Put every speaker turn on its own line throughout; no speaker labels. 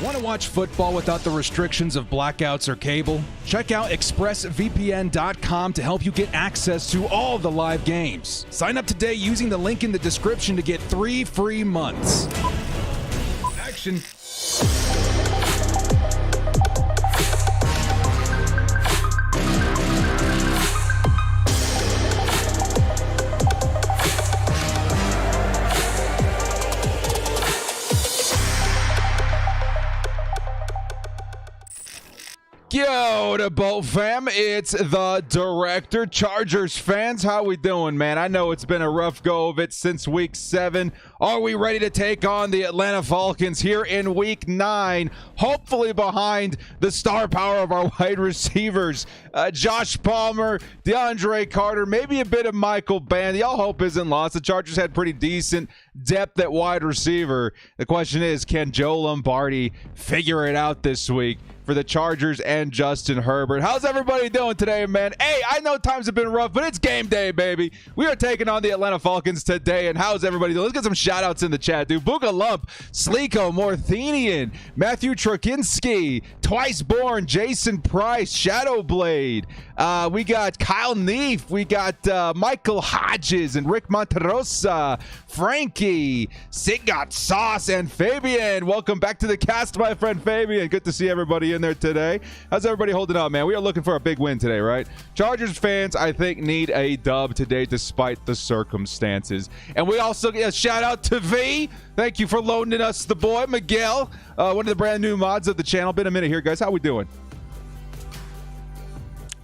Want to watch football without the restrictions of blackouts or cable? Check out expressvpn.com to help you get access to all the live games. Sign up today using the link in the description to get 3 free months. Action. Yo, the Bolt fam, it's the director. Chargers fans, how we doing, man? I know it's been a rough go of it since week 7. Are we ready to take on the Atlanta Falcons here in week 9? Hopefully behind the star power of our wide receivers, Josh Palmer, DeAndre Carter, maybe a bit of Michael Bandy. All hope isn't lost. The Chargers had pretty decent depth at wide receiver. The question is, can Joe Lombardi figure it out this week for the Chargers and Justin Herbert? How's everybody doing today, man? Hey, I know times have been rough, but it's game day, baby. We are taking on the Atlanta Falcons today, and how's everybody doing? Let's get some shout-outs in the chat, dude. Booga Lump, Sleeko, Morthenian, Matthew Trukinski, Twice Born, Jason Price, Shadowblade. We got Kyle Neef. We got Michael Hodges and Rick Monterosa, Frankie, Sigot Sauce, and Fabian. Welcome back to the cast, my friend Fabian. Good to see everybody in there today. How's everybody holding up, man? We are looking for a big win today, right? Chargers fans, I think, need a dub today despite the circumstances. And we also get a shout out to V. Thank you for loaning us the boy, Miguel, one of the brand new mods of the channel. Been a minute here, guys. How we doing?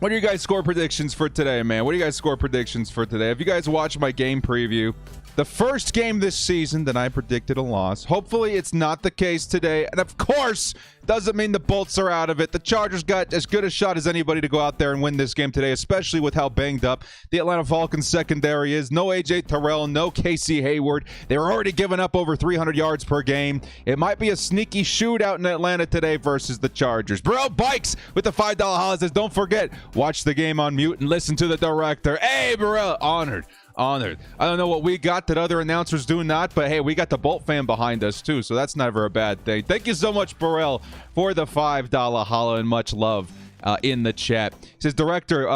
What are you guys' score predictions for today, man? What are you guys' score predictions for today? Have you guys watched my game preview? The first game this season that I predicted a loss. Hopefully it's not the case today. And of course, doesn't mean the Bolts are out of it. The Chargers got as good a shot as anybody to go out there and win this game today, especially with how banged up the Atlanta Falcons secondary is. No A.J. Terrell, no Casey Hayward. They were already giving up over 300 yards per game. It might be a sneaky shootout in Atlanta today versus the Chargers. Bro Bikes with the $5 holla says, don't forget, watch the game on mute and listen to the director. Hey, bro, honored. I don't know what we got that other announcers do not, but hey, we got the Bolt fan behind us too, so that's never a bad thing. Thank you so much, Burrell, for the $5 holla and much love in the chat. He says, director,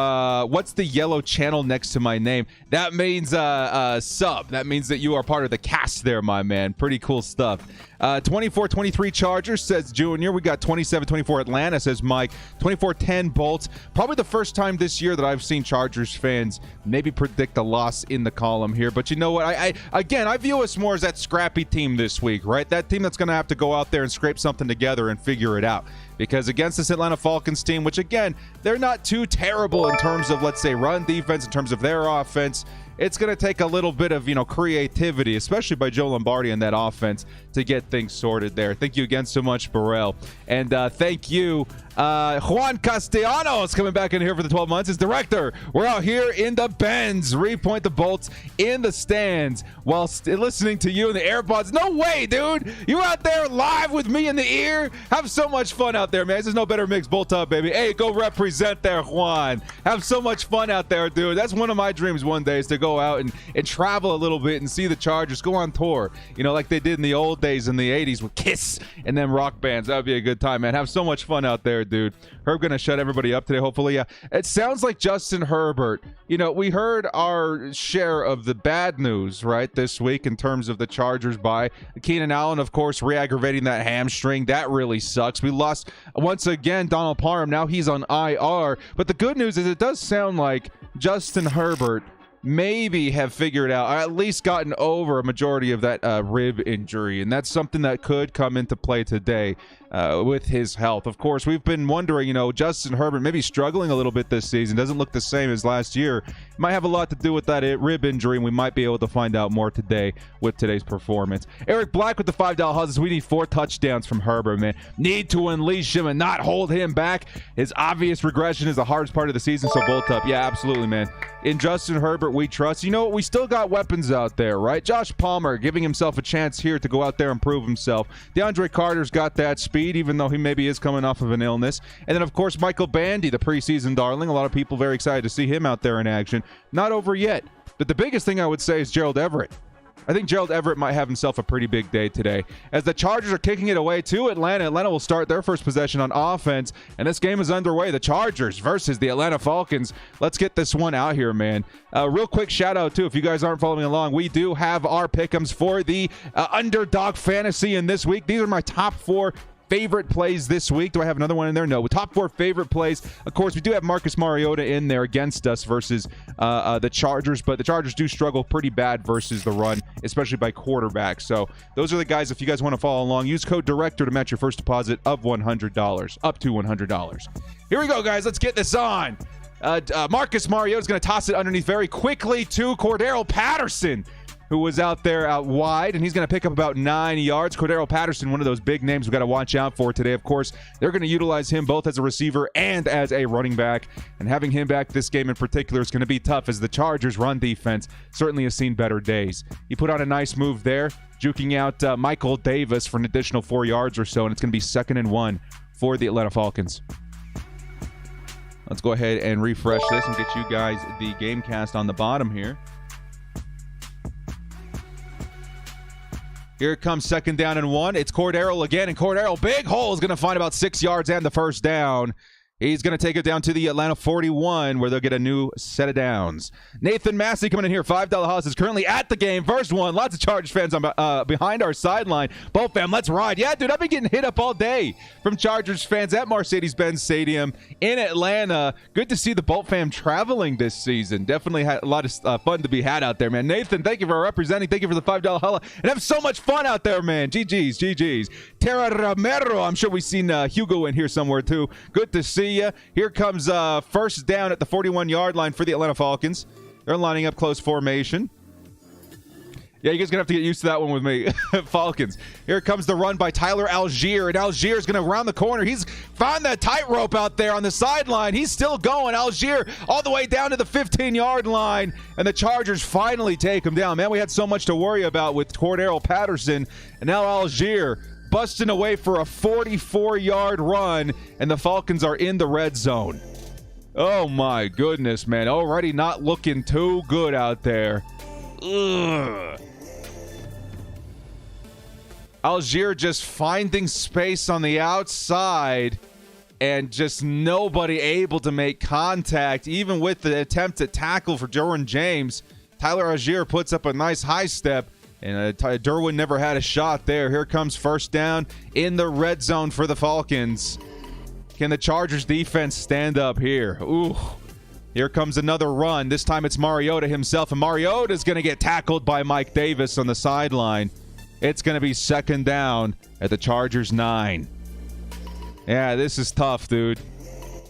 what's the yellow channel next to my name? That means sub. That means that you are part of the cast there, my man. Pretty cool stuff. 24-23 Chargers, says Junior. We got 27-24 Atlanta, says Mike. 24-10 Bolts. Probably the first time this year that I've seen Chargers fans maybe predict a loss in the column here. But you know what? I view us more as that scrappy team this week, right? That team that's going to have to go out there and scrape something together and figure it out. Because against this Atlanta Falcons team, which again, they're not too terrible in terms of, let's say, run defense, in terms of their offense, it's going to take a little bit of, creativity, especially by Joe Lombardi and that offense to get things sorted there. Thank you again so much, Burrell. And thank you, Juan Castellanos, coming back in here for the 12 months. As director, we're out here in the Benz. Repoint the Bolts in the stands while listening to you in the AirPods. No way, dude. You out there live with me in the ear? Have so much fun out there, man. There's no better mix. Bolt up, baby. Hey, go represent there, Juan. Have so much fun out there, dude. That's one of my dreams one day, is to go out and travel a little bit and see the Chargers go on tour, like they did in the old days in the 80s with Kiss and then rock bands. That would be a good time, man. Have so much fun out there, dude. Herb gonna shut everybody up today, hopefully. Yeah, it sounds like Justin Herbert, we heard our share of the bad news, right, this week in terms of the Chargers bye. Keenan Allen, of course, re-aggravating that hamstring. That really sucks. We lost once again Donald Parham. Now he's on IR. But the good news is it does sound like Justin Herbert maybe have figured out, or at least gotten over a majority of that rib injury, and that's something that could come into play today with his health. Of course, we've been wondering, Justin Herbert maybe struggling a little bit this season, doesn't look the same as last year. Might have a lot to do with that rib injury, and we might be able to find out more today with today's performance. Eric Black with the $5 houses. We need 4 touchdowns from Herbert, man. Need to unleash him and not hold him back. His obvious regression is the hardest part of the season, so bolt up. Yeah, absolutely, man. In Justin Herbert, we trust. You know what? We still got weapons out there, right? Josh Palmer giving himself a chance here to go out there and prove himself. DeAndre Carter's got that speed, even though he maybe is coming off of an illness. And then, of course, Michael Bandy, the preseason darling. A lot of people very excited to see him out there in action. Not over yet. But the biggest thing I would say is Gerald Everett. I think Gerald Everett might have himself a pretty big day today. As the Chargers are kicking it away to Atlanta. Atlanta will start their first possession on offense, and this game is underway. The Chargers versus the Atlanta Falcons. Let's get this one out here, man. Real quick shout out, too, if you guys aren't following along, we do have our pick'ems for the Underdog Fantasy in this week. These are my top 4 favorite plays this week. Do I have another one in there? No. With top 4 favorite plays, of course, we do have Marcus Mariota in there against us versus the Chargers, but the Chargers do struggle pretty bad versus the run, especially by quarterbacks. So those are the guys. If you guys want to follow along, use code DIRECTOR to match your first deposit of $100, up to $100. Here we go, guys. Let's get this on. Marcus Mariota is going to toss it underneath very quickly to Cordero Patterson, who was out there out wide, and he's going to pick up about 9 yards. Cordero Patterson, one of those big names we've got to watch out for today. Of course, they're going to utilize him both as a receiver and as a running back, and having him back this game in particular is going to be tough, as the Chargers' run defense certainly has seen better days. He put on a nice move there, juking out Michael Davis for an additional 4 yards or so, and it's going to be 2nd and 1 for the Atlanta Falcons. Let's go ahead and refresh this and get you guys the game cast on the bottom here. Here it comes, 2nd down and 1. It's Cordero again, and Cordero, big hole, is going to find about 6 yards and the first down. He's going to take it down to the Atlanta 41, where they'll get a new set of downs. Nathan Massey coming in here. $5 House is currently at the game. First one. Lots of Chargers fans on behind our sideline. Bolt fam, let's ride. Yeah, dude, I've been getting hit up all day from Chargers fans at Mercedes-Benz Stadium in Atlanta. Good to see the Bolt fam traveling this season. Definitely had a lot of fun to be had out there, man. Nathan, thank you for representing. Thank you for the $5 holla. And have so much fun out there, man. GG's, GG's. Tara Romero, I'm sure we've seen Hugo in here somewhere, too. Good to see you. Here comes first down at the 41-yard line for the Atlanta Falcons. They're lining up close formation. Yeah, you guys are going to have to get used to that one with me. Falcons. Here comes the run by Tyler Algier, and Algier is going to round the corner. He's found that tightrope out there on the sideline. He's still going. Algier all the way down to the 15-yard line, and the Chargers finally take him down. Man, we had so much to worry about with Cordero Patterson, and now Algier busting away for a 44-yard run, and the Falcons are in the red zone. Oh, my goodness, man. Already not looking too good out there. Ugh. Algier just finding space on the outside and just nobody able to make contact, even with the attempt at tackle for Derwin James. Tyler Algier puts up a nice high step, and Derwin never had a shot there. Here comes first down in the red zone for the Falcons. Can the Chargers defense stand up here? Ooh. Here comes another run. This time it's Mariota himself, and Mariota is going to get tackled by Mike Davis on the sideline. It's going to be 2nd down at the Chargers 9. Yeah, this is tough, dude.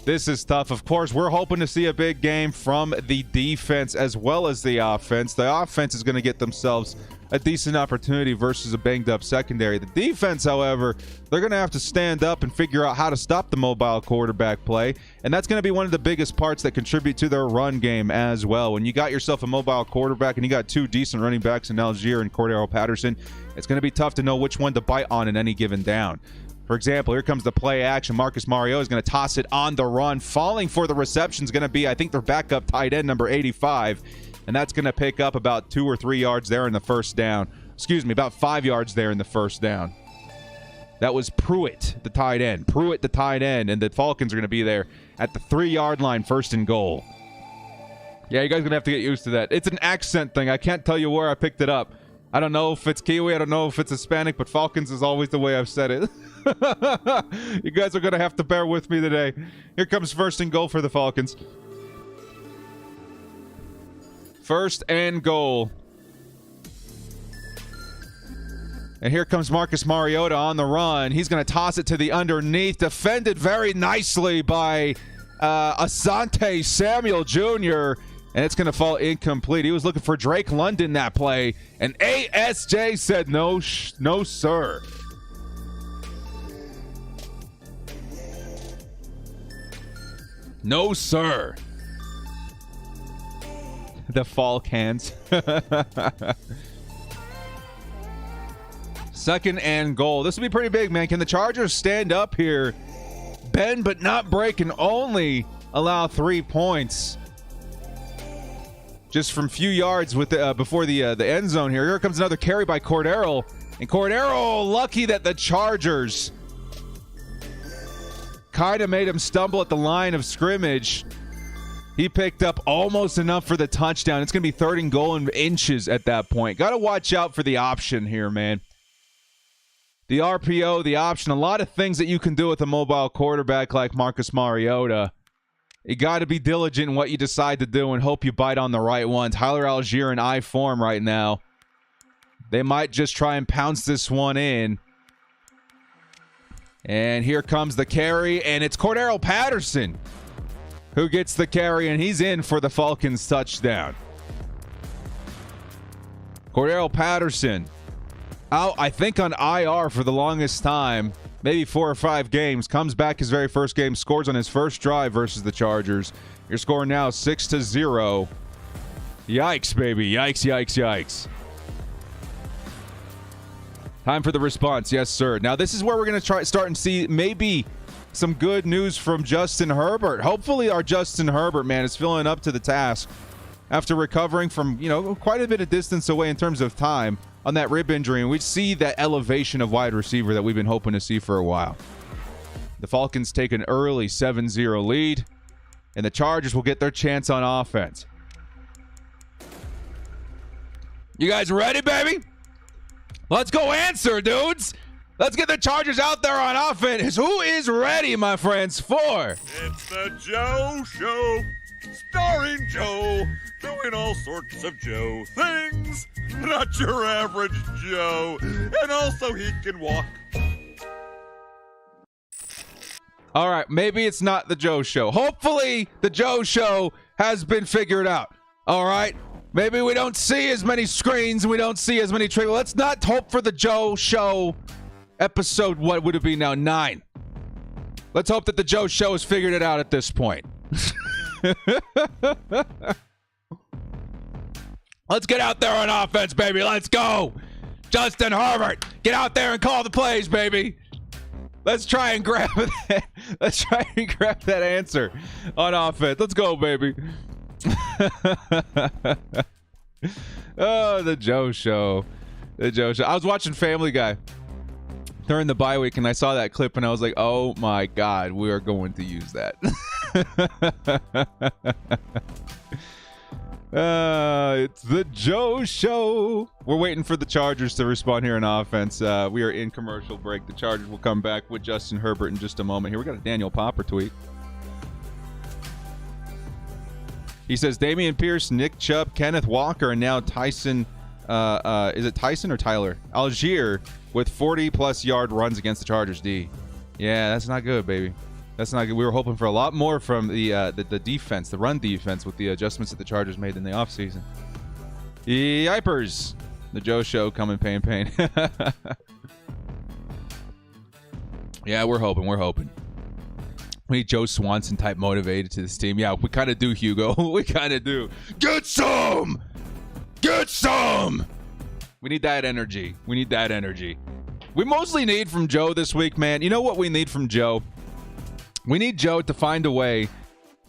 This is tough. Of course, we're hoping to see a big game from the defense as well as the offense. The offense is going to get themselves a decent opportunity versus a banged-up secondary. The defense, however, they're going to have to stand up and figure out how to stop the mobile quarterback play, and that's going to be one of the biggest parts that contribute to their run game as well. When you got yourself a mobile quarterback and you got 2 decent running backs in Algier and Cordero Patterson, it's going to be tough to know which one to bite on in any given down. For example, here comes the play action. Marcus Mariota is going to toss it on the run. Falling for the reception is going to be, I think, their backup tight end, number 85. And that's going to pick up about 2 or 3 yards there in the first down. Excuse me, about 5 yards there in the first down. That was Pruitt, the tight end. Pruitt, the tight end. And the Falcons are going to be there at the 3-yard line, 1st and goal. Yeah, you guys are going to have to get used to that. It's an accent thing. I can't tell you where I picked it up. I don't know if it's Kiwi. I don't know if it's Hispanic, but Falcons is always the way I've said it. You guys are going to have to bear with me today. Here comes 1st and goal for the Falcons. 1st and goal. And here comes Marcus Mariota on the run. He's going to toss it to the underneath. Defended very nicely by Asante Samuel Jr., and it's going to fall incomplete. He was looking for Drake London that play, and ASJ said no, no, sir. No, sir. The Falcons. 2nd and goal. This will be pretty big, man. Can the Chargers stand up here, bend but not break, and only allow 3 points? just from few yards with before the end zone here. Here comes another carry by Cordero. And Cordero, lucky that the Chargers kind of made him stumble at the line of scrimmage. He picked up almost enough for the touchdown. It's going to be 3rd and goal in inches at that point. Got to watch out for the option here, man. The RPO, the option, a lot of things that you can do with a mobile quarterback like Marcus Mariota. You got to be diligent in what you decide to do and hope you bite on the right one. Tyler Algier in I form right now. They might just try and pounce this one in. And here comes the carry, and it's Cordero Patterson who gets the carry, and he's in for the Falcons touchdown. Cordero Patterson out, I think, on IR for the longest time, maybe 4 or 5 games, comes back his very first game, scores on his first drive versus the Chargers. Your score now 6-0. Yikes, baby. Yikes, yikes, yikes. Time for the response. Yes, sir. Now, this is where we're going to start and see maybe some good news from Justin Herbert. Hopefully our Justin Herbert, man, is filling up to the task after recovering from, quite a bit of distance away in terms of time on that rib injury. And we see that elevation of wide receiver that we've been hoping to see for a while. The Falcons take an early 7-0 lead, and the Chargers will get their chance on offense. You guys ready, baby? Let's go answer, dudes. Let's get the Chargers out there on offense. Who is ready, my friends, for?
It's the Joe Show, starring Joe, doing all sorts of Joe things. Not your average Joe. And also he can walk.
All right, maybe it's not the Joe Show. Hopefully the Joe Show has been figured out. All right? Maybe we don't see as many screens. We don't see as many trailers. Let's not hope for the Joe Show episode, what would it be now? 9. Let's hope that the Joe Show has figured it out at this point. Let's get out there on offense, baby. Let's go. Justin Herbert, get out there and call the plays, baby. Let's try and grab that. Let's try and grab that answer on offense. Let's go, baby. Oh, the Joe Show. The Joe Show. I was watching Family Guy during the bye week, and I saw that clip, and I was like, oh my God, we are going to use that. It's the Joe Show. We're waiting for the Chargers to respond here in offense. We are in commercial break. The Chargers will come back with Justin Herbert in just a moment. Here we got a Daniel Popper tweet. He says Dameon Pierce, Nick Chubb, Kenneth Walker, and now Tyson. Is it Tyson or Tyler Algier with 40+ yard runs against the Chargers D? Yeah, that's not good, baby. That's not good. We were hoping for a lot more from the defense, the run defense, with the adjustments that the Chargers made in the offseason. Yipers. The Joe Show coming pain. Yeah, we're hoping. We need Joe Swanson type motivated to this team. Yeah, we kind of do, Hugo. We kind of do. Get some! We need that energy. We mostly need from Joe this week, man. You know what we need from Joe? We need Joe to find a way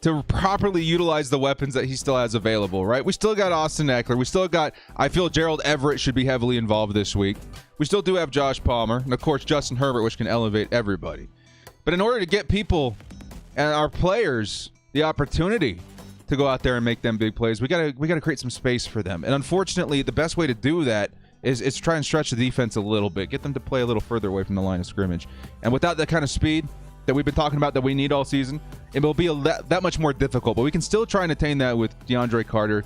to properly utilize the weapons that he still has available, right? We still got Austin Ekeler. We still got, I feel Gerald Everett should be heavily involved this week. We still do have Josh Palmer. And, of course, Justin Herbert, which can elevate everybody. But in order to get people and our players the opportunity to go out there and make them big plays, we gotta create some space for them. And unfortunately, the best way to do that is try and stretch the defense a little bit, get them to play a little further away from the line of scrimmage. And without that kind of speed that we've been talking about that we need all season, it will be that much more difficult. But we can still try and attain that with DeAndre Carter,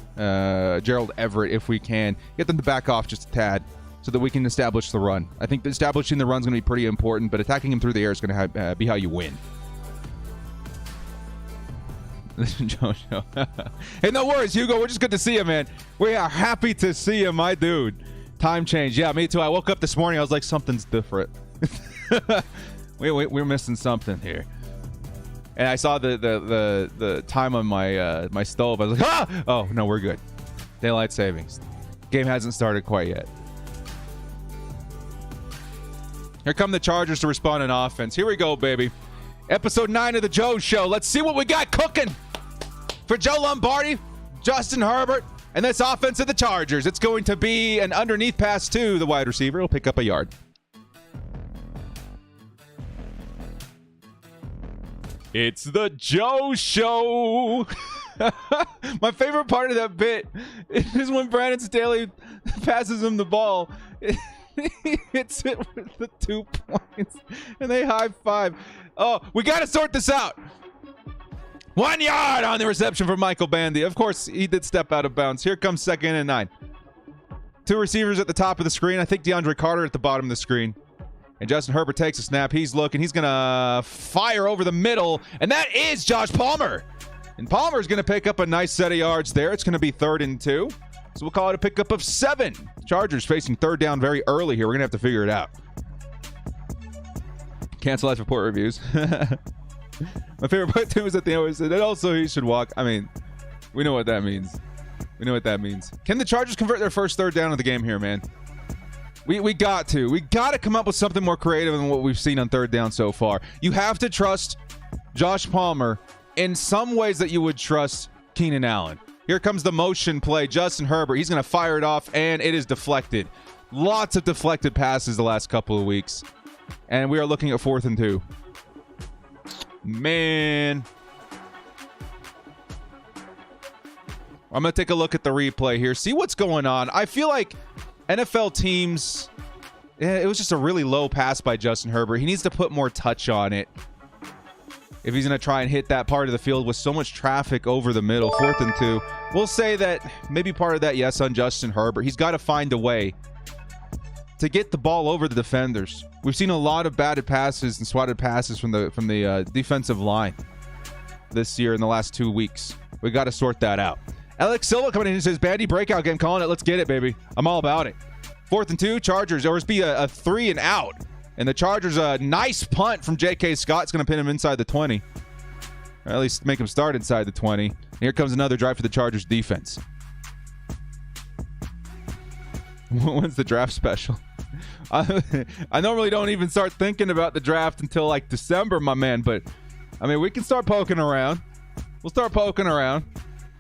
Gerald Everett, if we can get them to back off just a tad, so that we can establish the run. I think establishing the run is going to be pretty important, but attacking him through the air is going to be how you win. Joe Show. Hey, no worries, Hugo. We're just good to see you, man. We are happy to see you, my dude. Time change. Yeah, me too. I woke up this morning. I was like, something's different. We're missing something here. And I saw the time on my my stove. I was like, ah! Oh, no, we're good. Daylight savings. Game hasn't started quite yet. Here come the Chargers to respond in offense. Here we go, baby. Episode 9 of the Joe Show. Let's see what we got cooking for Joe Lombardi, Justin Herbert, And this offense of the Chargers, it's going to be an underneath pass to the wide receiver. He'll pick up a yard. It's the Joe Show. My favorite part of that bit is when Brandon Staley passes him the ball. He hits it with the 2 points, and they high five. Oh, we got to sort this out. 1 yard on the reception for Michael Bandy. Of course, he did step out of bounds. Here comes 2nd and 9. 2 receivers at the top of the screen. I think DeAndre Carter at the bottom of the screen. And Justin Herbert takes a snap. He's looking. He's going to fire over the middle. And that is Josh Palmer. And Palmer's going to pick up a nice set of yards there. It's going to be 3rd and 2. So we'll call it a pickup of 7. Chargers facing 3rd down very early here. We're going to have to figure it out. Cancel live report reviews. My favorite part, too, is that they always said, and also he should walk. I mean, we know what that means. We know what that means. Can the Chargers convert their first 3rd down of the game here, man? We got to. We got to come up with something more creative than what we've seen on 3rd down so far. You have to trust Josh Palmer in some ways that you would trust Keenan Allen. Here comes the motion play. Justin Herbert, he's going to fire it off, and it is deflected. Lots of deflected passes the last couple of weeks. And we are looking at 4th and 2. Man. I'm going to take a look at the replay here. See what's going on. I feel like NFL teams, it was just a really low pass by Justin Herbert. He needs to put more touch on it if he's going to try and hit that part of the field with so much traffic over the middle. 4th and 2. We'll say that maybe part of that, yes, on Justin Herbert. He's got to find a way to get the ball over the defenders. We've seen a lot of batted passes and swatted passes from the defensive line this year in the last 2 weeks. We got to sort that out. Alex Silva coming in and says, Bandy breakout game, calling it. Let's get it, baby. I'm all about it. 4th and 2, Chargers. Or it's be a 3 and out. And the Chargers, a nice punt from J.K. Scott's going to pin him inside the 20. Or at least make him start inside the 20. And here comes another drive for the Chargers defense. When's the draft special? I normally don't even start thinking about the draft until like December, my man. But, I mean, we can start poking around. We'll start poking around.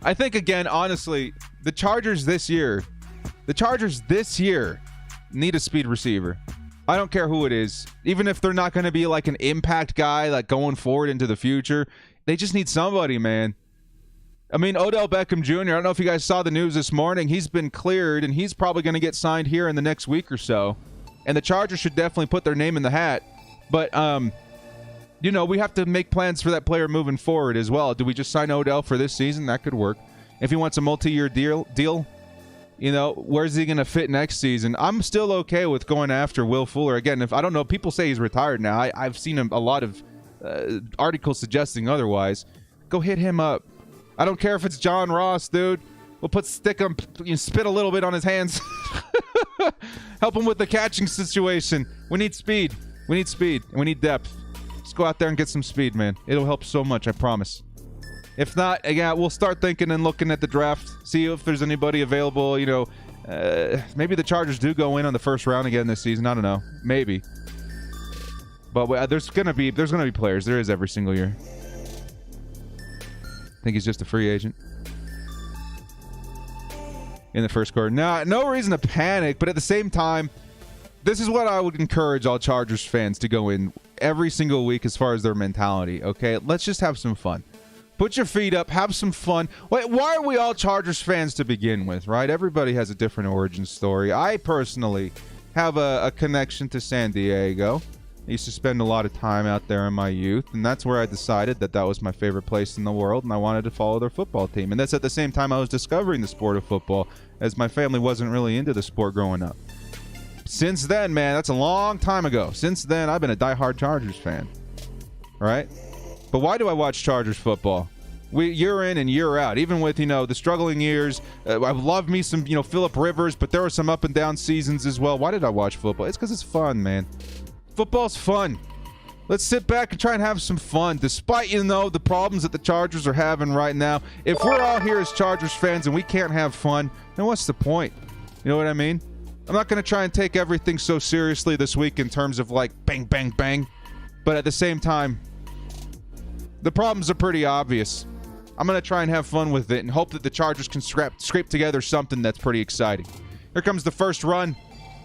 I think, again, honestly, the Chargers this year need a speed receiver. I don't care who it is. Even if they're not going to be like an impact guy, like going forward into the future, they just need somebody, man. I mean, Odell Beckham Jr., I don't know if you guys saw the news this morning. He's been cleared, and he's probably going to get signed here in the next week or so. And the Chargers should definitely put their name in the hat. But, you know, we have to make plans for that player moving forward as well. Do we just sign Odell for this season? That could work. If he wants a multi-year deal, you know, where's he going to fit next season? I'm still okay with going after Will Fuller. Again, if I don't know, people say he's retired now. I've seen a lot of articles suggesting otherwise. Go hit him up. I don't care if it's John Ross, dude. We'll spit a little bit on his hands. Help him with the catching situation. We need speed. We need speed. And we need depth. Let's go out there and get some speed, man. It'll help so much, I promise. If not, again, we'll start thinking and looking at the draft. See if there's anybody available. You know, maybe the Chargers do go in on the first round again this season. I don't know. Maybe. But there's gonna be players. There is every single year. I think he's just a free agent in the first quarter. Now, no reason to panic, but at the same time, this is what I would encourage all Chargers fans to go in every single week as far as their mentality, okay? Let's just have some fun. Put your feet up, have some fun. Why are we all Chargers fans to begin with, right? Everybody has a different origin story. I personally have a connection to San Diego. I used to spend a lot of time out there in my youth, and that's where I decided that was my favorite place in the world, and I wanted to follow their football team. And that's at the same time I was discovering the sport of football, as my family wasn't really into the sport growing up. Since then, man, that's a long time ago. Since then, I've been a diehard Chargers fan, right? But why do I watch Chargers football? Year in and year out, even with, the struggling years. I love me some, Phillip Rivers, but there were some up and down seasons as well. Why did I watch football? It's because it's fun, man. Football's fun. Let's sit back and try and have some fun, despite, the problems that the Chargers are having right now. If we're all here as Chargers fans and we can't have fun, then what's the point? You know what I mean? I'm not going to try and take everything so seriously this week in terms of like bang, bang, bang. But at the same time, the problems are pretty obvious. I'm going to try and have fun with it and hope that the Chargers can scrape together something that's pretty exciting. Here comes the first run.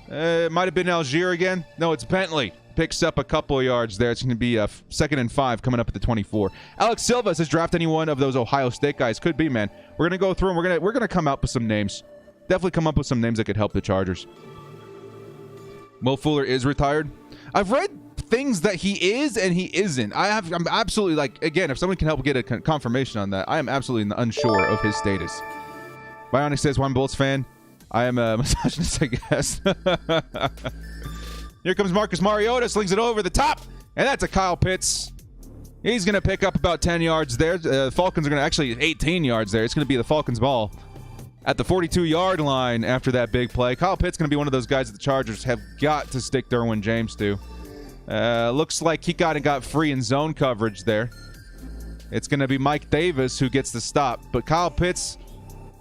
It might have been Algier again. No, it's Bentley. Picks up a couple of yards there. It's going to be 2nd and 5 coming up at the 24. Alex Silva says draft any one of those Ohio State guys. Could be, man. We're going to go through them. We're going to come up with some names. Definitely come up with some names that could help the Chargers. Will Fuller is retired. I've read things that he is and he isn't. I'm absolutely, like, again, if someone can help get a confirmation on that, I am absolutely unsure of his status. Bionic says, well, I'm a Bulls fan. I am a misogynist, I guess. Here comes Marcus Mariota, slings it over the top, and that's a Kyle Pitts. He's going to pick up about 10 yards there. Falcons are going to actually 18 yards there. It's going to be the Falcons' ball at the 42-yard line after that big play. Kyle Pitts going to be one of those guys that the Chargers have got to stick Derwin James to. Looks like he got free in zone coverage there. It's going to be Mike Davis who gets the stop. But Kyle Pitts,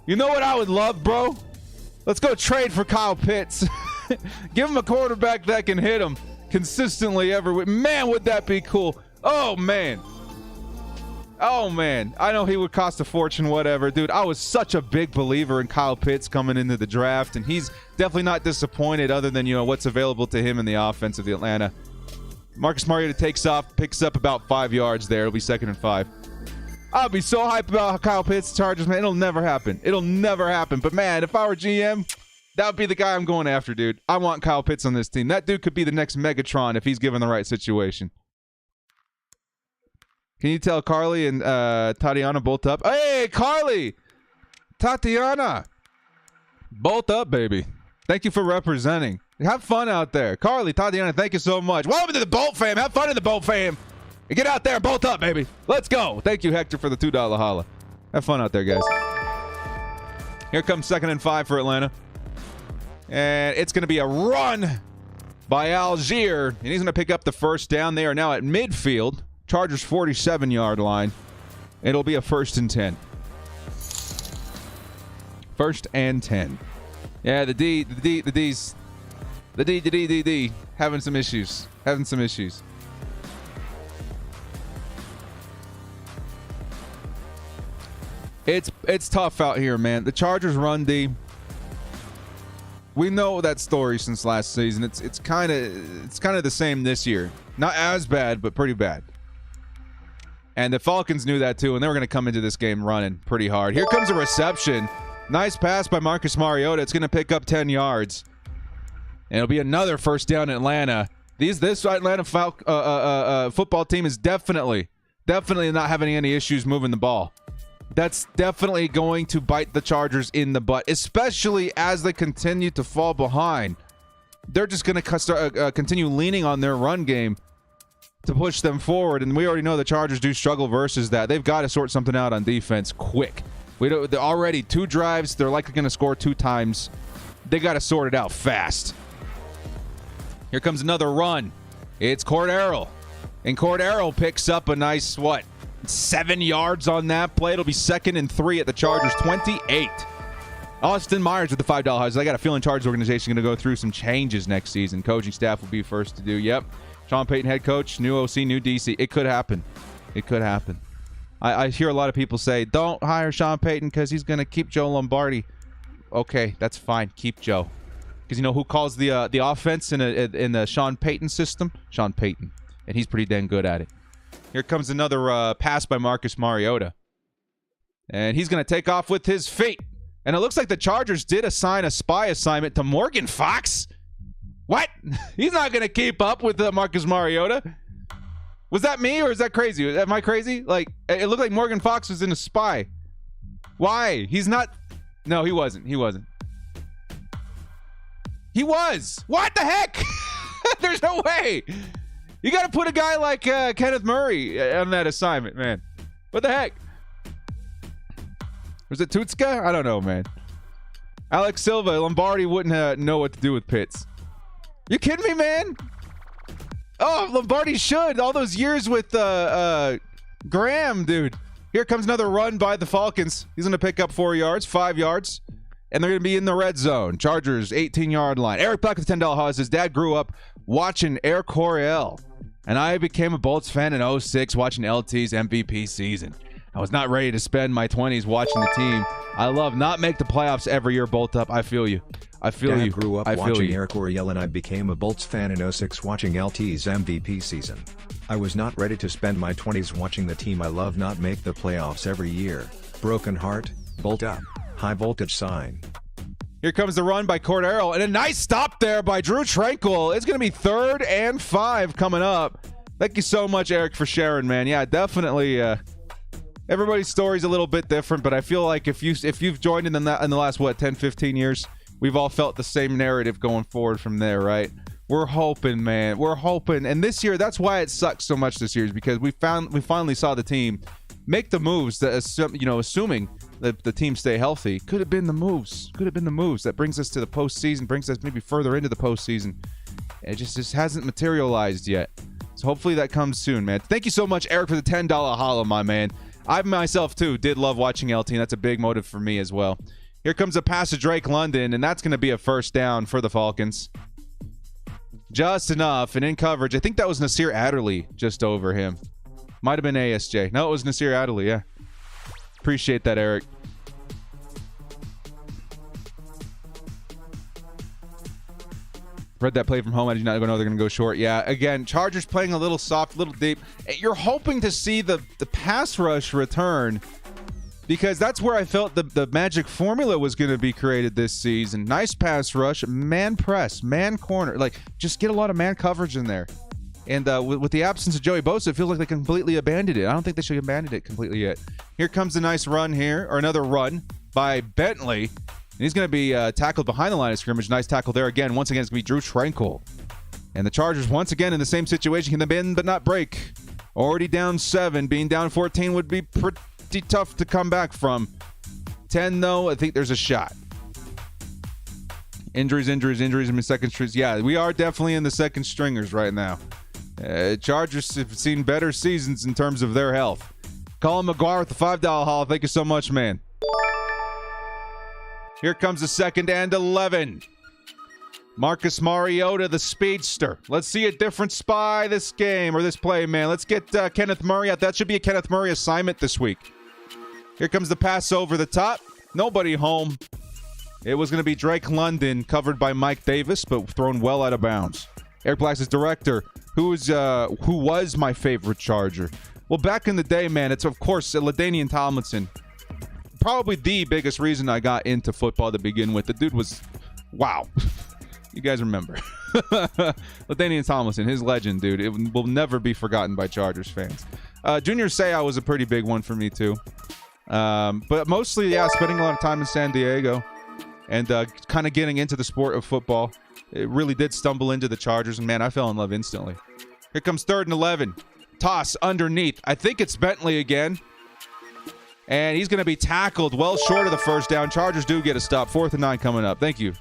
you know what I would love, bro? Let's go trade for Kyle Pitts. Give him a quarterback that can hit him consistently every week. Man, would that be cool. Oh, man. Oh, man. I know he would cost a fortune, whatever. Dude, I was such a big believer in Kyle Pitts coming into the draft, and he's definitely not disappointed other than, what's available to him in the offense of the Atlanta. Marcus Mariota takes off, picks up about 5 yards there. It'll be 2nd and 5. I'll be so hyped about Kyle Pitts Chargers, man. It'll never happen. It'll never happen. But, man, if I were GM, that would be the guy I'm going after, dude. I want Kyle Pitts on this team. That dude could be the next Megatron if he's given the right situation. Can you tell Carly and Tatiana bolt up? Hey, Carly! Tatiana! Bolt up, baby. Thank you for representing. Have fun out there. Carly, Tatiana, thank you so much. Welcome to the Bolt fam. Have fun in the Bolt fam. Get out there, bolt up, baby. Let's go. Thank you, Hector, for the $2 holla. Have fun out there, guys. Here comes 2nd and 5 for Atlanta. And it's going to be a run by Algier. And he's going to pick up the first down. They are now at midfield. Chargers 47-yard line. It'll be a 1st and 10. 1st and 10. Yeah, the D. Having some issues. It's tough out here, man. The Chargers run D. We know that story since last season. It's kind of the same this year. Not as bad, but pretty bad. And the Falcons knew that too, and they were going to come into this game running pretty hard. Here comes a reception. Nice pass by Marcus Mariota. It's going to pick up 10 yards. And it'll be another first down in Atlanta. This Atlanta football team is definitely not having any issues moving the ball. That's definitely going to bite the Chargers in the butt, especially as they continue to fall behind. They're just going to continue leaning on their run game to push them forward, and we already know the Chargers do struggle versus that. They've got to sort something out on defense quick. They're already 2 drives. They're likely going to score 2 times. They got to sort it out fast. Here comes another run. It's Cordero. And Cordero picks up a nice, 7 yards on that play. It'll be 2nd and 3 at the Chargers 28. Austin Myers with the $5 house. I got a feeling Chargers organization is going to go through some changes next season. Coaching staff will be first to do. Yep. Sean Payton head coach, new OC, new DC. It could happen. I hear a lot of people say, don't hire Sean Payton because he's going to keep Joe Lombardi. Okay, that's fine. Keep Joe. Because you know who calls the offense in the Sean Payton system? Sean Payton. And he's pretty dang good at it. Here comes another pass by Marcus Mariota. And he's going to take off with his feet. And it looks like the Chargers did assign a spy assignment to Morgan Fox. What? He's not going to keep up with Marcus Mariota. Was that me or is that crazy? Am I crazy? Like, it looked like Morgan Fox was in a spy. Why? He's not. No, he wasn't. He was. What the heck? There's no way. You got to put a guy like Kenneth Murray on that assignment, man. What the heck? Was it Tutska? I don't know, man. Alex Silva, Lombardi wouldn't know what to do with Pitts. You kidding me, man? Oh, Lombardi should. All those years with Graham, dude. Here comes another run by the Falcons. He's going to pick up 4 yards, 5 yards. And they're going to be in the red zone. Chargers, 18-yard line. Eric Black with $10 house. His dad grew up watching Air Coryell. And I became a Bolts fan in 06 watching LT's MVP season. I was not ready to spend my 20s watching the team I love not make the playoffs every year. Bolt up. I feel you. I feel
Dad
you.
grew up
I feel
watching
you.
Eric Oriel and I became a Bolts fan in '06 watching LT's MVP season. I was not ready to spend my 20s watching the team I love not make the playoffs every year. Broken heart, bolt up, high voltage sign.
Here comes the run by Cordero, and a nice stop there by Drew Tranquil. It's going to be 3rd and 5 coming up. Thank you so much, Eric, for sharing, man. Yeah, definitely. Everybody's story's a little bit different, but I feel like if you've joined in the last, 10, 15 years, we've all felt the same narrative going forward from there, right? We're hoping, man. We're hoping. And this year, that's why it sucks so much this year, is because we finally saw the team make the moves that, assuming that the team stay healthy. Could have been the moves. That brings us to the postseason, brings us maybe further into the postseason. It just hasn't materialized yet. So hopefully that comes soon, man. Thank you so much, Eric, for the $10 hollow, my man. I myself, too, did love watching LT, and that's a big motive for me as well. Here comes a pass to Drake London, and that's going to be a first down for the Falcons. Just enough, and in coverage, I think that was Nasir Adderley just over him. Might have been ASJ. No, it was Nasir Adderley, yeah. Appreciate that, Eric. Read that play from home. I did not know they're going to go short. Yeah, again, Chargers playing a little soft, a little deep. You're hoping to see the pass rush return, because that's where I felt the magic formula was going to be created this season. Nice pass rush, man press, man corner. Like, just get a lot of man coverage in there. And with the absence of Joey Bosa, it feels like they completely abandoned it. I don't think they should have abandoned it completely yet. Here comes a nice run here, or another run by Bentley. And he's going to be tackled behind the line of scrimmage. Nice tackle there again. Once again, it's going to be Drew Tranquil. And the Chargers, once again, in the same situation. Can they bend but not break? Already down 7. Being down 14 would be pretty tough to come back from. 10, though, I think there's a shot. Injuries in the second strings. Yeah, we are definitely in the second stringers right now. Chargers have seen better seasons in terms of their health. Colin McGuire with the $5 haul. Thank you so much, man. Here comes the 2nd and 11. Marcus Mariota, the speedster. Let's see a different spy this game, or this play, man. Let's get Kenneth Murray out. That should be a Kenneth Murray assignment this week. Here comes the pass over the top. Nobody home. It was going to be Drake London, covered by Mike Davis, but thrown well out of bounds. Eric Black's director, who was my favorite Charger. Well, back in the day, man, it's, of course, LaDainian Tomlinson. Probably the biggest reason I got into football to begin with. The dude was, wow. You guys remember. LaDainian Tomlinson, his legend, dude. It will never be forgotten by Chargers fans. Junior Seau was a pretty big one for me, too. But mostly, yeah, spending a lot of time in San Diego and kind of getting into the sport of football. It really did stumble into the Chargers, and, man, I fell in love instantly. Here comes 3rd and 11. Toss underneath. I think it's Bentley again. And he's going to be tackled well short of the first down. Chargers do get a stop. 4th and 9 coming up. Thank you.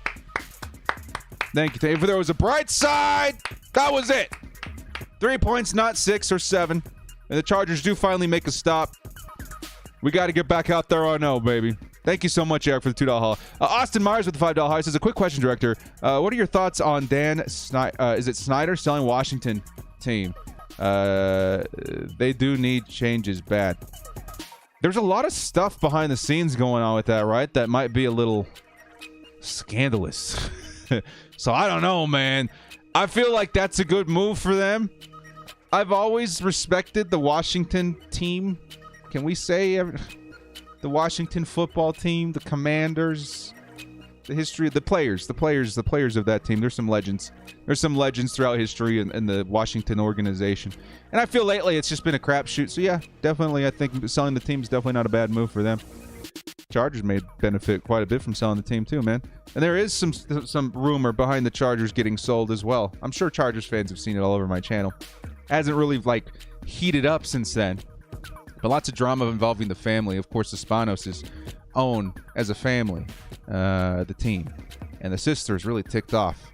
Thank you. If there was a bright side, that was it. 3 points, not 6 or 7. And the Chargers do finally make a stop. We got to get back out there on no, baby. Thank you so much, Eric, for the $2 haul. Austin Myers with the $5 haul. He says, a quick question, Director. What are your thoughts on Dan Snyder? Is it Snyder selling Washington team? They do need changes bad. There's a lot of stuff behind the scenes going on with that, right? That might be a little scandalous. So I don't know, man. I feel like that's a good move for them. I've always respected the Washington team. Can we say the Washington football team, the Commanders, the history of the players of that team. There's some legends. There's some legends throughout history in the Washington organization. And I feel lately it's just been a crapshoot. So, yeah, definitely I think selling the team is definitely not a bad move for them. Chargers may benefit quite a bit from selling the team too, man. And there is some rumor behind the Chargers getting sold as well. I'm sure Chargers fans have seen it all over my channel. Hasn't really, heated up since then. But lots of drama involving the family. Of course, the Spanos own, as a family, the team. And the sister's really ticked off.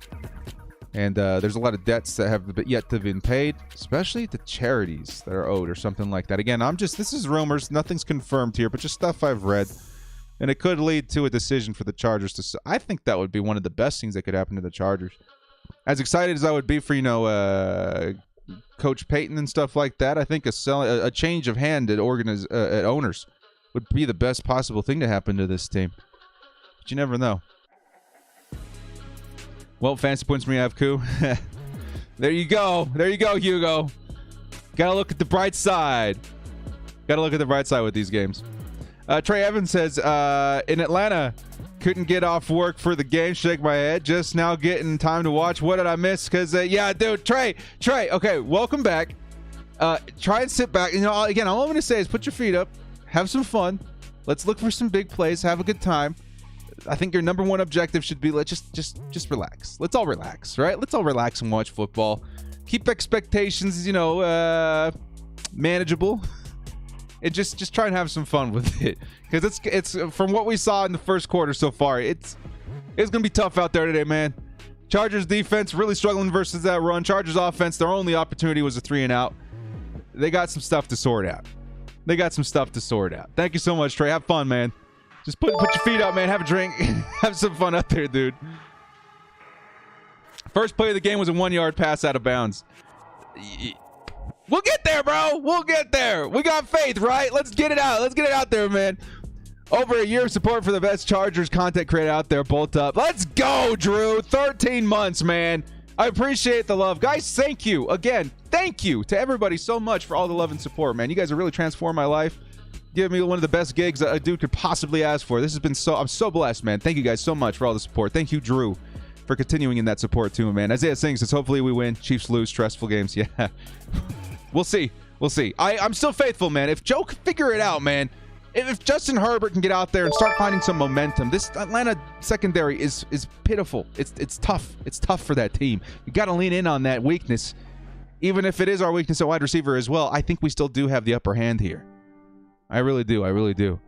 And there's a lot of debts that have yet to have been paid, especially to charities that are owed or something like that. Again, this is rumors. Nothing's confirmed here, but just stuff I've read. And it could lead to a decision for the Chargers to. I think that would be one of the best things that could happen to the Chargers. As excited as I would be for, Coach Payton and stuff like that. I think a change of hand at at owners would be the best possible thing to happen to this team. But you never know. Well, fantasy points for me, Avku. There you go. There you go, Hugo. Gotta look at the bright side. Gotta look at the bright side with these games. Trey Evans says, in Atlanta, couldn't get off work for the game. Shake my head. Just now getting time to watch. What did I miss? Because, yeah, dude, Trey, okay, welcome back. Try and sit back. You know, again, all I'm going to say is put your feet up. Have some fun. Let's look for some big plays. Have a good time. I think your number one objective should be let's just relax. Let's all relax, right? Let's all relax and watch football. Keep expectations, you know, manageable. And just try and have some fun with it, because it's from what we saw in the first quarter so far, it's gonna be tough out there today, man. Chargers defense really struggling versus that run. Chargers offense, their only opportunity was a 3-and-out. They got some stuff to sort out. Thank you so much, Trey. Have fun, man. Just put your feet up, man. Have a drink. Have some fun out there, dude. First play of the game was a 1-yard pass out of bounds. We'll get there, bro. We'll get there. We got faith, right? Let's get it out. Let's get it out there, man. Over a year of support for the best Chargers content creator out there. Bolt up. Let's go, Drew. 13 months, man. I appreciate the love. Guys, thank you. Again, thank you to everybody so much for all the love and support, man. You guys have really transformed my life. Give me one of the best gigs a dude could possibly ask for. This has been I'm so blessed, man. Thank you guys so much for all the support. Thank you, Drew, for continuing in that support too, man. Isaiah Singh says, hopefully we win. Chiefs lose. Stressful games. Yeah. We'll see. I'm still faithful, man. If Joe can figure it out, man. If Justin Herbert can get out there and start finding some momentum, this Atlanta secondary is pitiful. It's tough. It's tough for that team. You got to lean in on that weakness. Even if it is our weakness at wide receiver as well, I think we still do have the upper hand here. I really do.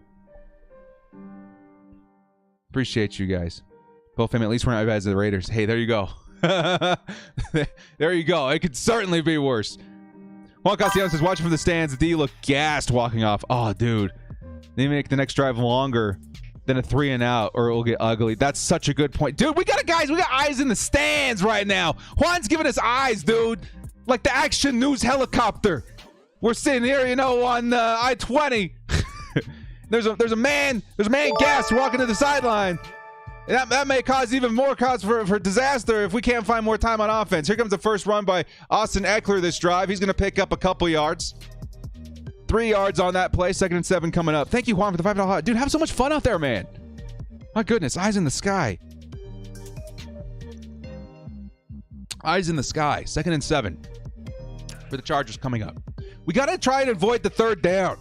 Appreciate you guys. Both him, at least we're not as bad as the Raiders. Hey, there you go. There you go. It could certainly be worse. Juan Castellanos says, watching from the stands, the D look gassed walking off. Oh, dude. They make the next drive longer than a 3-and-out, or it will get ugly. That's such a good point. Dude, we got eyes in the stands right now. Juan's giving us eyes, dude. Like the Action News helicopter. We're sitting here, you know, on I-20. There's a man gassed walking to the sideline. That may cause even more cause for disaster if we can't find more time on offense. Here comes the first run by Austin Ekeler this drive. He's going to pick up a couple yards. 3 yards on that play. 2nd and 7 coming up. Thank you, Juan, for the $5. Dude, have so much fun out there, man. My goodness. Eyes in the sky. Eyes in the sky. 2nd and 7 for the Chargers coming up. We got to try and avoid the third down.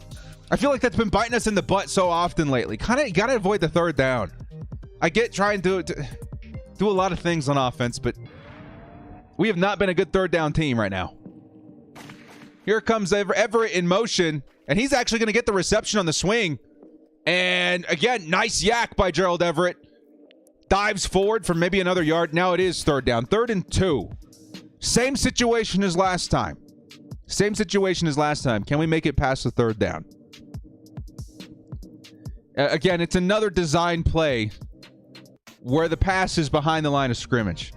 I feel like that's been biting us in the butt so often lately. Got to avoid the third down. I get trying to do a lot of things on offense, but we have not been a good third down team right now. Here comes Everett in motion, and he's actually going to get the reception on the swing. And again, nice yak by Gerald Everett. Dives forward for maybe another yard. Now it is third down. 3rd and 2. Same situation as last time. Can we make it past the third down? Again, it's another design play where the pass is behind the line of scrimmage.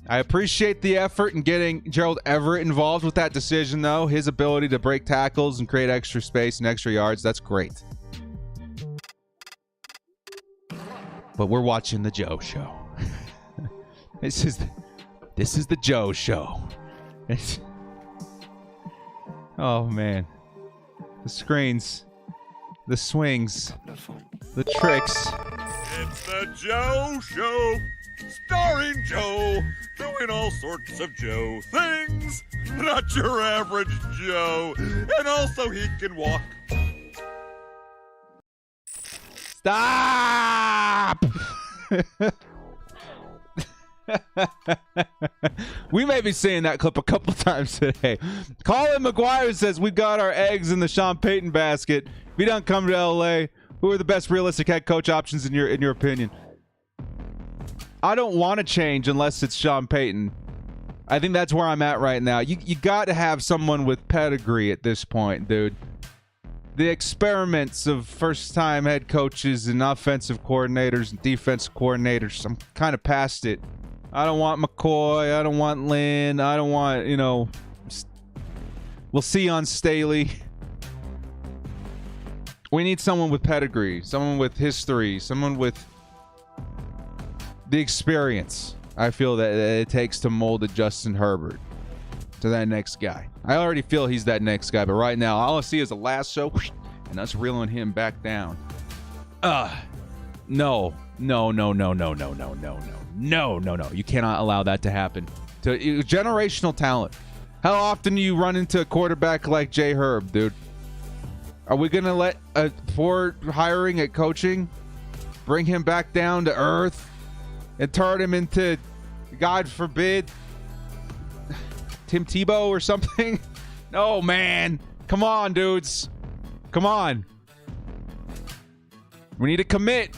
I appreciate the effort in getting Gerald Everett involved with that decision, though. His ability to break tackles and create extra space and extra yards, that's great. But we're watching the Joe Show. This is the Joe Show. Oh, man. The screens, the swings, the tricks.
It's the Joe Show, starring Joe, doing all sorts of Joe things. Not your average Joe. And also he can walk.
Stop! We may be seeing that clip a couple times today. Colin McGuire says, we've got our eggs in the Sean Payton basket. If he doesn't come to LA, who are the best realistic head coach options in your opinion? I don't want to change unless it's Sean Payton. I think that's where I'm at right now. You got to have someone with pedigree at this point, dude. The experiments of first-time head coaches and offensive coordinators and defensive coordinators, I'm kind of past it. I don't want McCoy. I don't want Lynn. I don't want, We'll see on Staley. We need someone with pedigree, someone with history, someone with the experience I feel that it takes to mold a Justin Herbert to that next guy. I already feel he's that next guy, but right now, all I see is a lasso and us reeling him back down. No. You cannot allow that to happen. Generational talent. How often do you run into a quarterback like J. Herb, dude? Are we going to let a poor hiring at coaching bring him back down to earth and turn him into, God forbid, Tim Tebow or something? No, man. Come on, dudes. Come on. We need to commit.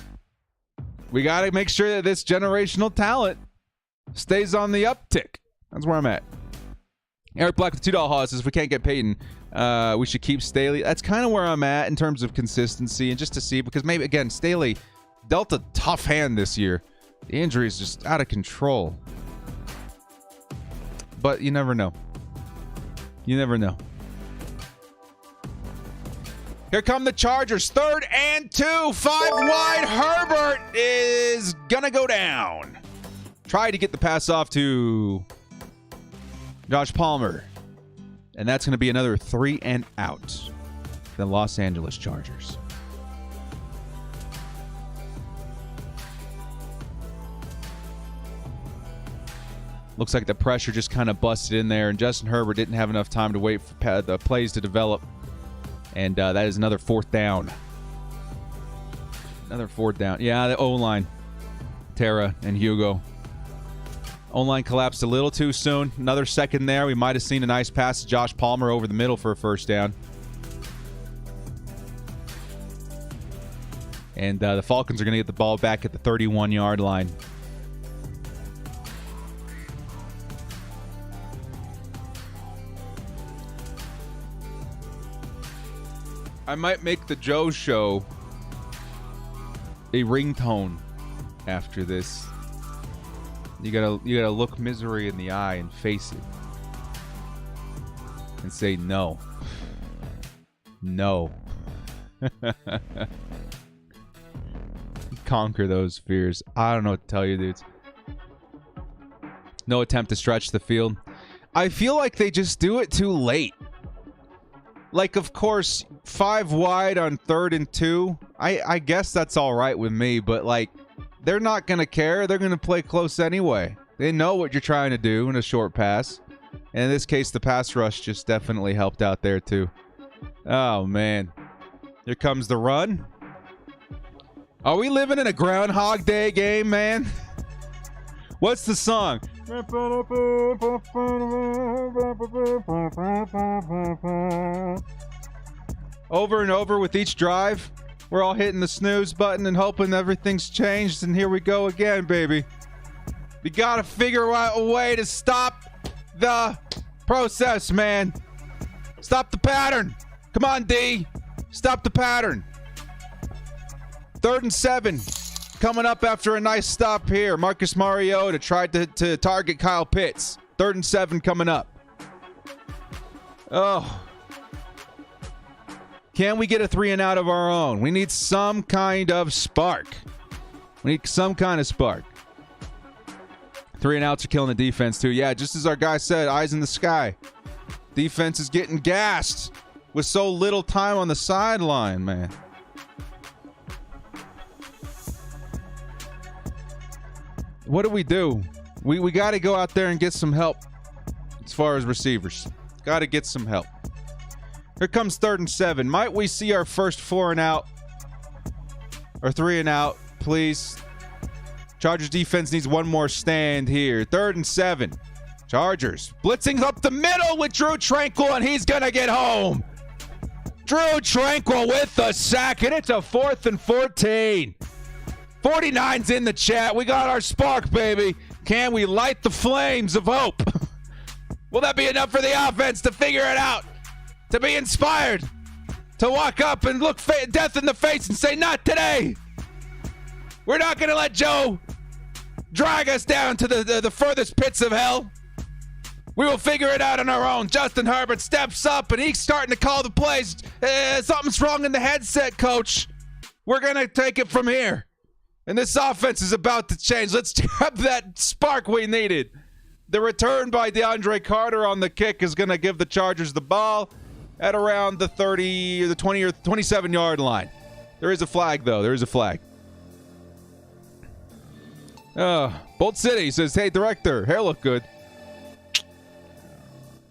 We got to make sure that this generational talent stays on the uptick. That's where I'm at. Eric Black with $2 Haw says, if we can't get Peyton, we should keep Staley. That's kind of where I'm at in terms of consistency, and just to see, because maybe, again, Staley dealt a tough hand this year. The injury is just out of control. But you never know. You never know. Here come the Chargers. 3rd and 2. 5 wide. Herbert is going to go down. Try to get the pass off to Josh Palmer. And that's going to be another 3 and out. The Los Angeles Chargers. Looks like the pressure just kind of busted in there, and Justin Herbert didn't have enough time to wait for the plays to develop. And that is another 4th down. Another 4th down. Yeah, the O-line. Tara and Hugo. O-line collapsed a little too soon. Another second there. We might have seen a nice pass to Josh Palmer over the middle for a 1st down. And the Falcons are going to get the ball back at the 31-yard line. I might make the Joe Show a ringtone after this. You gotta look misery in the eye and face it. And say no. No. Conquer those fears. I don't know what to tell you, dudes. No attempt to stretch the field. I feel like they just do it too late. Like, of course, 5 wide on 3rd and 2. I guess that's all right with me, but, like, they're not going to care. They're going to play close anyway. They know what you're trying to do in a short pass. And in this case, the pass rush just definitely helped out there, too. Oh, man. Here comes the run. Are we living in a Groundhog Day game, man? What's the song? Over and over with each drive, we're all hitting the snooze button and hoping everything's changed, and here we go again, baby. We gotta figure out a way to stop the process, man. Stop the pattern. Come on, D. Stop the pattern. 3rd and 7. Coming up after a nice stop here. Marcus Mariota tried to target Kyle Pitts. 3rd and 7 coming up. Oh. Can we get a 3 and out of our own? We need some kind of spark. We need some kind of spark. 3 and outs are killing the defense too. Yeah, just as our guy said, eyes in the sky. Defense is getting gassed with so little time on the sideline, man. What do? We got to go out there and get some help as far as receivers. Got to get some help. Here comes 3rd and 7. Might we see our first 4 and out or 3 and out, please? Chargers defense needs one more stand here. 3rd and 7. Chargers blitzing up the middle with Drew Tranquil, and he's going to get home. Drew Tranquil with the sack, and it's a 4th and 14. 49's in the chat. We got our spark, baby. Can we light the flames of hope? Will that be enough for the offense to figure it out? To be inspired? To walk up and look death in the face and say, not today. We're not going to let Joe drag us down to the furthest pits of hell. We will figure it out on our own. Justin Herbert steps up, and he's starting to call the plays. Something's wrong in the headset, coach. We're going to take it from here. And this offense is about to change. Let's have that spark we needed. The return by DeAndre Carter on the kick is going to give the Chargers the ball at around the 30, the 20 or 27-yard line. There is a flag, though. There is a flag. Bolt City says, hey, director, hair look good.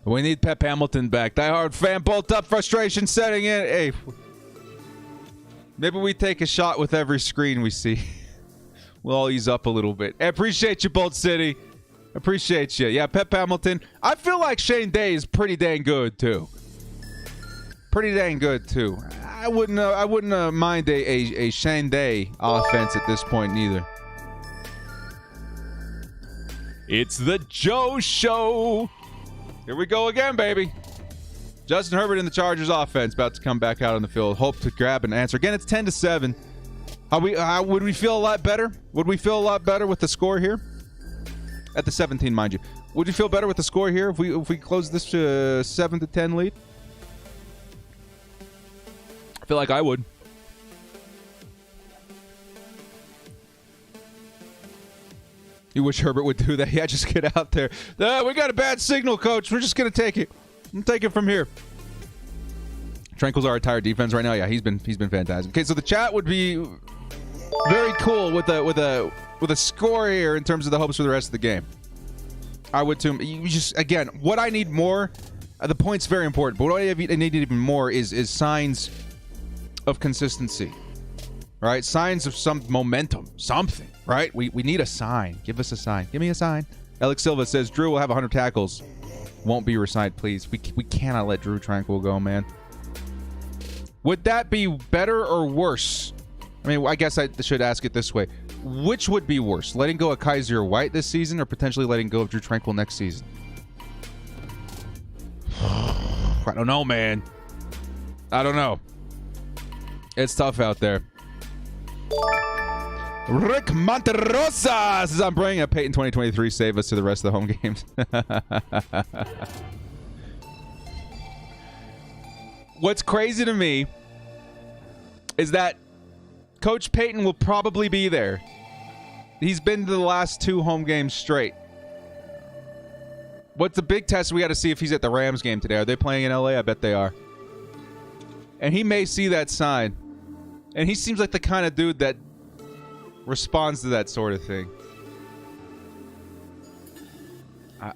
We need Pep Hamilton back. Die hard fan, bolt up, frustration setting in. Hey, maybe we take a shot with every screen we see. We'll all ease up a little bit. I appreciate you, Bolt City. Appreciate you. Yeah, Pep Hamilton. I feel like Shane Day is pretty dang good, too. Pretty dang good, too. I wouldn't mind a Shane Day offense at this point, neither. It's the Joe Show. Here we go again, baby. Justin Herbert in the Chargers offense about to come back out on the field. Hope to grab an answer. Again, it's 10-7. Would we feel a lot better? Would we feel a lot better with the score here? At the 17, mind you. Would you feel better with the score here if we close this to a 7-10 lead? I feel like I would. You wish Herbert would do that. Yeah, just get out there. We got a bad signal, coach. We're just going to take it. We'll take it from here. Tranquil's our entire defense right now. Yeah, he's been fantastic. Okay, so the chat would be very cool with a score here in terms of the hopes for the rest of the game. I would too. You just, again, what I need more, the point's very important, but what I need even more is signs of consistency. Right? Signs of some momentum. Something. Right? We need a sign. Give us a sign. Give me a sign. Alex Silva says, Drew will have 100 tackles. Won't be resigned, please. We cannot let Drew Tranquil go, man. Would that be better or worse? I mean, I guess I should ask it this way. Which would be worse? Letting go of Kaiser White this season or potentially letting go of Drew Tranquil next season? I don't know, man. I don't know. It's tough out there. Rick Monterosa says, I'm bringing up Peyton 2023. Save us to the rest of the home games. What's crazy to me is that Coach Peyton will probably be there. He's been to the last 2 home games straight. What's the big test? We got to see if he's at the Rams game today. Are they playing in LA? I bet they are. And he may see that sign. And he seems like the kind of dude that responds to that sort of thing.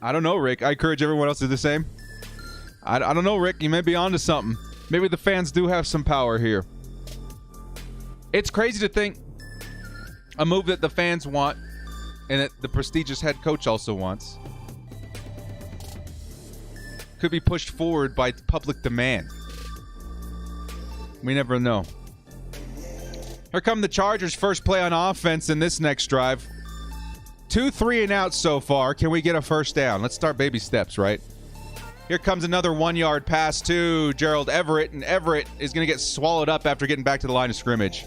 I don't know, Rick. I encourage everyone else to do the same. I don't know, Rick. You may be onto something. Maybe the fans do have some power here. It's crazy to think a move that the fans want and that the prestigious head coach also wants could be pushed forward by public demand. We never know. Here come the Chargers' first play on offense in this next drive. 2 3-and-outs so far. Can we get a first down? Let's start baby steps, right? Here comes another 1-yard pass to Gerald Everett, and Everett is going to get swallowed up after getting back to the line of scrimmage.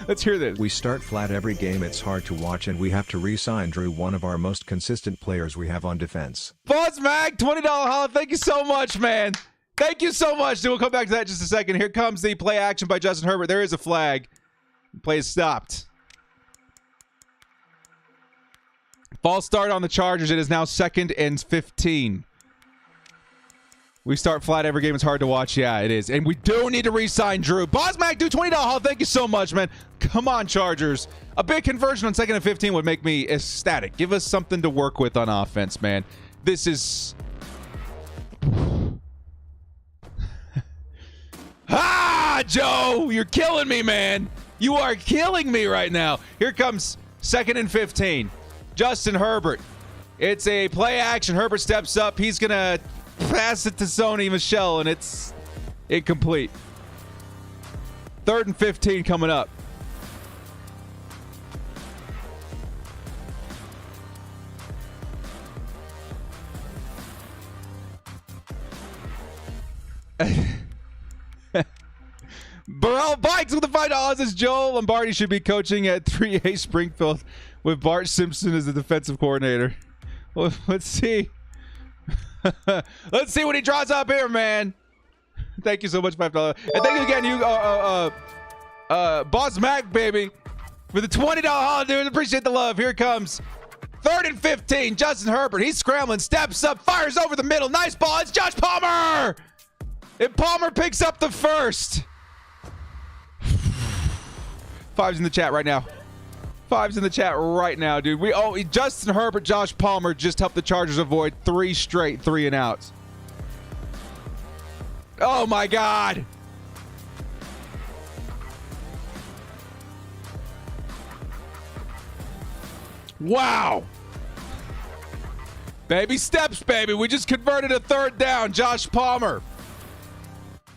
Let's hear this.
We start flat every game. It's hard to watch, and we have to re-sign Drew, one of our most consistent players we have on defense.
Buzz Mag, $20 holla. Thank you so much, man. Thank you so much. We'll come back to that in just a second. Here comes the play action by Justin Herbert. There is a flag. The play is stopped. False start on the Chargers. It is now 2nd and 15. We start flat every game. It's hard to watch. Yeah, it is. And we do need to re-sign Drew. Bosmack, do $20 haul. Thank you so much, man. Come on, Chargers. A big conversion on 2nd and 15 would make me ecstatic. Give us something to work with on offense, man. This is... Joe! You're killing me, man. You are killing me right now. Here comes 2nd and 15. Justin Herbert. It's a play action. Herbert steps up. He's going to pass it to Sony Michel, and it's incomplete. 3rd and 15 coming up. Mike's with the $5. As Joel Lombardi should be coaching at 3A Springfield with Bart Simpson as the defensive coordinator. Well, let's see. Let's see what he draws up here, man. Thank you so much, $5. And thank you again, you Boss Mac, baby, with the $20 holiday. Dude, appreciate the love. Here it comes. 3rd and 15. Justin Herbert. He's scrambling, steps up, fires over the middle. Nice ball. It's Josh Palmer. And Palmer picks up the first. 5's in the chat right now. 5's in the chat right now, dude. Justin Herbert, Josh Palmer just helped the Chargers avoid 3 straight 3-and-outs. Oh my God. Wow. Baby steps, baby. We just converted a 3rd down. Josh Palmer.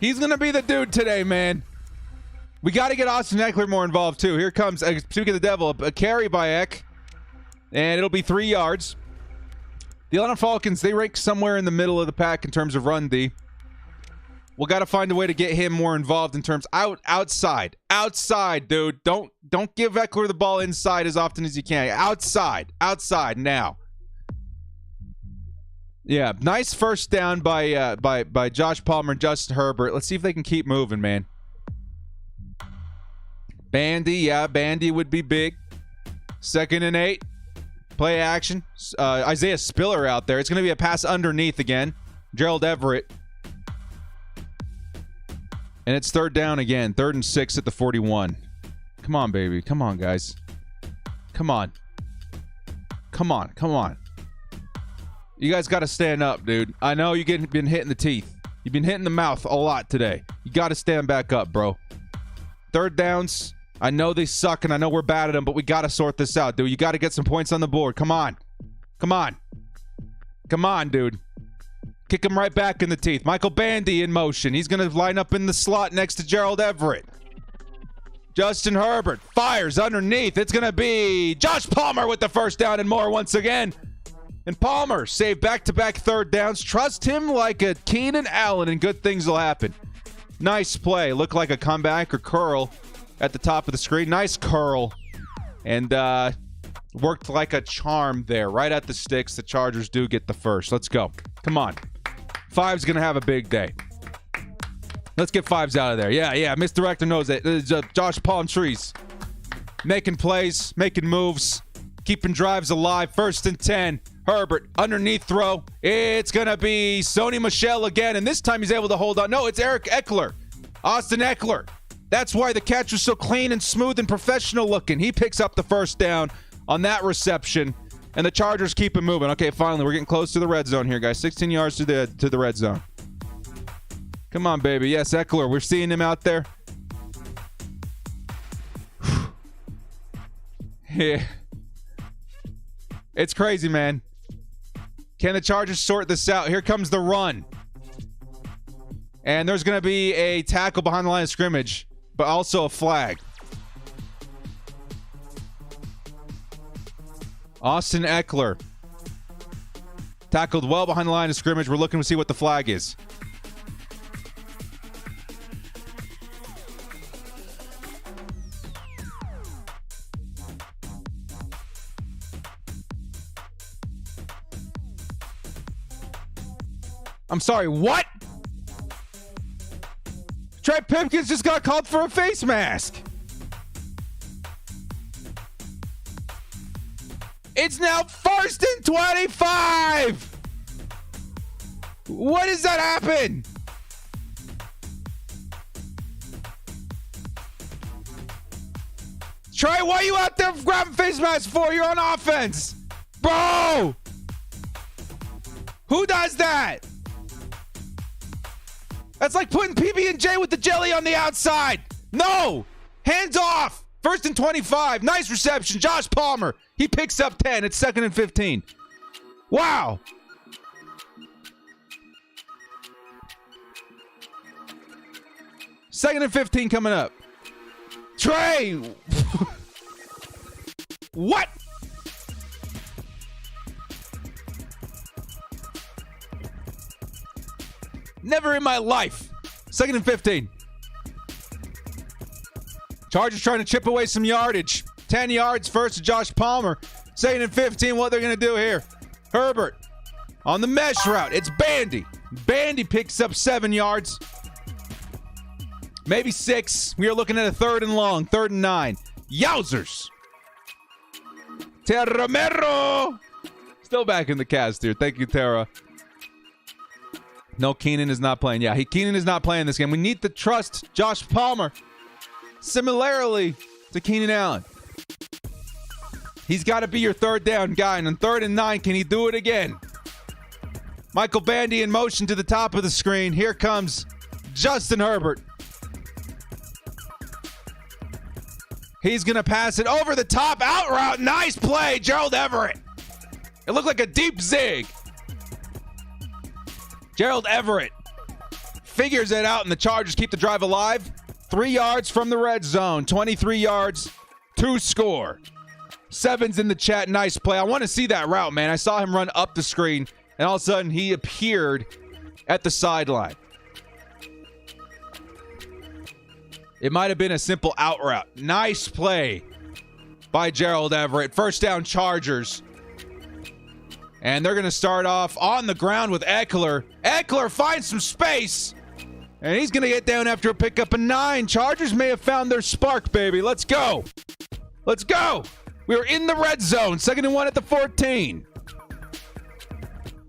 He's going to be the dude today, man. We got to get Austin Ekeler more involved, too. Here comes, speaking of the devil, a carry by Eck. And it'll be 3 yards. The Atlanta Falcons, they rank somewhere in the middle of the pack in terms of run D. We'll got to find a way to get him more involved in terms outside. Outside, dude. Don't give Ekeler the ball inside as often as you can. Outside now. Yeah, nice first down by Josh Palmer and Justin Herbert. Let's see if they can keep moving, man. Bandy would be big. 2nd and 8. Play action. Isaiah Spiller out there. It's going to be a pass underneath again. Gerald Everett. And it's 3rd down again. 3rd and 6 at the 41. Come on, baby. Come on, guys. Come on. You guys got to stand up, dude. I know you've been hitting the teeth. You've been hitting the mouth a lot today. You got to stand back up, bro. 3rd downs. I know they suck, and I know we're bad at them, but we got to sort this out, dude. You got to get some points on the board. Come on, dude. Kick him right back in the teeth. Michael Bandy in motion. He's going to line up in the slot next to Gerald Everett. Justin Herbert fires underneath. It's going to be Josh Palmer with the first down and more once again. And Palmer saved back-to-back 3rd downs. Trust him like a Keenan Allen, and good things will happen. Nice play. Looked like a comeback or curl at the top of the screen. Nice curl. And worked like a charm there. Right at the sticks. The Chargers do get the first. Let's go. Come on. 5's going to have a big day. Let's get 5's out of there. Yeah. Misdirector knows it. Josh Palmtrees. Making plays. Making moves. Keeping drives alive. 1st and 10. Herbert, underneath throw. It's going to be Sony Michel again, and this time he's able to hold on. No, it's Eric Ekeler. Austin Ekeler. That's why the catch was so clean and smooth and professional looking. He picks up the first down on that reception, and the Chargers keep it moving. Okay, finally, we're getting close to the red zone here, guys. 16 yards to the red zone. Come on, baby. Yes, Ekeler. We're seeing him out there. Yeah. It's crazy, man. Can the Chargers sort this out? Here comes the run. And there's going to be a tackle behind the line of scrimmage, but also a flag. Austin Ekeler. Tackled well behind the line of scrimmage. We're looking to see what the flag is. I'm sorry, what? Trey Pipkins just got called for a face mask. It's now 1st and 25. What does that happen? Trey, why are you out there grabbing face masks for? You're on offense. Bro! Who does that? That's like putting PB&J with the jelly on the outside. No! Hands off! 1st and 25. Nice reception. Josh Palmer. He picks up 10. It's 2nd and 15. Wow! Second and 15 coming up. Trey! What? Never in my life. 2nd and 15. Chargers trying to chip away some yardage. 10 yards first to Josh Palmer. 2nd and 15, what they're going to do here. Herbert on the mesh route. It's Bandy. Bandy picks up 7 yards. Maybe 6. We are looking at a 3rd and long. 3rd and 9. Yowzers. Terra Romero. Still back in the cast here. Thank you, Tara. No, Keenan is not playing. Yeah, Keenan is not playing this game. We need to trust Josh Palmer. Similarly to Keenan Allen. He's got to be your 3rd down guy. And on 3rd and 9, can he do it again? Michael Bandy in motion to the top of the screen. Here comes Justin Herbert. He's going to pass it over the top. Out route. Nice play, Gerald Everett. It looked like a deep zig. Gerald Everett figures it out, and the Chargers keep the drive alive. 3 yards from the red zone. 23 yards to score. Seven's in the chat. Nice play. I want to see that route, man. I saw him run up the screen, and all of a sudden he appeared at the sideline. It might have been a simple out route. Nice play by Gerald Everett. 1st down, Chargers. And they're going to start off on the ground with Ekeler. Ekeler finds some space. And he's going to get down after a pickup of 9. Chargers may have found their spark, baby. Let's go. Let's go. We're in the red zone. 2nd and 1 at the 14.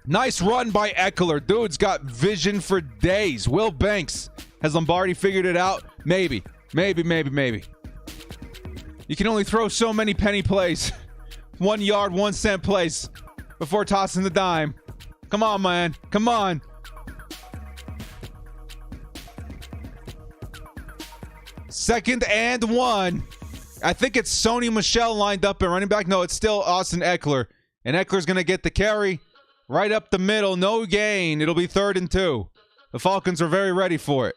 Nice run by Ekeler. Dude's got vision for days. Will Banks. Has Lombardi figured it out? Maybe. Maybe. You can only throw so many penny plays. 1 yard, 1 cent plays before tossing the dime. Come on, man. Come on. Second and 1. I think it's Sony Michel lined up at running back. No, it's still Austin Ekeler. And Eckler's going to get the carry right up the middle. No gain. It'll be 3rd and 2. The Falcons are very ready for it.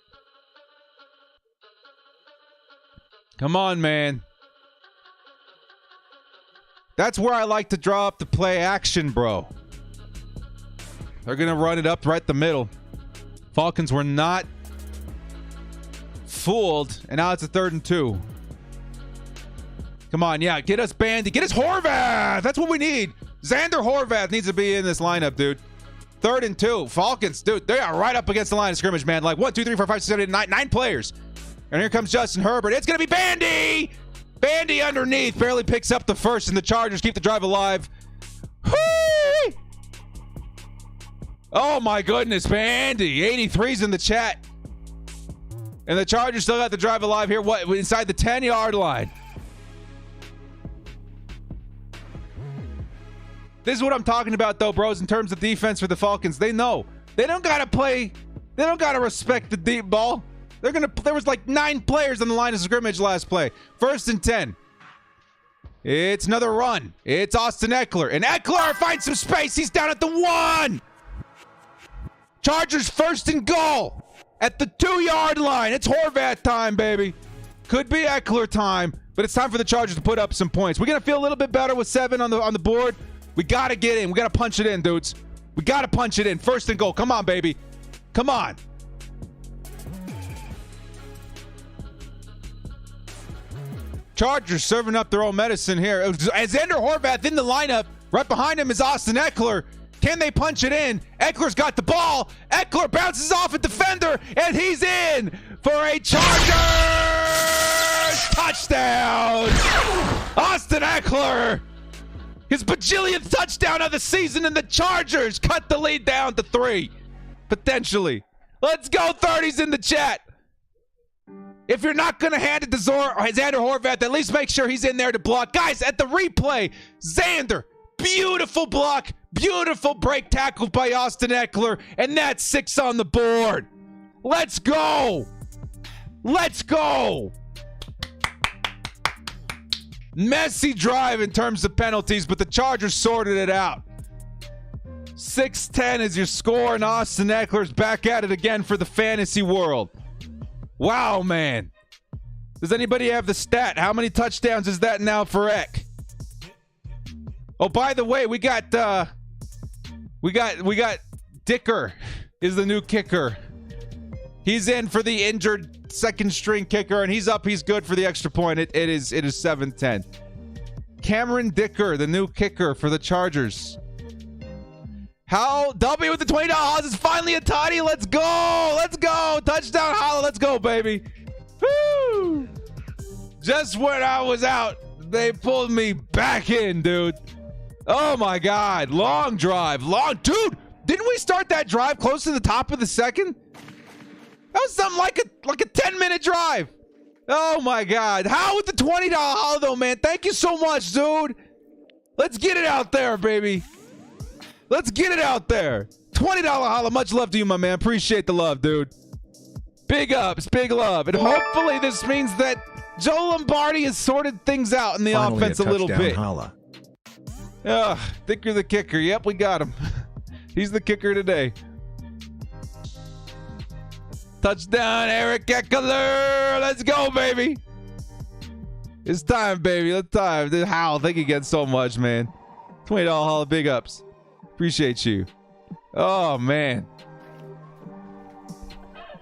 Come on, man. That's where I like to draw up the play action, bro. They're going to run it up right the middle. Falcons were not fooled, and now it's a 3rd and 2. Come on, yeah, get us Bandy. Get us Horvath. That's what we need. Xander Horvath needs to be in this lineup, dude. 3rd and 2. Falcons, dude, they are right up against the line of scrimmage, man. Like 1, 2, 3, 4, 5, 6, 7, 8, 9, 9 players. And here comes Justin Herbert. It's going to be Bandy. Bandy underneath. Barely picks up the 1st, and the Chargers keep the drive alive. Whee! Oh, my goodness. Bandy. 83's in the chat. And the Chargers still got the drive alive here. What? Inside the 10-yard line. This is what I'm talking about, though, bros, in terms of defense for the Falcons. They know. They don't got to play. They don't got to respect the deep ball. There was like 9 players on the line of scrimmage last play. 1st and 10. It's another run. It's Austin Ekeler. And Ekeler finds some space. He's down at the 1. Chargers 1st and goal at the 2-yard line. It's Horvath time, baby. Could be Ekeler time, but it's time for the Chargers to put up some points. We're going to feel a little bit better with 7 on the board. We got to get in. We got to punch it in, dudes. We got to punch it in. 1st and goal. Come on, baby. Come on. Chargers serving up their own medicine here. Xander Horvath in the lineup. Right behind him is Austin Ekeler. Can they punch it in? Eckler's got the ball. Ekeler bounces off a defender, and he's in for a Chargers touchdown. Austin Ekeler, his bajillionth touchdown of the season, and the Chargers cut the lead down to 3, potentially. Let's go, 30s in the chat. If you're not going to hand it to Xander Horvath, at least make sure he's in there to block. Guys, at the replay, Xander, beautiful block, beautiful break tackle by Austin Ekeler, and that's 6 on the board. Let's go. Let's go. Messy drive in terms of penalties, but the Chargers sorted it out. 6-10 is your score, and Austin Ekeler's back at it again for the fantasy world. Wow, man. Does anybody have the stat? How many touchdowns is that now for Eck? Oh, by the way, we got Dicker is the new kicker. He's in for the injured second string kicker, and he's up. He's good for the extra point. It is 7-10. Cameron Dicker, the new kicker for the Chargers. How W with the $20. It's finally a toddy. Let's go. Let's go. Touchdown, Holla. Let's go, baby. Woo! Just when I was out, they pulled me back in, dude. Oh my God. Long drive. Dude, didn't we start that drive close to the top of the second? That was something like a 10-minute drive. Oh my God. How with the $20 Holla though, man? Thank you so much, dude. Let's get it out there, baby. Let's get it out there. $20 Holla. Much love to you, my man. Appreciate the love, dude. Big ups, big love. And hopefully this means that Joe Lombardi has sorted things out in the offense a little bit.
Holla.
Dicker the kicker. Yep, we got him. He's the kicker today. Touchdown, Eric Ekeler. Let's go, baby. It's time, baby. It's time. Hal, thank you again so much, man. $20 Holla. Big ups. Appreciate you. Oh, man.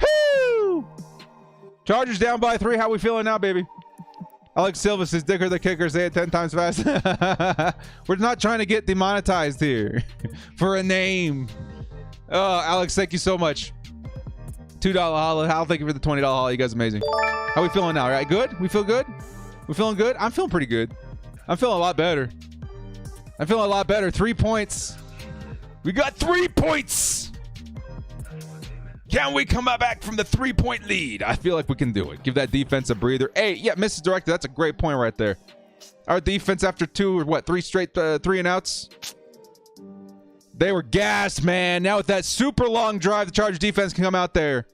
Woo! Chargers down by 3. How we feeling now, baby? Alex Silva says, Dicker the kicker, say it 10 times fast. We're not trying to get demonetized here for a name. Oh, Alex, thank you so much. $2 Holla. Hal, thank you for the $20 Holla. You guys are amazing. How we feeling now? All right, good? We feel good? We feeling good? I'm feeling pretty good. I'm feeling a lot better. 3 points. We got 3 points. Can we come back from the 3-point lead? I feel like we can do it. Give that defense a breather. Hey, yeah, Mrs. Director, that's a great point right there. Our defense after 3 straight 3-and-outs. They were gassed, man. Now with that super long drive, the Chargers defense can come out there.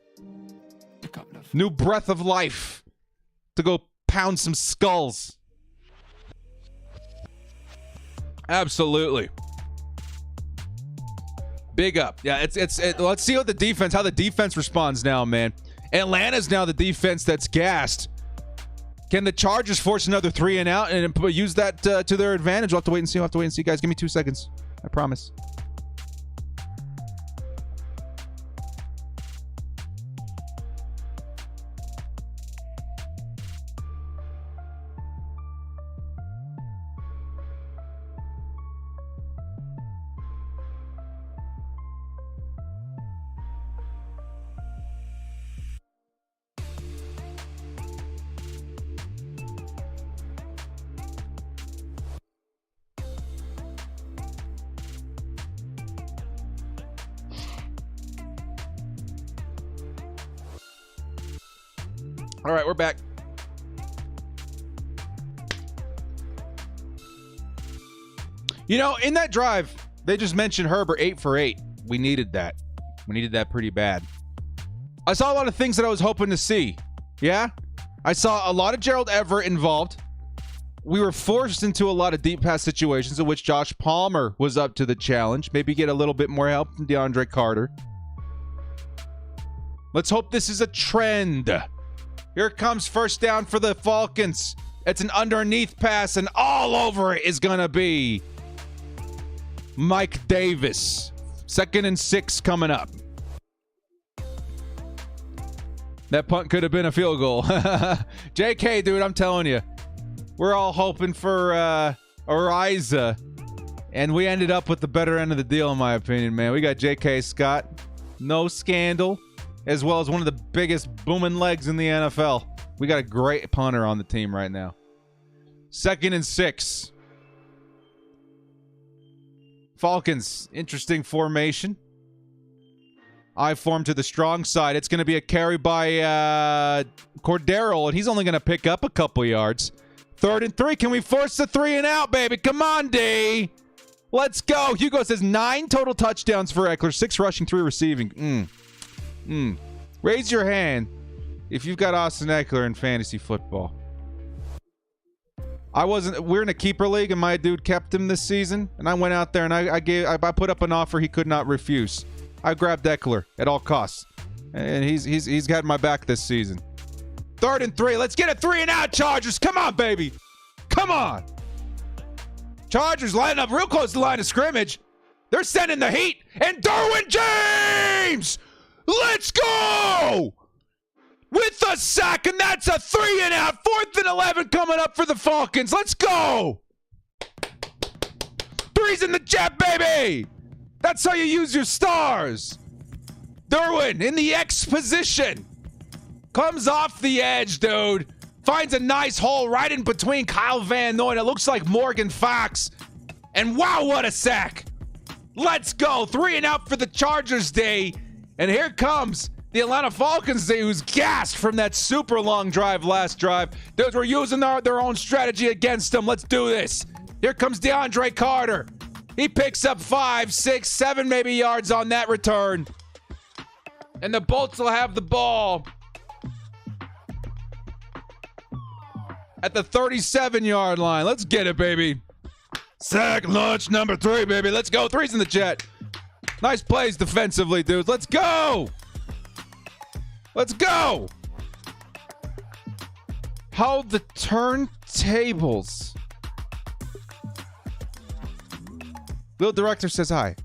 New breath of life to go pound some skulls. Absolutely. Big up. Yeah, let's see how the defense responds now, man. Atlanta's now the defense that's gassed. Can the Chargers force another 3-and-out and use that to their advantage? We'll have to wait and see. Guys, give me 2 seconds. I promise. All right, we're back. You know, in that drive, they just mentioned Herbert 8 for 8. We needed that. We needed that pretty bad. I saw a lot of things that I was hoping to see. Yeah? I saw a lot of Gerald Everett involved. We were forced into a lot of deep pass situations in which Josh Palmer was up to the challenge. Maybe get a little bit more help from DeAndre Carter. Let's hope this is a trend. Here comes first down for the Falcons. It's an underneath pass, and all over it is going to be Mike Davis. 2nd and 6 coming up. That punt could have been a field goal. JK, dude, I'm telling you. We're all hoping for Ariza, and we ended up with the better end of the deal, in my opinion, man. We got J.K. Scott, no scandal, as well as one of the biggest booming legs in the NFL. We got a great punter on the team right now. 2nd and 6. Falcons, interesting formation. I form to the strong side. It's going to be a carry by Cordero, and he's only going to pick up a couple yards. 3rd and 3. Can we force the 3-and-out, baby? Come on, D. Let's go. Hugo says 9 total touchdowns for Ekeler, 6 rushing, 3 receiving. Raise your hand if you've got Austin Ekeler in fantasy football. We're in a keeper league, and my dude kept him this season, and I went out there and I put up an offer he could not refuse. I grabbed Ekeler at all costs, and he's got my back this season. 3rd and 3. Let's get a 3-and-out, Chargers. Come on, baby. Come on. Chargers lining up real close to the line of scrimmage. They're sending the heat, and Derwin James Let's go! With the sack, and that's a 3 and out. 4th and 11 coming up for the Falcons. Let's go! 3's in the jet, baby! That's how you use your stars. Derwin in the X position. Comes off the edge, dude. Finds a nice hole right in between Kyle Van Noy. It looks like Morgan Fox. And wow, what a sack. Let's go. 3 and out for the Chargers day. And here comes the Atlanta Falcons day, who's gassed from that super long drive last drive. Dudes, we're using their own strategy against them. Let's do this. Here comes DeAndre Carter. He picks up 5, 6, 7 maybe yards on that return. And the Bolts will have the ball at the 37-yard line. Let's get it, baby. Sack lunch number 3, baby. Let's go. 3's in the jet. Nice plays defensively, dudes. Let's go. Let's go. How the turntables. Little director says hi.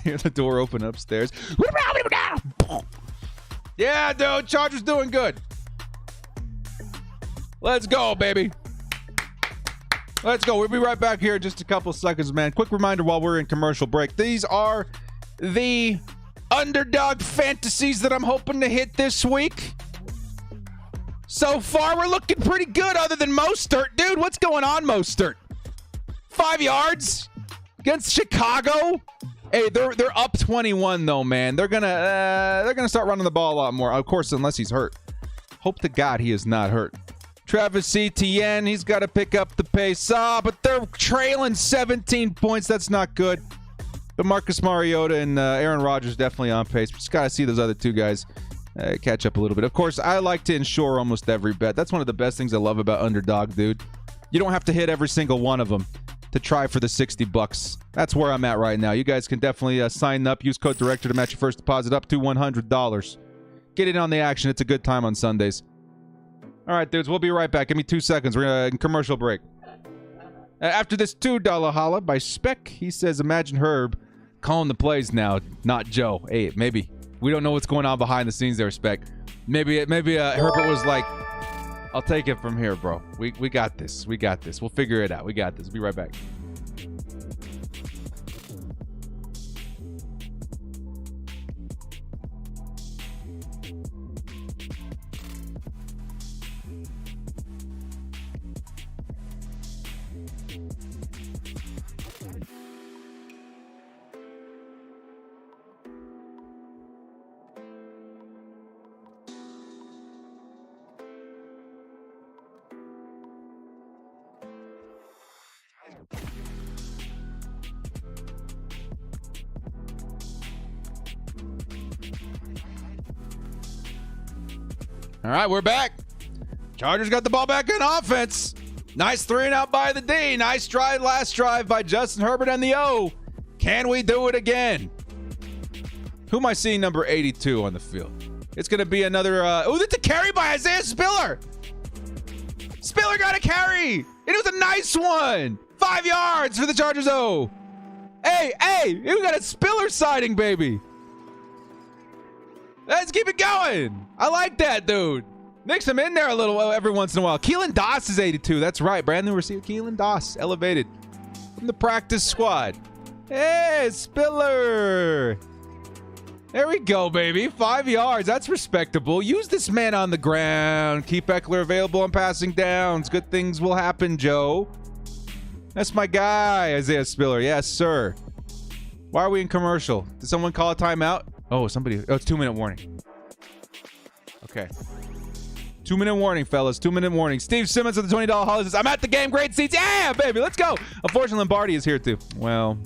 Hear the door open upstairs. Yeah, dude. Chargers doing good. Let's go, baby. Let's go. We'll be right back here in just a couple seconds, man. Quick reminder while we're in commercial break. These are the underdog fantasies that I'm hoping to hit this week. So far, we're looking pretty good other than Mostert. Dude, what's going on, Mostert? 5 yards against Chicago? Hey, they're up 21 though, man. They're gonna start running the ball a lot more. Of course, unless he's hurt. Hope to God he is not hurt. Travis Etienne, he's got to pick up the pace. But they're trailing 17 points. That's not good. But Marcus Mariota and Aaron Rodgers definitely on pace. Just got to see those other two guys catch up a little bit. Of course, I like to insure almost every bet. That's one of the best things I love about Underdog, dude. You don't have to hit every single one of them to try for the $60. That's where I'm at right now. You guys can definitely sign up. Use code DIRECTOR to match your first deposit up to $100. Get in on the action. It's a good time on Sundays. All right, dudes, we'll be right back. Give me 2 seconds. We're in commercial break. After this $2 holla by Spec, he says, imagine Herb calling the plays now, not Joe. Hey, maybe. We don't know what's going on behind the scenes there, Spec. Maybe Herbert was like, I'll take it from here, bro. We got this. We got this. We'll figure it out. We got this. We'll be right back. All right, we're back. Chargers got the ball back in offense. Nice 3 and out by the D. Nice drive, last drive by Justin Herbert and the O. Can we do it again? Who am I seeing number 82 on the field? It's going to be another... that's a carry by Isaiah Spiller. Spiller got a carry. It was a nice one. 5 yards for the Chargers O. Hey, we got a Spiller sighting, baby. Let's keep it going. I like that, dude. Mix him in there a little every once in a while. Keelan Doss is 82. That's right. Brand new receiver. Keelan Doss elevated from the practice squad. Hey, Spiller. There we go, baby. 5 yards. That's respectable. Use this man on the ground. Keep Ekeler available on passing downs. Good things will happen, Joe. That's my guy, Isaiah Spiller. Yes, sir. Why are we in commercial? Did someone call a timeout? Oh, somebody. Oh, it's 2-minute warning. Okay. 2-minute warning, fellas. 2-minute warning. Steve Simmons with the $20 holla says, I'm at the game. Great seats. Yeah, baby. Let's go. Unfortunately, Lombardi is here too. Well,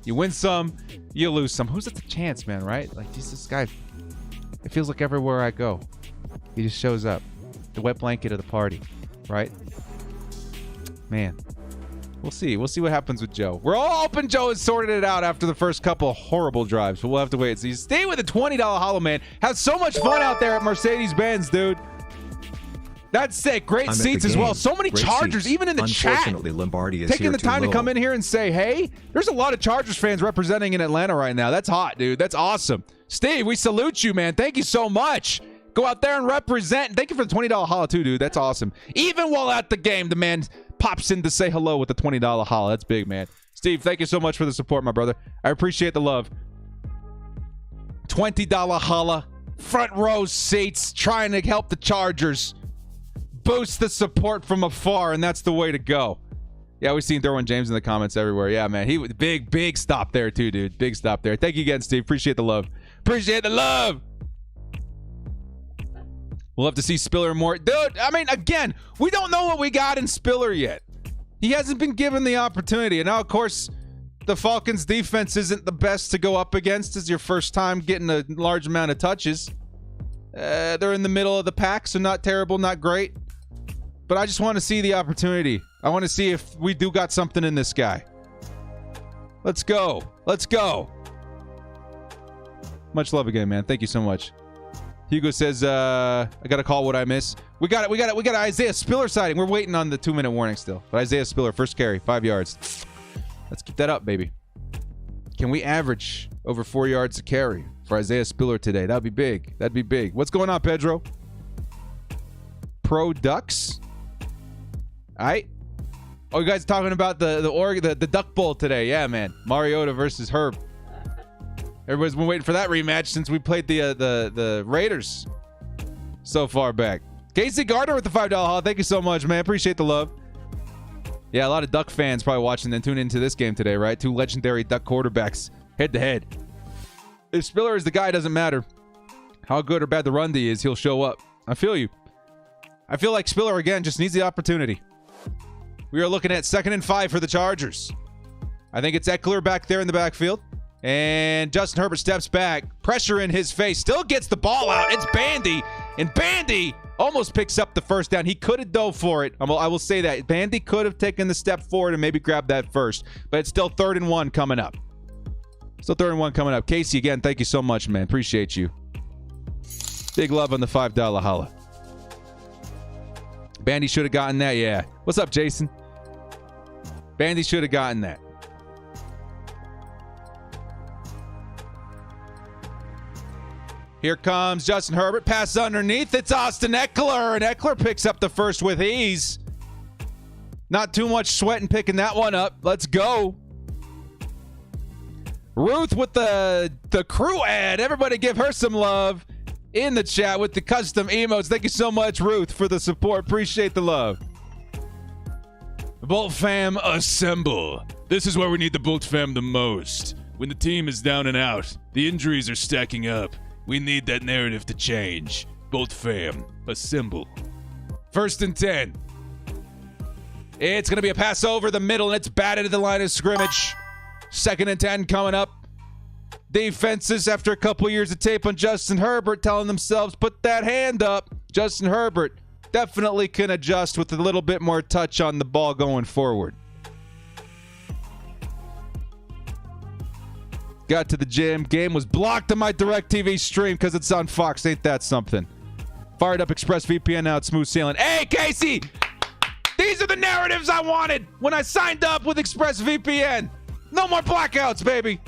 you win some, you lose some. Who's at the chance, man, right? Like, this guy, it feels like everywhere I go, he just shows up. The wet blanket of the party, right? Man. We'll see. We'll see what happens with Joe. We're all hoping Joe has sorted it out after the first couple of horrible drives, but we'll have to wait and see. Stay with the $20 hollow, man. Have so much fun out there at Mercedes-Benz, dude. That's sick. Great
I'm at
seats
the
as well.
game.
So many
Great
Chargers,
seats.
even in the chat.
Unfortunately, Lombardi is
Taking
here
the
too
time to
low.
come in here and say, hey, there's a lot of Chargers fans representing in Atlanta right now. That's hot, dude. That's awesome. Steve, we salute you, man. Thank you so much. Go out there and represent. Thank you for the $20 holla, too, dude. That's awesome. Even while at the game, the man pops in to say hello with the $20 holla. That's big, man. Steve, thank you so much for the support, my brother. I appreciate the love. $20 holla. Front row seats. Trying to help the Chargers. Boost the support from afar, and that's the way to go. Yeah, we've seen Derwin James in the comments everywhere. Yeah, man. He was big stop there, too, dude. Big stop there. Thank you again, Steve. Appreciate the love. Appreciate the love. We'll have to see Spiller more. Dude, I mean, again, we don't know what we got in Spiller yet. He hasn't been given the opportunity. And now, of course, the Falcons' defense isn't the best to go up against. It's your first time getting a large amount of touches. They're in the middle of the pack, so not terrible, not great. But I just want to see the opportunity. I want to see if we do got something in this guy. Let's go. Let's go. Much love again, man. Thank you so much. Hugo says, I got to call what I miss. We got Isaiah Spiller sighting. We're waiting on the 2-minute warning still. But Isaiah Spiller, first carry, 5 yards. Let's keep that up, baby. Can we average over 4 yards a carry for Isaiah Spiller today? That'd be big. That'd be big. What's going on, Pedro? Pro Ducks. All right. Oh, you guys talking about the Duck Bowl today? Yeah, man. Mariota versus Herb. Everybody's been waiting for that rematch since we played the Raiders so far back. Casey Gardner with the $5 haul. Thank you so much, man. Appreciate the love. Yeah, a lot of Duck fans probably watching and tuning into this game today, right? Two legendary Duck quarterbacks head to head. If Spiller is the guy, it doesn't matter how good or bad the run D is, he'll show up. I feel you. I feel like Spiller, again, just needs the opportunity. We are looking at 2nd and 5 for the Chargers. I think it's Ekeler back there in the backfield. And Justin Herbert steps back. Pressure in his face. Still gets the ball out. It's Bandy. And Bandy almost picks up the first down. He could have dove for it. I will say that. Bandy could have taken the step forward and maybe grabbed that first. But it's still 3rd and 1 coming up. Still 3rd and 1 coming up. Casey, again, thank you so much, man. Appreciate you. Big love on the $5 holla. Bandy should have gotten that, yeah. What's up, Jason? Bandy should have gotten that. Here comes Justin Herbert. Pass underneath. It's Austin Ekeler. And Ekeler picks up the first with ease. Not too much sweat in picking that one up. Let's go. Ruth with the crew ad. Everybody give her some love in the chat with the custom emotes. Thank you so much, Ruth, for the support. Appreciate the love. Bolt fam, assemble. This is where we need the Bolt fam the most. When the team is down and out, the injuries are stacking up. We need that narrative to change. Bolt fam, assemble. 1st and 10. It's going to be a pass over the middle, and it's batted at the line of scrimmage. 2nd and 10 coming up. Defenses, after a couple years of tape on Justin Herbert, telling themselves, put that hand up. Justin Herbert definitely can adjust with a little bit more touch on the ball going forward. Got to the gym. Game was blocked on my DirecTV stream because it's on Fox. Ain't that something? Fired up ExpressVPN out. Smooth sailing. Hey, Casey! These are the narratives I wanted when I signed up with ExpressVPN. No more blackouts, baby.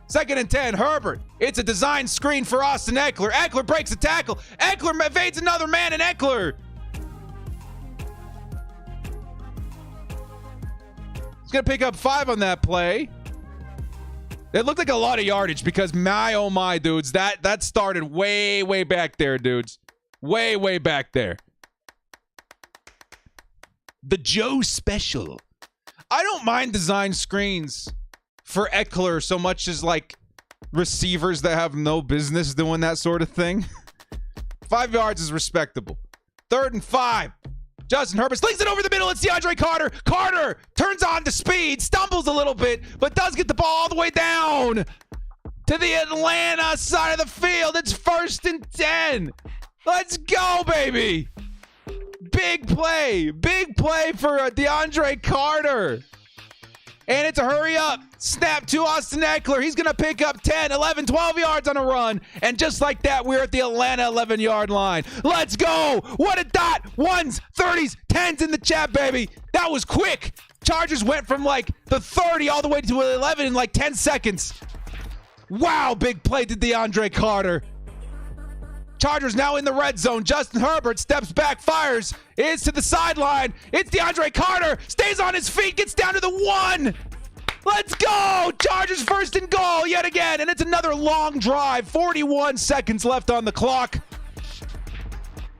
2nd and 10. Herbert. It's a design screen for Austin Ekeler. Ekeler breaks a tackle. Ekeler evades another man, and Ekeler. He's going to pick up 5 on that play. It looked like a lot of yardage because my, oh my, dudes, that started way, way back there, dudes. Way, way back there. The Joe Special. I don't mind design screens for Ekeler so much as, like, receivers that have no business doing that sort of thing. 5 yards is respectable. 3rd and 5. Justin Herbert slings it over the middle. It's DeAndre Carter. Carter turns on to speed, stumbles a little bit, but does get the ball all the way down to the Atlanta side of the field. It's 1st and 10. Let's go, baby. Big play. Big play for DeAndre Carter. And it's a hurry up. Snap to Austin Ekeler. He's going to pick up 10, 11, 12 yards on a run. And just like that, we're at the Atlanta 11-yard line. Let's go. What a dot. Ones, 30s, 10s in the chat, baby. That was quick. Chargers went from like the 30 all the way to 11 in like 10 seconds. Wow, big play to DeAndre Carter. Chargers now in the red zone. Justin Herbert steps back, fires. It's to the sideline. It's DeAndre Carter. Stays on his feet, gets down to the 1. Let's go. Chargers first and goal yet again. And it's another long drive. 41 seconds left on the clock.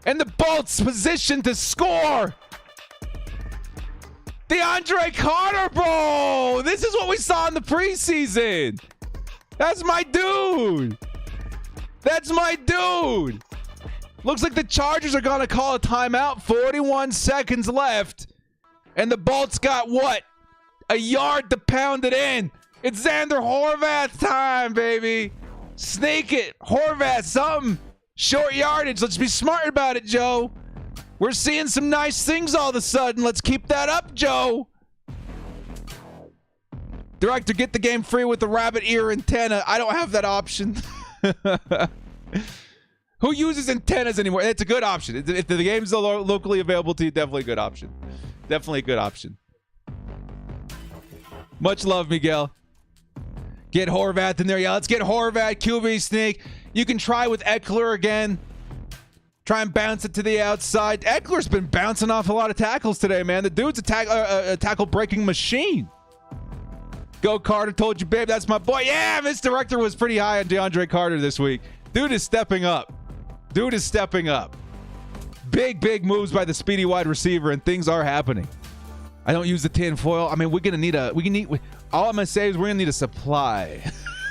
And the Bolts positioned to score. DeAndre Carter, bro. This is what we saw in the preseason. That's my dude. That's my dude. Looks like the Chargers are going to call a timeout. 41 seconds left. And the Bolts got what? A yard to pound it in. It's Xander Horvath time, baby. Sneak it. Horvath, something. Short yardage. Let's be smart about it, Joe. We're seeing some nice things all of a sudden. Let's keep that up, Joe. Director, get the game free with the rabbit ear antenna. I don't have that option. Who uses antennas anymore? It's a good option. If the game's locally available to you, definitely a good option. Definitely a good option. Much love, Miguel. Get Horvath in there. Yeah, let's get Horvath, QB sneak. You can try with Ekeler again. Try and bounce it to the outside. Eckler's been bouncing off a lot of tackles today, man. The dude's a tackle-breaking machine. Go Carter, told you, babe, that's my boy. Yeah, Miss Director was pretty high on DeAndre Carter this week. Dude is stepping up. Dude is stepping up. Big moves by the speedy wide receiver, and things are happening. I don't use the tin foil. I mean, all I'm going to say is we're going to need a supply.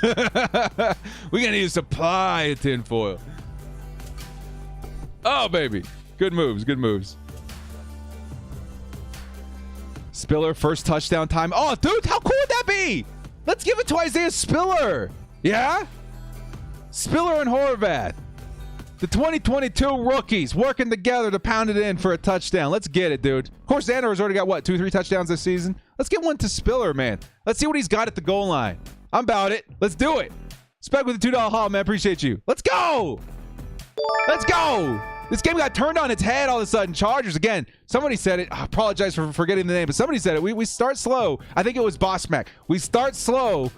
We're going to need a supply of tin foil. Oh, baby. Good moves, good moves. Spiller, first touchdown time. Oh, dude, how cool would that be? Let's give it to Isaiah Spiller. Yeah? Spiller and Horvath. The 2022 rookies working together to pound it in for a touchdown. Let's get it, dude. Of course, Xander has already got, 2-3 touchdowns this season? Let's get one to Spiller, man. Let's see what he's got at the goal line. I'm about it. Let's do it. Spec with the $2 haul, man. Appreciate you. Let's go. Let's go. This game got turned on its head all of a sudden. Chargers, again, somebody said it. I apologize for forgetting the name, but somebody said it. We start slow. I think it was Boss Mac. We start slow,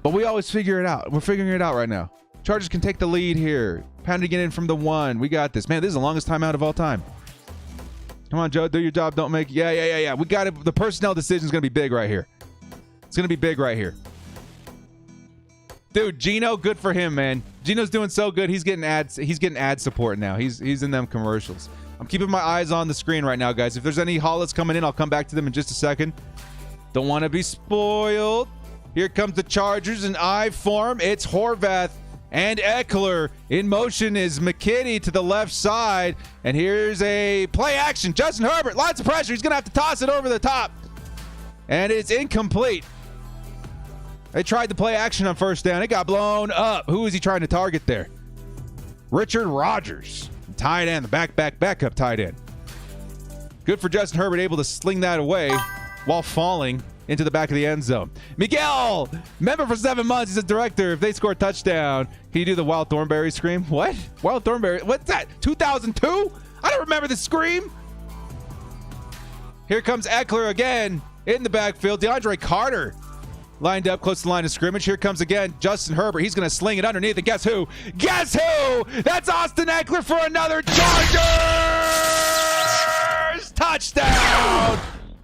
but we always figure it out. We're figuring it out right now. Chargers can take the lead here. Pounding it in from the 1. We got this. Man, this is the longest timeout of all time. Come on, Joe. Do your job. Don't make... Yeah. We got it. The personnel decision is going to be big right here. It's going to be big right here. Dude, Gino, good for him, man. Gino's doing so good. He's getting ads. He's getting ad support now. He's in them commercials. I'm keeping my eyes on the screen right now, guys. If there's any hollets coming in, I'll come back to them in just a second. Don't want to be spoiled. Here comes the Chargers in I form. It's Horvath and Ekeler. In motion is McKinney to the left side. And here's a play action. Justin Herbert, lots of pressure. He's going to have to toss it over the top. And it's incomplete. They tried to play action on first down. It got blown up. Who is he trying to target there? Richard Rodgers. Tight end, the backup tight end. Good for Justin Herbert, able to sling that away while falling into the back of the end zone. Miguel, member for 7 months. He's a director. If they score a touchdown, can you do the Wild Thornberry scream? What? Wild Thornberry? What's that? 2002? I don't remember the scream. Here comes Ekeler again in the backfield. DeAndre Carter lined up close to the line of scrimmage. Here comes again Justin Herbert. He's going to sling it underneath. And guess who? Guess who? That's Austin Ekeler for another Chargers touchdown.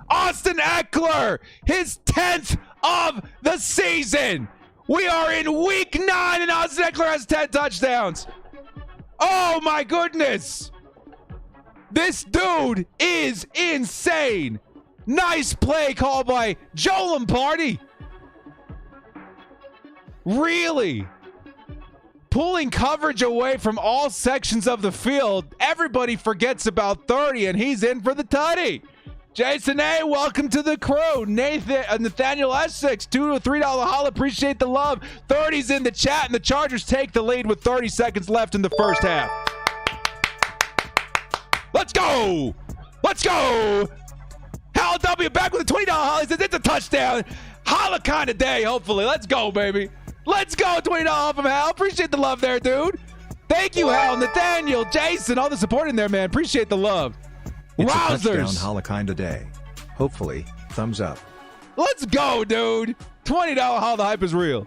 Austin Ekeler, his 10th of the season. We are in week 9 and Austin Ekeler has 10 touchdowns. Oh my goodness. This dude is insane. Nice play called by Joe Lombardi. Really pulling coverage away from all sections of the field. Everybody forgets about 30, and he's in for the tutty. Jason A., welcome to the crew. Nathaniel Essex, $2 to $3 holla. Appreciate the love. 30's in the chat, and the Chargers take the lead with 30 seconds left in the first half. Let's go. Let's go. How LW back with a $20 holla. He says it's a touchdown. Holla kind of day, hopefully. Let's go, baby. Let's go. $20 off from Hal. Appreciate the love there, dude. Thank you, Hal, Nathaniel, Jason, all the support in there, man. Appreciate the love.
It's
Wowzers.
a touchdown holla kinda day. Hopefully, thumbs up.
Let's go, dude. $20 holla. The hype is real.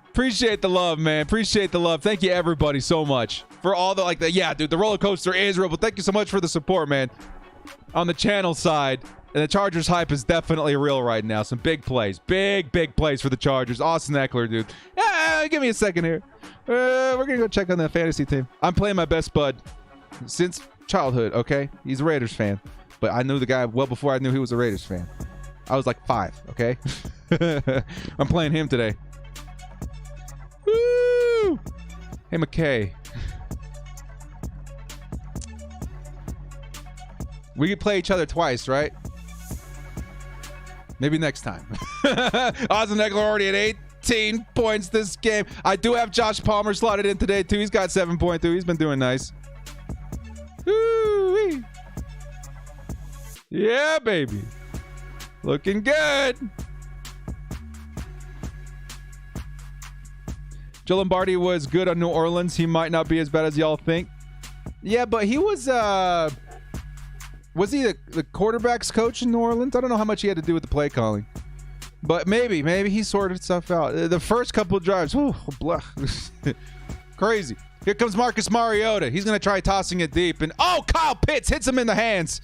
Appreciate the love, man. Appreciate the love. Thank you, everybody, so much for all the yeah, dude. The roller coaster is real, but thank you so much for the support, man. On the channel side, and the Chargers hype is definitely real right now. Some big plays, big plays for the Chargers. Austin Ekeler, dude. Yeah, give me a second here. We're gonna go check on the fantasy team. I'm playing my best bud since childhood. Okay, he's a Raiders fan, but I knew the guy well before I knew he was a Raiders fan. I was like 5. Okay, I'm playing him today. Woo! Hey, McKay. We could play each other twice, right? Maybe next time. Austin Ekeler already at 18 points this game. I do have Josh Palmer slotted in today, too. He's got 7.2. He's been doing nice. Woo-wee. Yeah, baby. Looking good. Joe Lombardi was good on New Orleans. He might not be as bad as y'all think. Yeah, but he was he the quarterback's coach in New Orleans? I don't know how much he had to do with the play calling. But maybe he sorted stuff out. The first couple of drives, crazy. Here comes Marcus Mariota. He's going to try tossing it deep. And, Kyle Pitts hits him in the hands.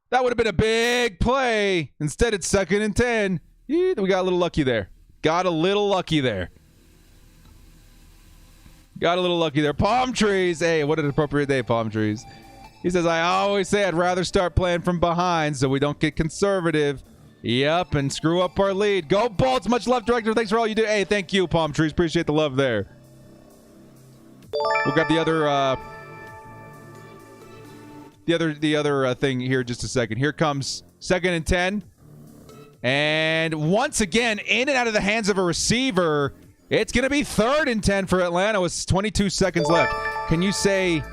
That would have been a big play. Instead, it's 2nd and 10. We got a little lucky there. Got a little lucky there. Palm trees. Hey, what an appropriate day, palm trees. He says, I always say I'd rather start playing from behind so we don't get conservative. Yep, and screw up our lead. Go Bolts. Much love, Director. Thanks for all you do. Hey, thank you, palm trees. Appreciate the love there. We'll grab the other thing here in just a second. Here comes 2nd and 10. And once again, in and out of the hands of a receiver. It's going to be 3rd and 10 for Atlanta with 22 seconds left. Can you say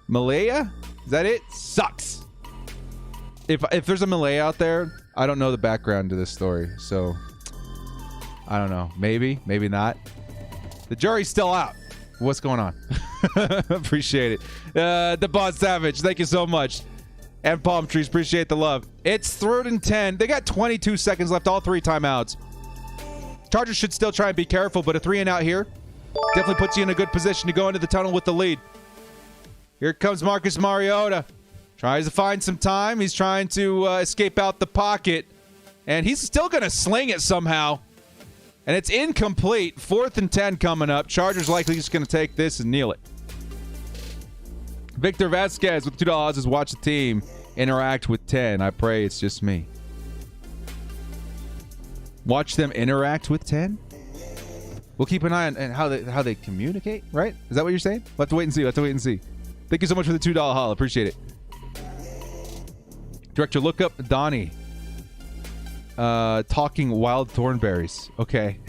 Malaya? Is that it? Sucks. If there's a Malaya out there, I don't know the background to this story. So, I don't know. Maybe not. The jury's still out. What's going on? Appreciate it. The Boss Savage, thank you so much. And Palm Trees, appreciate the love. It's 3rd and 10. They got 22 seconds left, all 3 timeouts. Chargers should still try and be careful, but a 3 and out here definitely puts you in a good position to go into the tunnel with the lead. Here comes Marcus Mariota. Tries to find some time. He's trying to escape out the pocket. And he's still going to sling it somehow. And it's incomplete. 4th and 10 coming up. Chargers likely just going to take this and kneel it. Victor Vasquez with $2 is watch the team interact with 10. I pray it's just me. Watch them interact with 10? We'll keep an eye on how they communicate, right? Is that what you're saying? We'll have to wait and see. Thank you so much for the $2 haul. Appreciate it. Director, look up Donnie talking wild thornberries. Okay.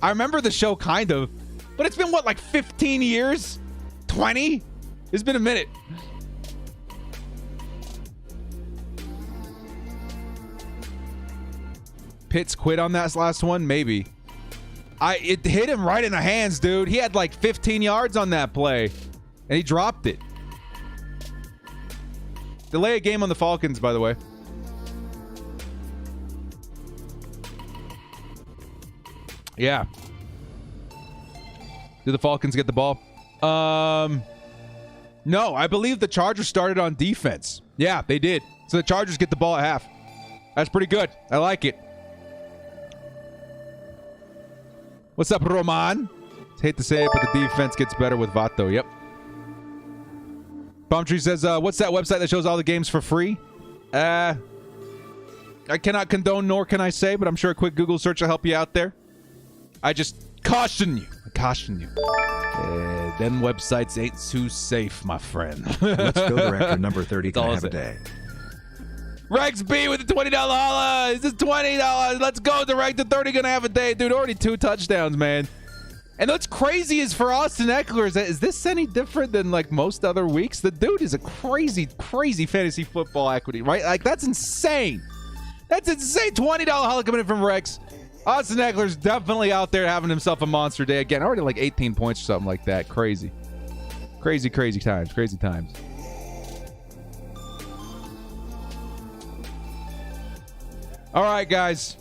I remember the show kind of, but it's been what, like 15 years? 20? It's been a minute. Pitts quit on that last one? Maybe. It hit him right in the hands, dude. He had like 15 yards on that play, and he dropped it. Delay a game on the Falcons, by the way. Yeah. Did the Falcons get the ball? No, I believe the Chargers started on defense. Yeah, they did. So the Chargers get the ball at half. That's pretty good. I like it. What's up, Roman? Hate to say it, but the defense gets better with Vato. Yep. Palm Tree says, what's that website that shows all the games for free? I cannot condone, nor can I say, but I'm sure a quick Google search will help you out there. I just caution you. Them websites ain't too safe, my friend.
Let's go, Director number 30. Can I have a day?
Rex B with the $20 holla. Is this $20? Let's go, Director 30. Gonna have a day, dude. Already 2 touchdowns, man. And what's crazy is for Austin Ekeler, is this any different than like most other weeks? The dude is a crazy, crazy fantasy football equity, right? Like, that's insane. That's insane. $20 holla coming in from Rex. Austin Eckler's definitely out there having himself a monster day again. Already like 18 points or something like that. Crazy. Crazy, crazy times. Crazy times. All right, guys.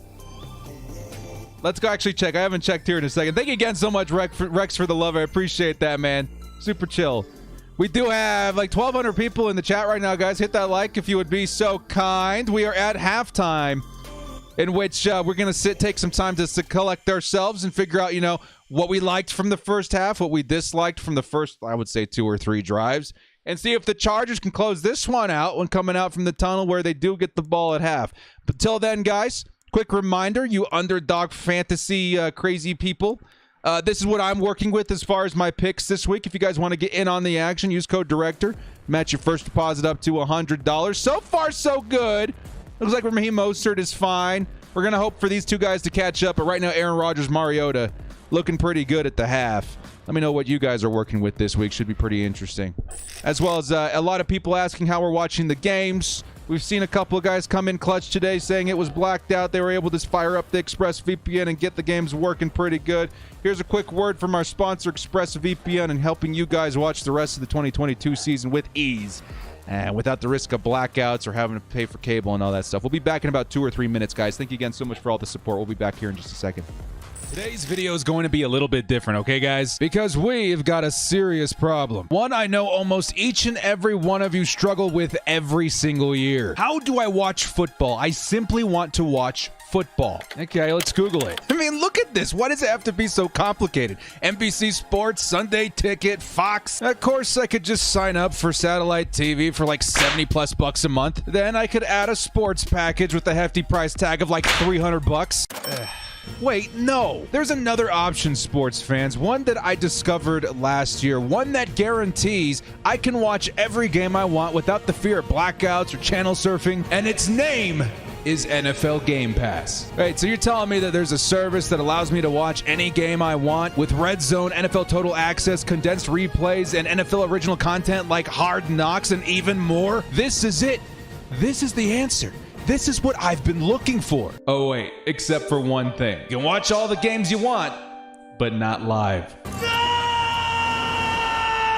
Let's go actually check. I haven't checked here in a second. Thank you again so much, Rex, for the love. I appreciate that, man. Super chill. We do have like 1,200 people in the chat right now, guys. Hit that like if you would be so kind. We are at halftime, in which we're going to take some time to collect ourselves and figure out, you know, what we liked from the first half, what we disliked from the first, I would say, 2 or 3 drives, and see if the Chargers can close this one out when coming out from the tunnel where they do get the ball at half. But till then, guys, quick reminder, you underdog fantasy crazy people. This is what I'm working with as far as my picks this week. If you guys want to get in on the action, use code DIRECTOR. Match your first deposit up to $100. So far, so good. Looks like Raheem Mostert is fine. We're going to hope for these two guys to catch up. But right now, Aaron Rodgers, Mariota, looking pretty good at the half. Let me know what you guys are working with this week. Should be pretty interesting. As well as a lot of people asking how we're watching the games. We've seen a couple of guys come in clutch today saying it was blacked out. They were able to fire up the ExpressVPN and get the games working pretty good. Here's a quick word from our sponsor, ExpressVPN, and helping you guys watch the rest of the 2022 season with ease and without the risk of blackouts or having to pay for cable and all that stuff. We'll be back in about 2 or 3 minutes, guys. Thank you again so much for all the support. We'll be back here in just a second. Today's video is going to be a little bit different, okay, guys? Because we've got a serious problem. One I know almost each and every one of you struggle with every single year. How do I watch football? I simply want to watch football. Okay, let's Google it. I mean, look at this. Why does it have to be so complicated? NBC Sports, Sunday Ticket, Fox. Of course, I could just sign up for satellite TV for like 70 plus bucks a month. Then I could add a sports package with a hefty price tag of like 300 bucks. Wait, no. There's another option, sports fans. One that I discovered last year. One that guarantees I can watch every game I want without the fear of blackouts or channel surfing. And its name is NFL Game Pass. Right, so you're telling me that there's a service that allows me to watch any game I want with Red Zone, NFL Total Access, condensed replays, and NFL original content like Hard Knocks and even more? This is it. This is the answer. This is what I've been looking for. Oh, wait, except for one thing. You can watch all the games you want, but not live.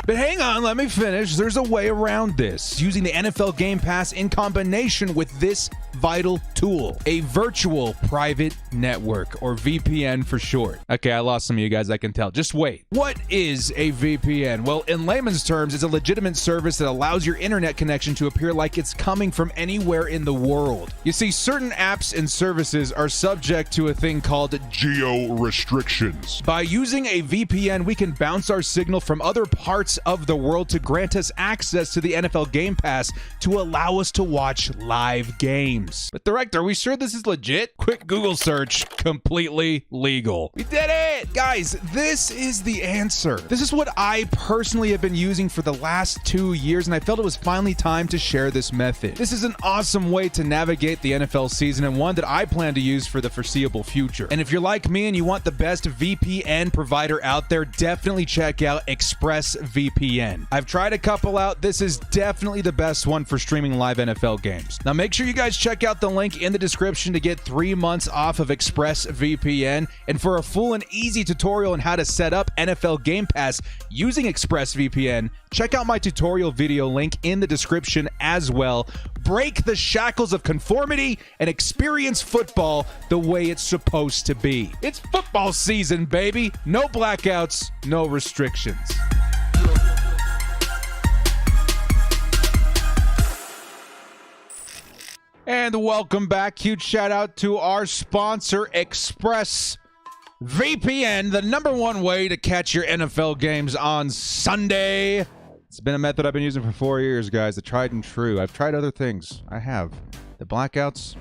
But hang on, let me finish. There's a way around this. Using the NFL Game Pass in combination with this vital tool, a virtual private network, or VPN for short. Okay, I lost some of you guys, I can tell. Just wait. What is a VPN? Well, in layman's terms, it's a legitimate service that allows your internet connection to appear like it's coming from anywhere in the world. You see, certain apps and services are subject to a thing called
geo restrictions.
By using a VPN, we can bounce our signal from other parts of the world to grant us access to the NFL Game Pass to allow us to watch live games. But Director, are we sure this is legit? Quick Google search, completely legal. We did it! Guys, this is the answer. This is what I personally have been using for the last 2 years, and I felt it was finally time to share this method. This is an awesome way to navigate the NFL season and one that I plan to use for the foreseeable future. And if you're like me and you want the best VPN provider out there, definitely check out ExpressVPN. I've tried a couple out. This is definitely the best one for streaming live NFL games. Now make sure you guys check out the link in the description to get 3 months off of ExpressVPN. And for a full and easy tutorial on how to set up NFL Game Pass using ExpressVPN, check out my tutorial video link in the description as well. Break the shackles of conformity and experience football the way it's supposed to be. It's football season, baby. No blackouts, no restrictions. And welcome back. Huge shout out to our sponsor, ExpressVPN, the #1 way to catch your NFL games on Sunday. It's been a method I've been using for 4 years, guys. The tried and true. I've tried other things. I have. The blackouts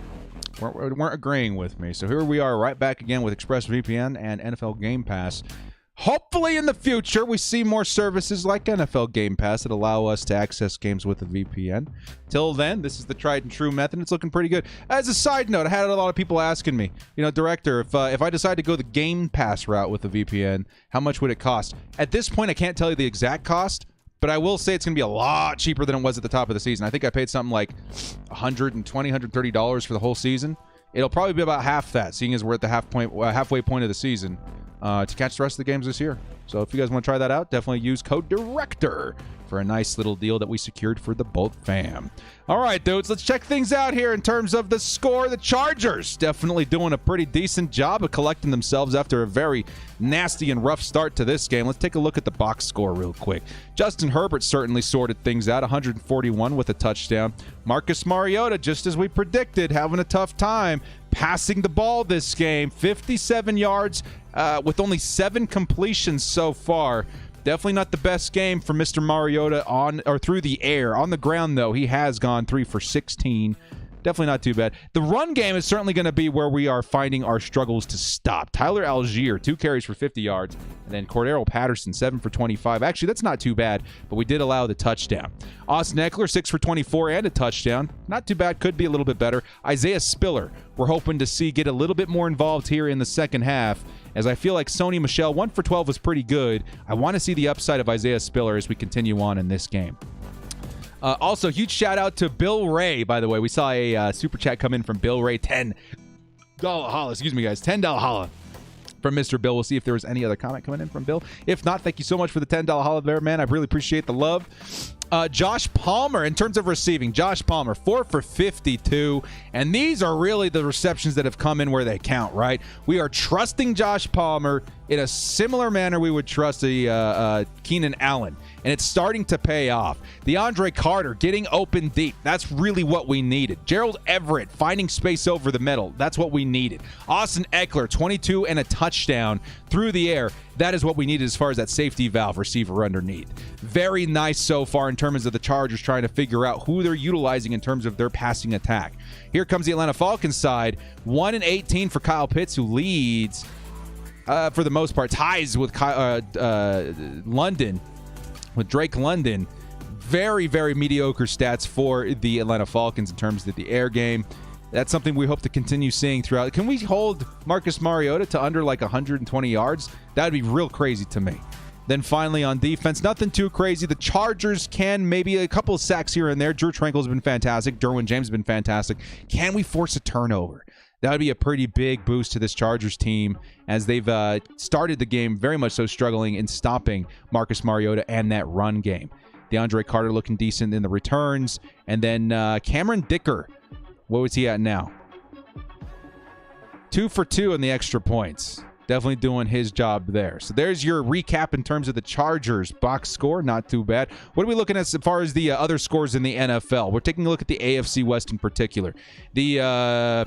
weren't agreeing with me. So here we are right back again with ExpressVPN and NFL Game Pass. Hopefully in the future, we see more services like NFL Game Pass that allow us to access games with a VPN. Till then, this is the tried and true method. It's looking pretty good. As a side note, I had a lot of people asking me, Director, if I decide to go the Game Pass route with a VPN, how much would it cost? At this point, I can't tell you the exact cost, but I will say it's going to be a lot cheaper than it was at the top of the season. I think I paid something like $120, $130 for the whole season. It'll probably be about half that, seeing as we're at the halfway point of the season. To catch the rest of the games this year. So if you guys want to try that out, definitely use code DIRECTOR for a nice little deal that we secured for the Bolt fam. All right, dudes, let's check things out here in terms of the score. The Chargers definitely doing a pretty decent job of collecting themselves after a very nasty and rough start to this game. Let's take a look at the box score real quick. Justin Herbert certainly sorted things out, 141 with a touchdown. Marcus Mariota, just as we predicted, having a tough time passing the ball this game. 57 yards with only 7 completions so far. Definitely not the best game for Mr. Mariota on or through the air. On the ground, though, he has gone 3 for 16. Definitely not too bad. The run game is certainly going to be where we are finding our struggles to stop. Tyler Algier, 2 carries for 50 yards. And then Cordero Patterson, 7 for 25. Actually, that's not too bad, but we did allow the touchdown. Austin Ekeler, 6 for 24 and a touchdown. Not too bad. Could be a little bit better. Isaiah Spiller, we're hoping to see get a little bit more involved here in the second half, as I feel like Sony Michel, 1 for 12 was pretty good. I want to see the upside of Isaiah Spiller as we continue on in this game. Also, huge shout out to Bill Ray, by the way. We saw a super chat come in from Bill Ray. $10 holla. Excuse me, guys. $10 holla from Mr. Bill. We'll see if there was any other comment coming in from Bill. If not, thank you so much for the $10 holla there, man. I really appreciate the love. Josh Palmer, in terms of receiving, Josh Palmer, 4 for 52. And these are really the receptions that have come in where they count, right? We are trusting Josh Palmer in a similar manner we would trust a Keenan Allen. And it's starting to pay off. DeAndre Carter getting open deep. That's really what we needed. Gerald Everett finding space over the middle. That's what we needed. Austin Ekeler, 22 and a touchdown through the air. That is what we needed as far as that safety valve receiver underneath. Very nice so far in terms of the Chargers trying to figure out who they're utilizing in terms of their passing attack. Here comes the Atlanta Falcons side. 1-18 for Kyle Pitts, who leads, for the most part, ties with London. With Drake London. Very, very mediocre stats for the Atlanta Falcons in terms of the air game. That's something we hope to continue seeing throughout. Can we hold Marcus Mariota to under like 120 yards? That would be real crazy to me. Then finally on defense, nothing too crazy. The Chargers can maybe a couple of sacks here and there. Drew Tranquil's been fantastic. Derwin James has been fantastic. Can we force a turnover? That would be a pretty big boost to this Chargers team, as they've started the game very much so struggling in stopping Marcus Mariota and that run game. DeAndre Carter looking decent in the returns. And then Cameron Dicker, what was he at now? 2 for 2 on the extra points. Definitely doing his job there. So there's your recap in terms of the Chargers box score. Not too bad. What are we looking at as far as the other scores in the NFL? We're taking a look at the AFC West in particular. The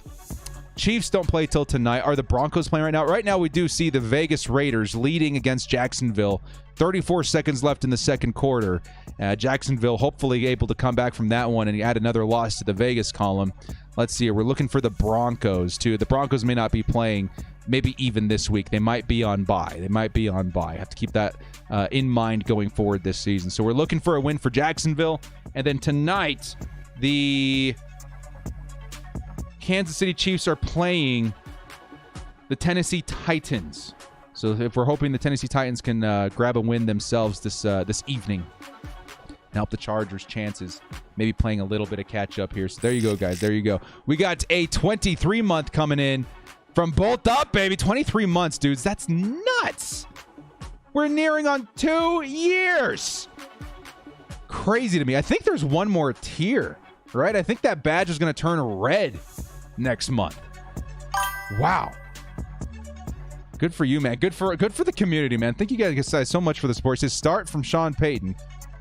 Chiefs don't play till tonight. Are the Broncos playing right now? Right now we do see the Vegas Raiders leading against Jacksonville. 34 seconds left in the second quarter. Jacksonville hopefully able to come back from that one and add another loss to the Vegas column. Let's see here. We're looking for the Broncos too. The Broncos may not be playing maybe even this week. They might be on bye. Have to keep that in mind going forward this season. So we're looking for a win for Jacksonville. And then tonight, the Kansas City Chiefs are playing the Tennessee Titans. So if we're hoping the Tennessee Titans can grab a win themselves this evening and help the Chargers' chances, maybe playing a little bit of catch-up here. So there you go, guys. There you go. We got a 23-month coming in from Bolt Up, baby. 23 months, dudes. That's nuts. We're nearing on 2 years. Crazy to me. I think there's one more tier, right? I think that badge is going to turn red next month. Wow. Good for you, man. Good for the community, man. Thank you guys so much for the sports. His start from Sean Payton.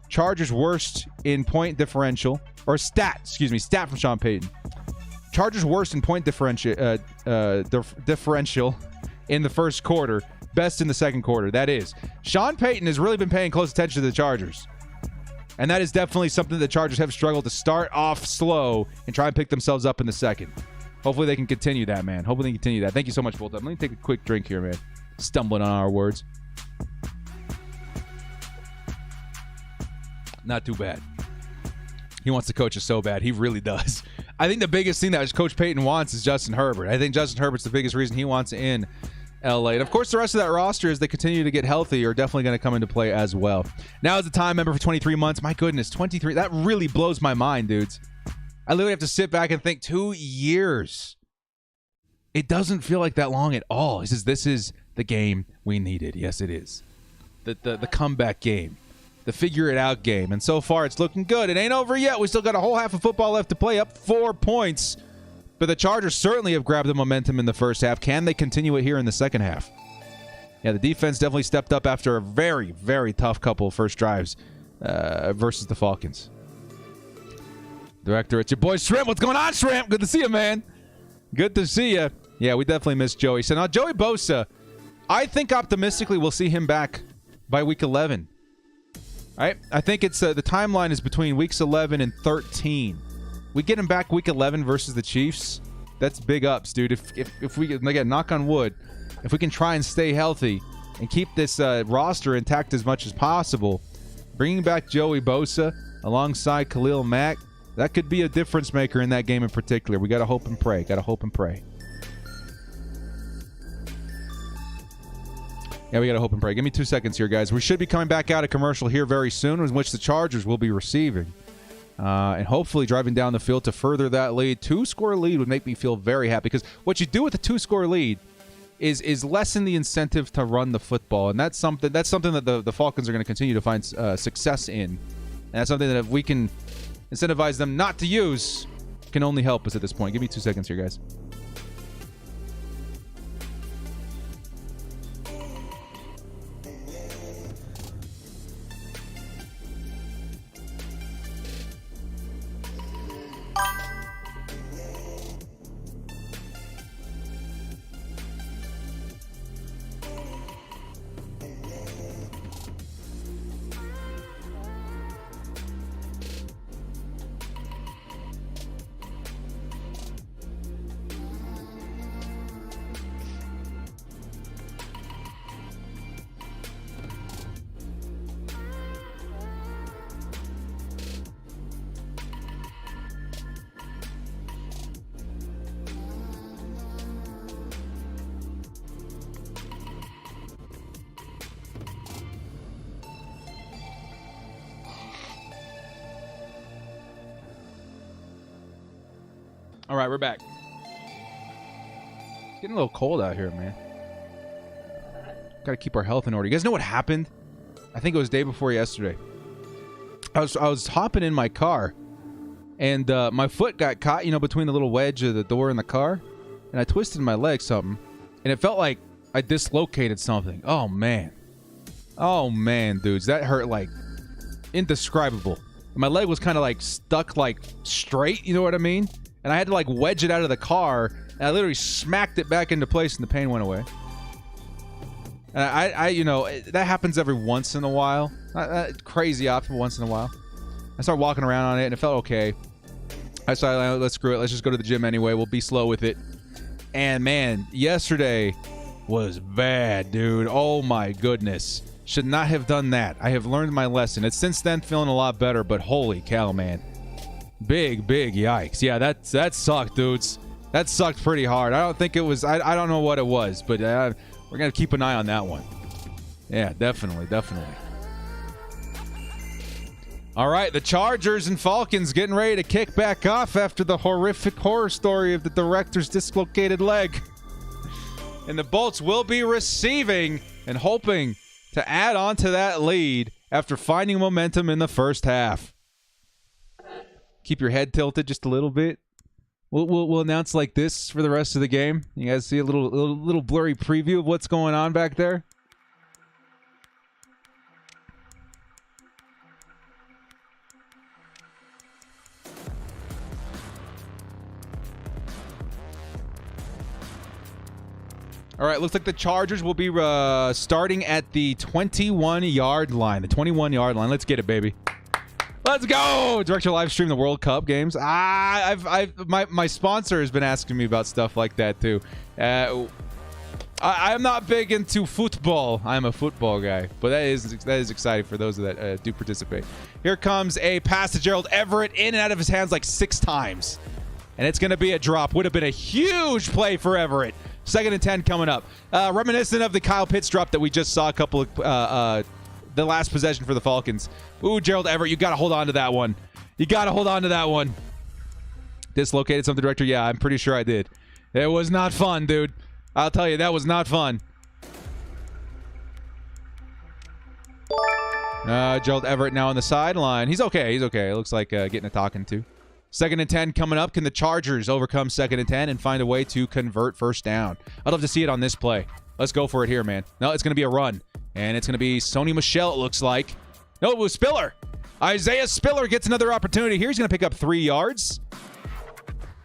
Chargers worst in point differential, or stat from Sean Payton. Chargers worst in point differential in the first quarter, best in the second quarter. That is, Sean Payton has really been paying close attention to the Chargers. And that is definitely something the Chargers have struggled to start off slow and try and pick themselves up in the second. Hopefully they can continue that, man. Thank you so much, Bolt Up. Let me take a quick drink here, man. Stumbling on our words. Not too bad. He wants to coach us so bad. He really does. I think the biggest thing that Coach Payton wants is Justin Herbert. I think Justin Herbert's the biggest reason he wants in LA. And of course, the rest of that roster, as they continue to get healthy, are definitely going to come into play as well. Now is the time, member for 23 months. My goodness, 23. That really blows my mind, dudes. I literally have to sit back and think 2 years. It doesn't feel like that long at all. He says, this is the game we needed. Yes, it is. The comeback game. The figure it out game. And so far, it's looking good. It ain't over yet. We still got a whole half of football left to play, up 4 points. But the Chargers certainly have grabbed the momentum in the first half. Can they continue it here in the second half? Yeah, the defense definitely stepped up after a very, very tough couple of first drives versus the Falcons. Director, it's your boy Shrimp. What's going on, Shrimp? Good to see you, man. Good to see you. Yeah, we definitely missed Joey. So now Joey Bosa, I think optimistically we'll see him back by week 11. All right? I think it's the timeline is between weeks 11 and 13. We get him back week 11 versus the Chiefs. That's big ups, dude. If we, again, knock on wood, if we can try and stay healthy and keep this roster intact as much as possible, bringing back Joey Bosa alongside Khalil Mack, that could be a difference maker in that game in particular. We got to hope and pray. Got to hope and pray. Yeah, we got to hope and pray. Give me 2 seconds here, guys. We should be coming back out of commercial here very soon, in which the Chargers will be receiving. And hopefully driving down the field to further that lead. 2-score lead would make me feel very happy, because what you do with a 2-score lead is lessen the incentive to run the football. And that's something that the Falcons are going to continue to find success in. And that's something that if we can incentivize them not to use, can only help us at this point. Give me 2 seconds here, guys. All right, we're back. It's getting a little cold out here, man. Got to keep our health in order. You guys know what happened? I think it was day before yesterday. I was hopping in my car, and my foot got caught, between the little wedge of the door in the car, and I twisted my leg something, and it felt like I dislocated something. Oh, man. Oh, man, dudes. That hurt like indescribable. My leg was kind of like stuck like straight, you know what I mean? And I had to like wedge it out of the car, and I literally smacked it back into place, and the pain went away. And I that happens every once in a while. Crazy often, once in a while. I started walking around on it, and it felt okay. I decided, let's screw it. Let's just go to the gym anyway. We'll be slow with it. And man, yesterday was bad, dude. Oh my goodness. Should not have done that. I have learned my lesson. It's since then feeling a lot better, but holy cow, man. Big yikes. Yeah, that sucked, dudes. That sucked pretty hard. I don't think it was, I don't know what it was, but we're going to keep an eye on that one. Yeah, definitely. All right, the Chargers and Falcons getting ready to kick back off after the horrific horror story of the director's dislocated leg. And the Bolts will be receiving and hoping to add on to that lead after finding momentum in the first half. Keep your head tilted just a little bit. We'll announce like this for the rest of the game. You guys see a little blurry preview of what's going on back there? All right, looks like the Chargers will be starting at the 21-yard line. The 21-yard line. Let's get it, baby. Let's go! Direct your live stream the World Cup games. My sponsor has been asking me about stuff like that too. Oh I'm not big into football. I'm a football guy, but that is exciting for those that do participate. Here comes a pass to Gerald Everett, in and out of his hands like 6 times. And it's going to be a drop. Would have been a huge play for Everett. 2nd and 10 coming up. Reminiscent of the Kyle Pitts drop that we just saw a couple of the last possession for the Falcons. Ooh, Gerald Everett, you got to hold on to that one. You got to hold on to that one. Dislocated something, director? Yeah, I'm pretty sure I did. It was not fun, dude. I'll tell you, that was not fun. Gerald Everett now on the sideline. He's okay. He's okay. It looks like getting a talking to. 2nd and 10 coming up. Can the Chargers overcome 2nd and 10 and find a way to convert first down? I'd love to see it on this play. Let's go for it here, man. No, it's going to be a run. And it's going to be Sony Michel, it looks like. No, it was Spiller. Isaiah Spiller gets another opportunity. Here he's going to pick up 3 yards.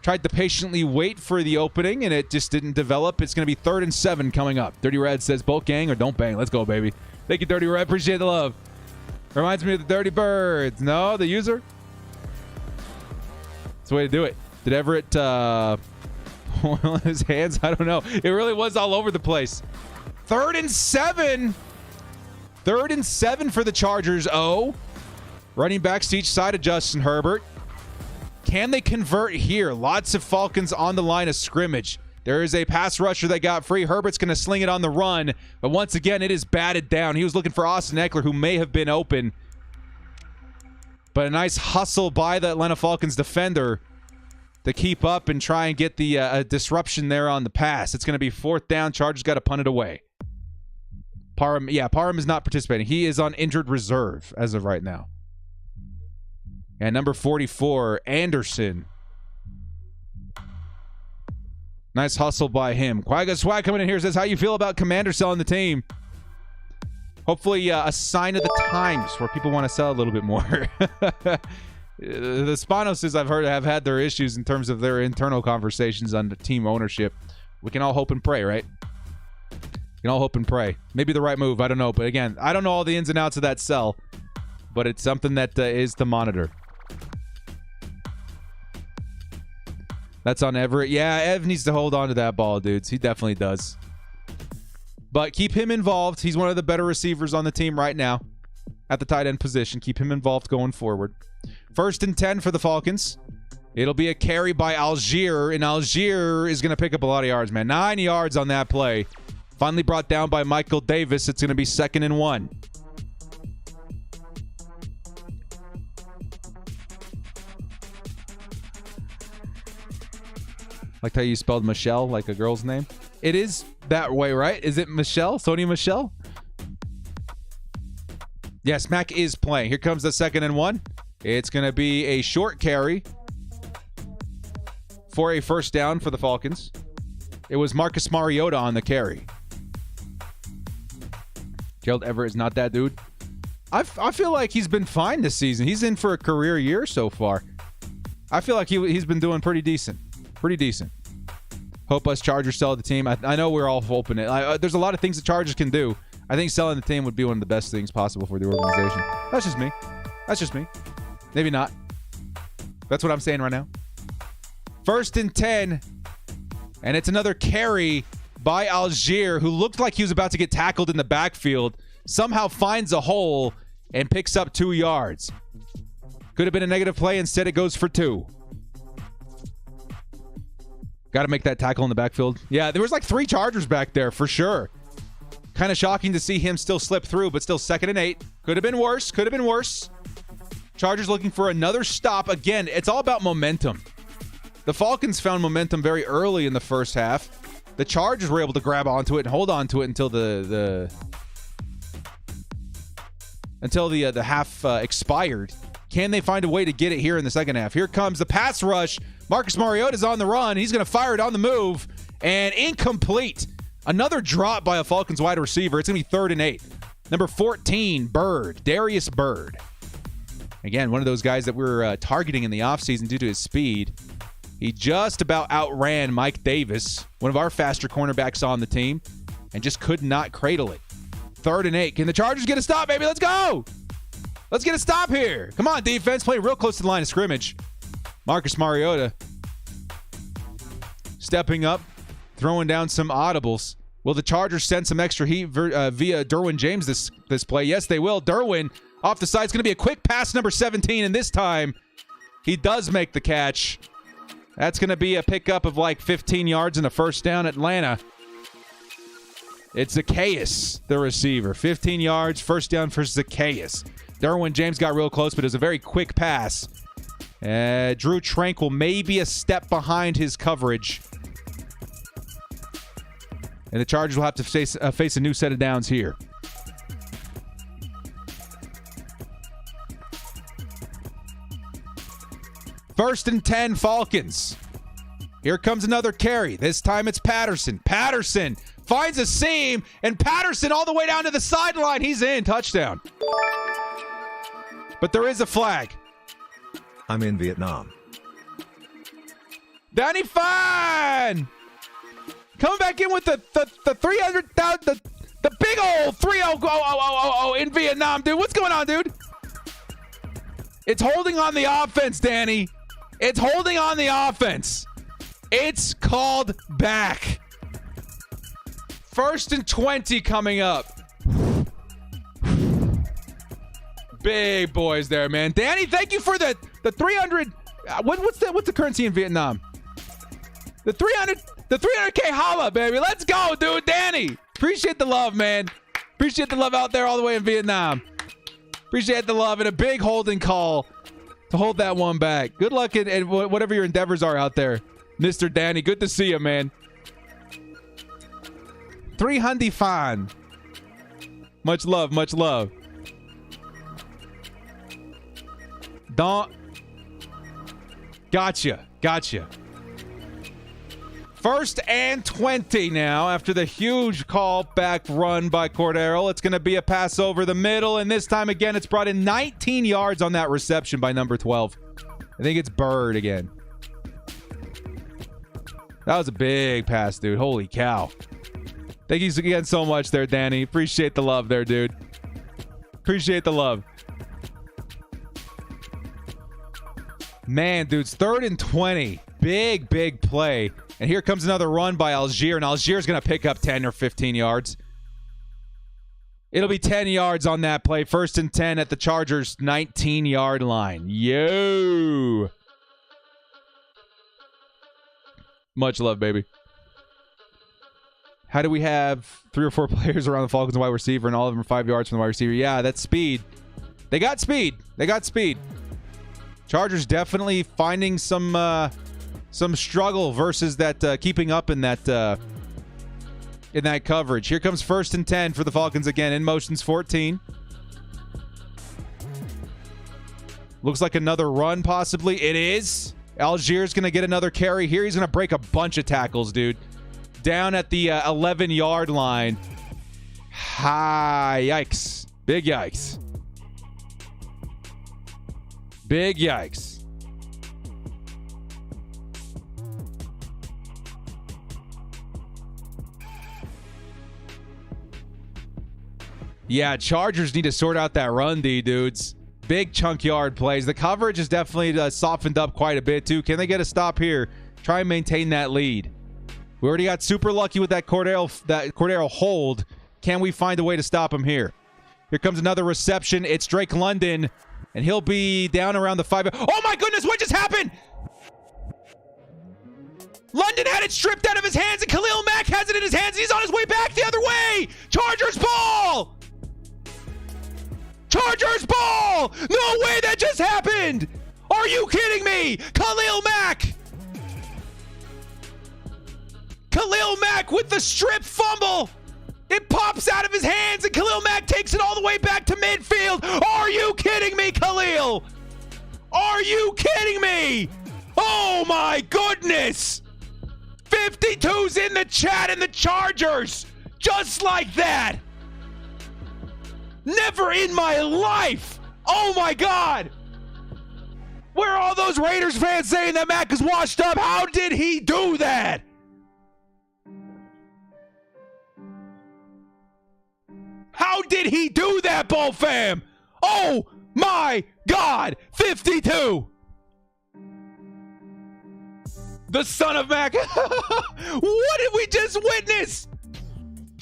Tried to patiently wait for the opening, and it just didn't develop. It's going to be 3rd and 7 coming up. Dirty Red says, bolt gang or don't bang. Let's go, baby. Thank you, Dirty Red. Appreciate the love. Reminds me of the Dirty Birds. No, the user. That's the way to do it. Did Everett oil his hands? I don't know. It really was all over the place. 3rd and 7. 3rd and 7 for the Chargers. Running backs to each side of Justin Herbert. Can they convert here? Lots of Falcons on the line of scrimmage. There is a pass rusher that got free. Herbert's going to sling it on the run. But once again, it is batted down. He was looking for Austin Ekeler, who may have been open. But a nice hustle by the Atlanta Falcons defender to keep up and try and get the disruption there on the pass. It's going to be 4th down. Chargers got to punt it away. Parham is not participating. He is on injured reserve as of right now. And number 44, Anderson. Nice hustle by him. Quagga Swag coming in here says, how you feel about Commander selling the team? Hopefully a sign of the times where people want to sell a little bit more. The Spanoses, I've heard, have had their issues in terms of their internal conversations on the team ownership. We can all hope and pray, right? We can all hope and pray. Maybe the right move. I don't know. But again, I don't know all the ins and outs of that sell. But it's something that is to monitor. That's on Everett. Yeah, Ev needs to hold on to that ball, dudes. He definitely does. But keep him involved. He's one of the better receivers on the team right now at the tight end position. Keep him involved going forward. 1st and 10 for the Falcons. It'll be a carry by Algier, and Algier is going to pick up a lot of yards, man. 9 yards on that play. Finally brought down by Michael Davis. It's going to be 2nd and 1. Like how you spelled Michelle like a girl's name. It is that way, right? Is it Michelle? Sony Michelle? Yes, Mack is playing. Here comes the 2nd and 1. It's going to be a short carry for a first down for the Falcons. It was Marcus Mariota on the carry. Gerald Everett is not that dude. I feel like he's been fine this season. He's in for a career year so far. I feel like he's been doing pretty decent. Pretty decent. Hope us Chargers sell the team. I know we're all hoping it. There's a lot of things the Chargers can do. I think selling the team would be one of the best things possible for the organization. That's just me. That's just me. Maybe not. That's what I'm saying right now. 1st and 10. And it's another carry by Algier, who looked like he was about to get tackled in the backfield. Somehow finds a hole and picks up 2 yards. Could have been a negative play. Instead, it goes for 2. Got to make that tackle in the backfield. Yeah, there was like 3 Chargers back there for sure. Kind of shocking to see him still slip through, but still 2nd and 8. Could have been worse. Could have been worse. Chargers looking for another stop. Again, it's all about momentum. The Falcons found momentum very early in the first half. The Chargers were able to grab onto it and hold on to it until the half expired. Can they find a way to get it here in the second half? Here comes the pass rush. Marcus Mariota's on the run. He's going to fire it on the move. And incomplete. Another drop by a Falcons wide receiver. It's going to be 3rd and 8. Number 14, Bird. Darius Bird. Again, one of those guys that we're targeting in the offseason due to his speed. He just about outran Mike Davis, one of our faster cornerbacks on the team, and just could not cradle it. 3rd and 8. Can the Chargers get a stop, baby? Let's go! Let's get a stop here. Come on, defense. Play real close to the line of scrimmage. Marcus Mariota stepping up, throwing down some audibles. Will the Chargers send some extra heat via Derwin James this play? Yes, they will. Derwin off the side. It's going to be a quick pass, number 17, and this time he does make the catch. That's going to be a pickup of like 15 yards and a first down. Atlanta. It's Zacchaeus, the receiver. 15 yards, first down for Zacchaeus. Derwin James got real close, but it was a very quick pass. Drew Tranquil maybe a step behind his coverage. And the Chargers will have to face a new set of downs here. First and 10, Falcons. Here comes another carry. This time it's Patterson. Patterson finds a seam, and Patterson all the way down to the sideline. He's in. Touchdown. But there is a flag.
I'm in Vietnam.
Danny Fine! Coming back in with the 300,000, the big old 3-0 in Vietnam, dude. What's going on, dude? It's holding on the offense, Danny. It's holding on the offense. It's called back. First and 20 coming up. Big boys there, man. Danny, thank you for the 300. What's the currency in Vietnam? The 300K holla, baby. Let's go, dude. Danny, appreciate the love, man. Appreciate the love out there all the way in Vietnam. Appreciate the love and a big holding call to hold that one back. Good luck in whatever your endeavors are out there, Mr. Danny. Good to see you, man. 300 fine. Much love, much love. Don't. Gotcha. First and 20 now after the huge call back run by Cordero. It's going to be a pass over the middle, and this time again it's brought in 19 yards on that reception by number 12. I think it's Bird again. That was a big pass, dude. Holy cow. Thank you again so much there, Danny. Appreciate the love there, dude. Appreciate the love. Man, dudes, 3rd and 20. Big play. And here comes another run by Algier, and Algier's going to pick up 10 or 15 yards. It'll be 10 yards on that play. 1st and 10 at the Chargers' 19-yard line. Yo! Much love, baby. How do we have 3 or 4 players around the Falcons wide receiver, and all of them are 5 yards from the wide receiver? Yeah, that's speed. They got speed. Chargers definitely finding some struggle versus that keeping up in that coverage. Here comes 1st and 10 for the Falcons again. In motion's 14. Looks like another run possibly. It is. Algier's going to get another carry here. He's going to break a bunch of tackles, dude. Down at the 11-yard line. Yikes. Big yikes. Big yikes. Yeah, Chargers need to sort out that run D, dudes. Big chunk yard plays. The coverage is definitely softened up quite a bit, too. Can they get a stop here? Try and maintain that lead. We already got super lucky with that Cordero hold. Can we find a way to stop him here? Here comes another reception. It's Drake London, and he'll be down around the 5. Oh, my goodness, what just happened? London had it stripped out of his hands, and Khalil Mack has it in his hands. He's on his way back the other way. Chargers ball. Chargers ball! No way that just happened! Are you kidding me? Khalil Mack! Khalil Mack with the strip fumble! It pops out of his hands and Khalil Mack takes it all the way back to midfield! Are you kidding me, Khalil? Are you kidding me? Oh my goodness! 52's in the chat and the Chargers! Just like that! Never in my life! Oh my God! Where are all those Raiders fans saying that Mack is washed up? How did he do that? How did he do that, Bull fam? Oh my God! 52! The son of Mack. What did we just witness?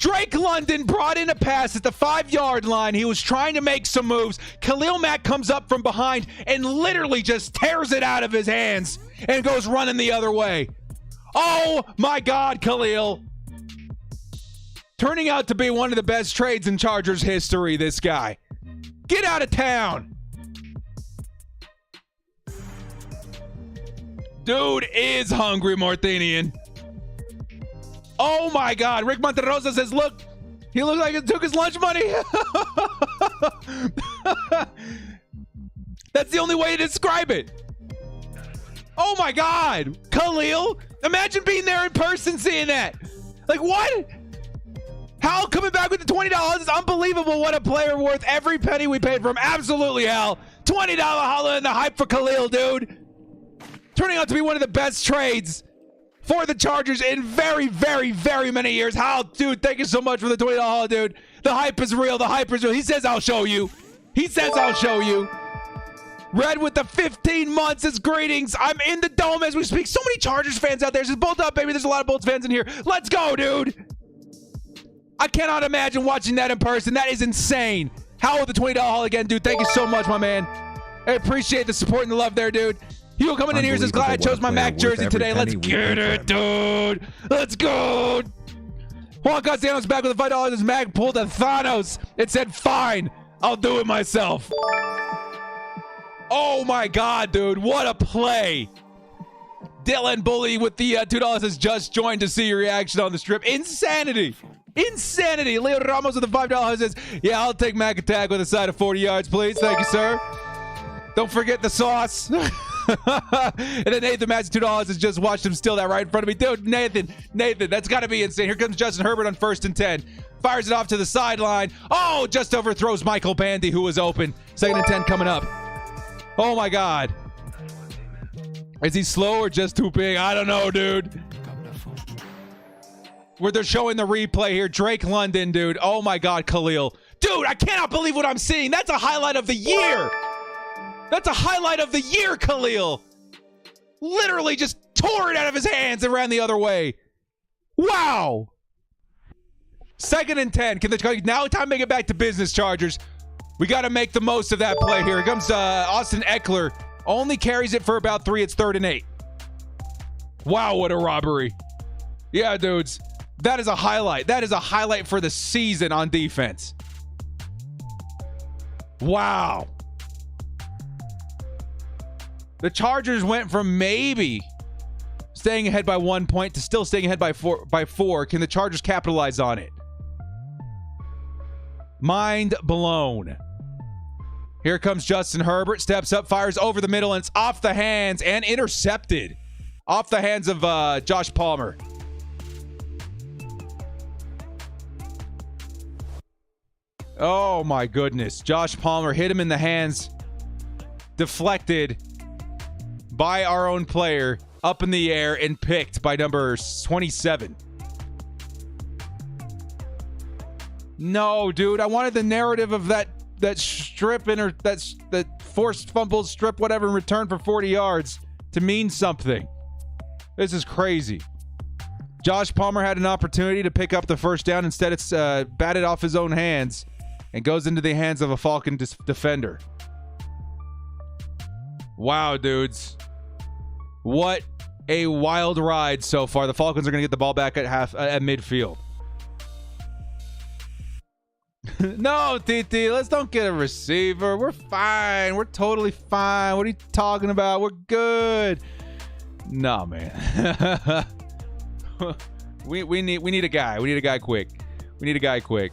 Drake London brought in a pass at the 5-yard line. He was trying to make some moves. Khalil Mack comes up from behind and literally just tears it out of his hands and goes running the other way. Oh my God, Khalil. Turning out to be one of the best trades in Chargers history, this guy. Get out of town. Dude is hungry, Marthinian. Oh my God. Rick Monterosa says, look, he looks like he took his lunch money. That's the only way to describe it. Oh my God. Khalil, imagine being there in person seeing that. Like, what? Hal coming back with the $20 is unbelievable. What a player, worth every penny we paid for him. Absolutely, Hal. $20 holla in the hype for Khalil, dude. Turning out to be one of the best trades for the Chargers in very, very, very many years. Hal, dude, thank you so much for the $20 holla, dude. The hype is real. The hype is real. He says, I'll show you. He says, I'll show you. Red with the 15 months is greetings. I'm in the dome as we speak. So many Chargers fans out there. Says, Bolt up, baby. There's a lot of Bolts fans in here. Let's go, dude. I cannot imagine watching that in person. That is insane. Hal with the $20 haul again, dude. Thank you so much, my man. I appreciate the support and the love there, dude. Hugo coming in here says, glad I chose my Mac jersey today. Let's get it, dude. Let's go. Juan Castellanos back with the $5 as Mac pulled a Thanos. It said, fine, I'll do it myself. Oh my God, dude. What a play. Dylan Bully with the $2 has just joined to see your reaction on the strip. Insanity. Insanity. Leo Ramos with the $5 says, yeah, I'll take Mac attack with a side of 40 yards, please. Thank you, sir. Don't forget the sauce. And then Nathan Matson, $2 has just watched him steal that right in front of me. Dude, Nathan, that's got to be insane. Here comes Justin Herbert on 1st and 10. Fires it off to the sideline. Oh, just overthrows Michael Bandy, who was open. 2nd and 10 coming up. Oh, my God. Is he slow or just too big? I don't know, dude. Where they're showing the replay here. Drake London, dude. Oh, my God, Khalil. Dude, I cannot believe what I'm seeing. That's a highlight of the year. That's a highlight of the year, Khalil. Literally just tore it out of his hands and ran the other way. Wow. 2nd and 10. Now time to make it back to business, Chargers. We got to make the most of that play here. Here comes Austin Ekeler. Only carries it for about 3. It's 3rd and 8. Wow, what a robbery. Yeah, dudes. That is a highlight. That is a highlight for the season on defense. Wow. The Chargers went from maybe staying ahead by 1 point to still staying ahead by four. Can the Chargers capitalize on it? Mind blown. Here comes Justin Herbert. Steps up, fires over the middle, and it's off the hands and intercepted. Off the hands of Josh Palmer. Oh, my goodness. Josh Palmer hit him in the hands. Deflected by our own player, up in the air and picked by number 27. No, dude, I wanted the narrative of that strip that forced fumble strip, whatever, in return for 40 yards to mean something. This is crazy. Josh Palmer had an opportunity to pick up the first down. Instead, it's batted off his own hands and goes into the hands of a Falcon defender. Wow, dudes. What a wild ride so far. The Falcons are going to get the ball back at midfield. No, TT, let's don't get a receiver. We're fine. We're totally fine. What are you talking about? We're good. No, man. we need a guy. We need a guy quick. We need a guy quick.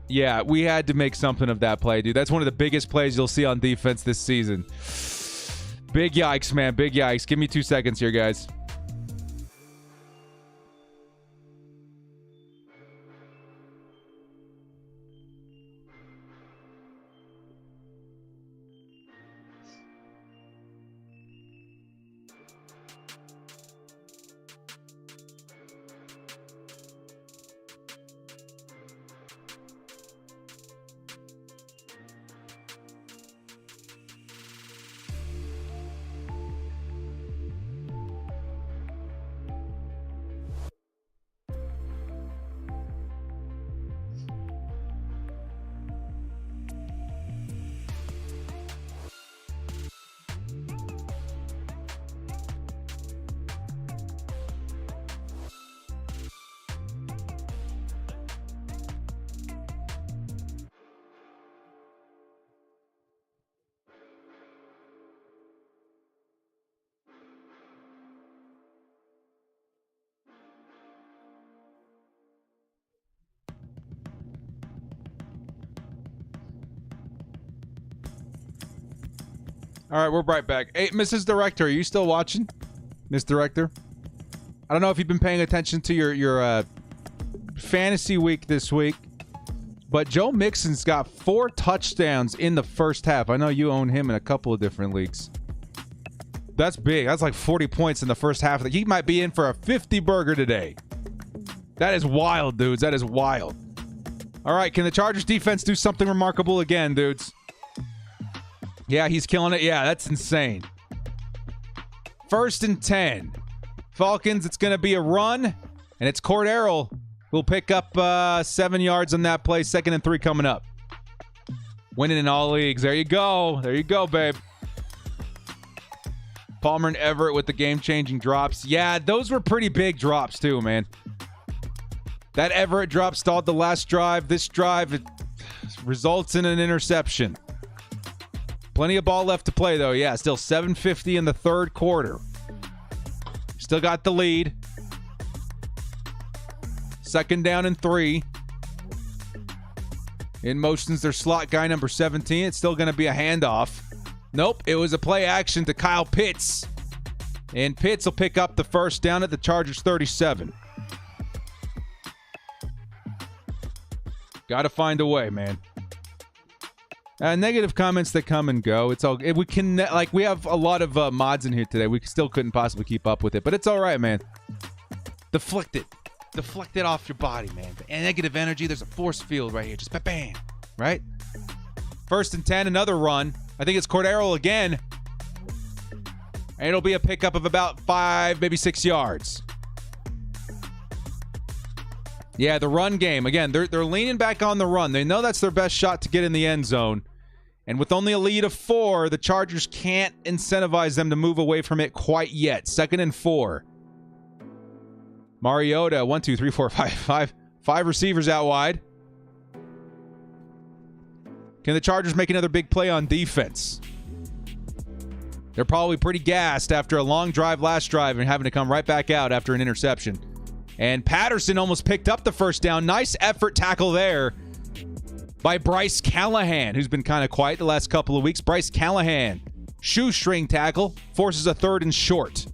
Yeah, we had to make something of that play, dude. That's one of the biggest plays you'll see on defense this season. Big yikes, man. Big yikes. Give me 2 seconds here, guys. All right, we're right back. Hey, Mrs. Director, are you still watching? Miss Director? I don't know if you've been paying attention to your fantasy week this week, but Joe Mixon's got 4 touchdowns in the first half. I know you own him in a couple of different leagues. That's big. That's like 40 points in the first half. He might be in for a 50 burger today. That is wild, dudes. That is wild. All right, can the Chargers defense do something remarkable again, dudes? Yeah, he's killing it. Yeah, that's insane. 1st and 10. Falcons, it's going to be a run, and it's Cordero who'll pick up 7 yards on that play. 2nd and 3 coming up. Winning in all leagues. There you go. There you go, babe. Palmer and Everett with the game-changing drops. Yeah, those were pretty big drops too, man. That Everett drop stalled the last drive. This drive, it results in an interception. Plenty of ball left to play, though. Yeah, still 7:50 in the third quarter. Still got the lead. 2nd down and 3. In motion's their slot guy, number 17. It's still going to be a handoff. Nope, it was a play action to Kyle Pitts. And Pitts will pick up the 1st down at the Chargers 37. Got to find a way, man. Negative comments that come and go. It's all we can we have a lot of mods in here today. We still couldn't possibly keep up with it, but it's all right, man. Deflect it off your body, man. The negative energy. There's a force field right here. Just bam, right? 1st and 10, another run. I think it's Cordero again, and it'll be a pickup of about 5, maybe 6 yards. Yeah, the run game again. They're leaning back on the run. They know that's their best shot to get in the end zone. And with only a lead of 4, the Chargers can't incentivize them to move away from it quite yet. 2nd and 4. Mariota, 1, 2, 3, 4, 5 receivers out wide. Can the Chargers make another big play on defense? They're probably pretty gassed after a long drive last drive and having to come right back out after an interception. And Patterson almost picked up the 1st down. Nice effort tackle there by Bryce Callahan, who's been kind of quiet the last couple of weeks. Bryce Callahan, shoestring tackle, forces a 3rd and short.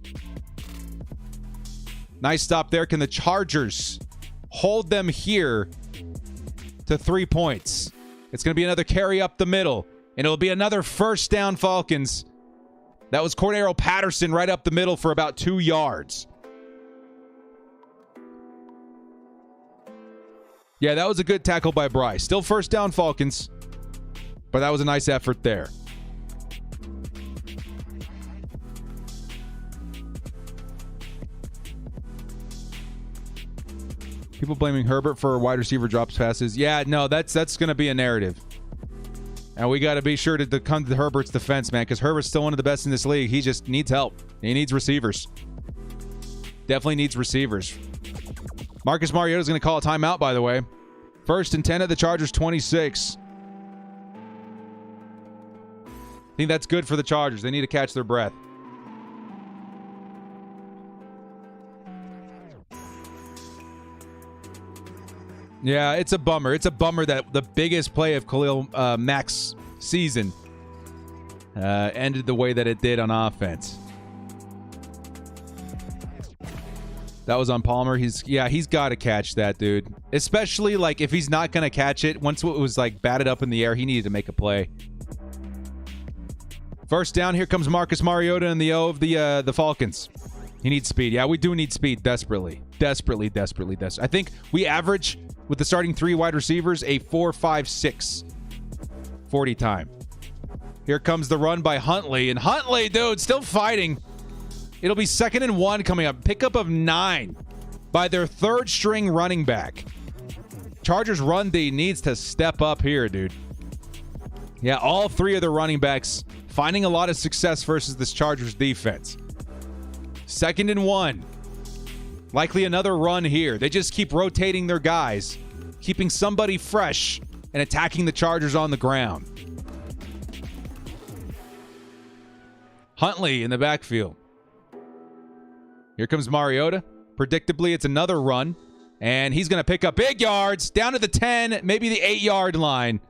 Nice stop there. Can the Chargers hold them here to 3 points? It's going to be another carry up the middle, and it'll be another 1st down Falcons. That was Cordero Patterson right up the middle for about 2 yards. Yeah, that was a good tackle by Bryce. Still 1st down Falcons, but that was a nice effort there. People blaming Herbert for wide receiver drops passes. Yeah, no, that's going to be a narrative. And we got to be sure to come to Herbert's defense, man, because Herbert's still one of the best in this league. He just needs help. He needs receivers. Definitely needs receivers. Marcus Mariota's going to call a timeout, by the way. 1st and 10 at the Chargers 26. I think that's good for the Chargers. They need to catch their breath. Yeah, it's a bummer. It's a bummer that the biggest play of Khalil Mack's season ended the way that it did on offense. That was on Palmer. He's got to catch that, dude. Especially like if he's not going to catch it, once it was like batted up in the air, he needed to make a play. 1st down, here comes Marcus Mariota in the O of the Falcons. He needs speed. Yeah, we do need speed desperately. Desperately. I think we average with the starting 3 wide receivers a 4.56 40 time. Here comes the run by Huntley, and Huntley, dude, still fighting. It'll be 2nd and 1 coming up. Pickup of 9 by their 3rd string running back. Chargers run D needs to step up here, dude. Yeah, all 3 of the running backs finding a lot of success versus this Chargers defense. 2nd and 1. Likely another run here. They just keep rotating their guys, keeping somebody fresh and attacking the Chargers on the ground. Huntley in the backfield. Here comes Mariota. Predictably, it's another run. And he's going to pick up big yards down to the 10, maybe the 8-yard line.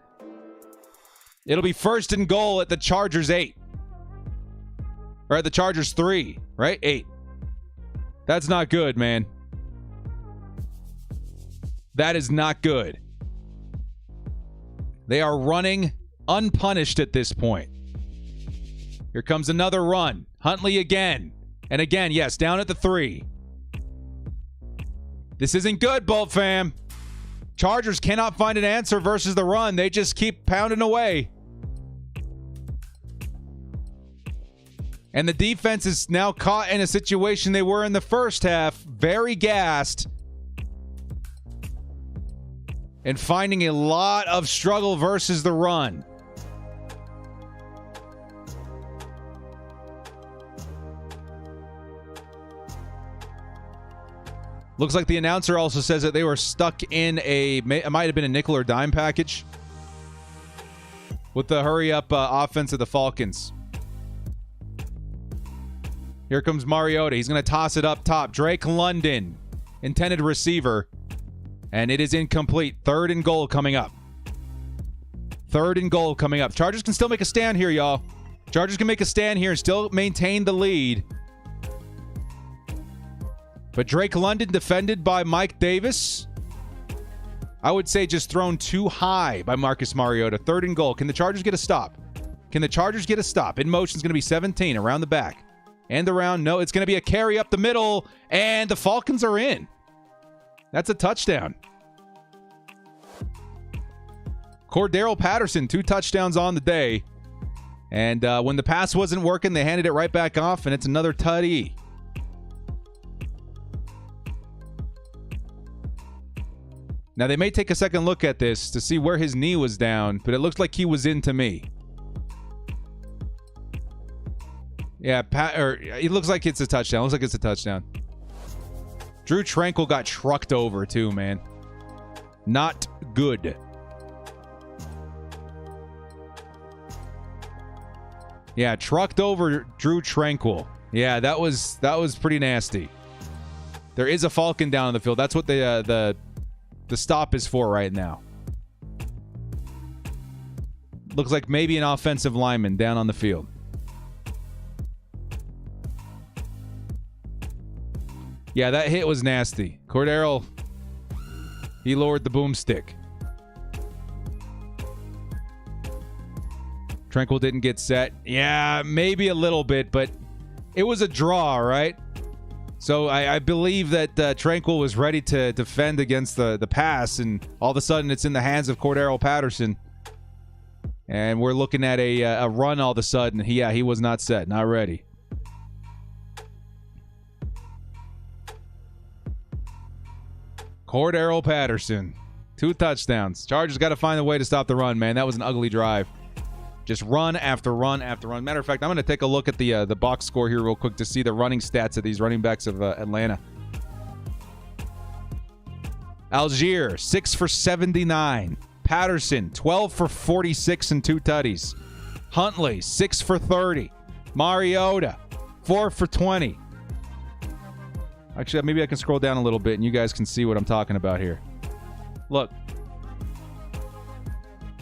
It'll be 1st and goal at the Chargers 8. Or the Chargers 3, right? 8. That's not good, man. That is not good. They are running unpunished at this point. Here comes another run. Huntley again. And again, yes, down at the 3. This isn't good, Bolt fam. Chargers cannot find an answer versus the run. They just keep pounding away. And the defense is now caught in a situation they were in the first half, very gassed, and finding a lot of struggle versus the run. Looks like the announcer also says that they were stuck in it might have been a nickel or dime package with the hurry-up offense of the Falcons. Here comes Mariota. He's going to toss it up top. Drake London, intended receiver, and it is incomplete. 3rd and goal coming up. 3rd and goal coming up. Chargers can still make a stand here, y'all. Chargers can make a stand here and still maintain the lead. But Drake London defended by Mike Davis. I would say just thrown too high by Marcus Mariota. 3rd and goal. Can the Chargers get a stop? Can the Chargers get a stop? In motion is going to be 17 around the back. And around. No, it's going to be a carry up the middle. And the Falcons are in. That's a touchdown. Cordarrelle Patterson, 2 touchdowns on the day. And when the pass wasn't working, they handed it right back off, and it's another tutty. Now, they may take a second look at this to see where his knee was down, but it looks like he was in to me. Yeah, it looks like it's a touchdown. Looks like it's a touchdown. Drew Tranquil got trucked over, too, man. Not good. Yeah, trucked over Drew Tranquil. Yeah, that was pretty nasty. There is a Falcon down on the field. That's what the stop is for right now. Looks like maybe an offensive lineman down on the field. Yeah, that hit was nasty. Cordarrelle, he lowered the boomstick. Tranquil didn't get set. Yeah, maybe a little bit, but it was a draw, right? So I believe that Tranquil was ready to defend against the pass, and all of a sudden it's in the hands of Cordarrelle Patterson. And we're looking at a run all of a sudden. He was not set, not ready. Cordarrelle Patterson, 2 touchdowns. Chargers got to find a way to stop the run, man. That was an ugly drive. Just run after run after run. Matter of fact, I'm going to take a look at the box score here real quick to see the running stats of these running backs of Atlanta. Algier, 6 for 79. Patterson, 12 for 46 and 2 tutties. Huntley, 6 for 30. Mariota, 4 for 20. Actually, maybe I can scroll down a little bit and you guys can see what I'm talking about here. Look.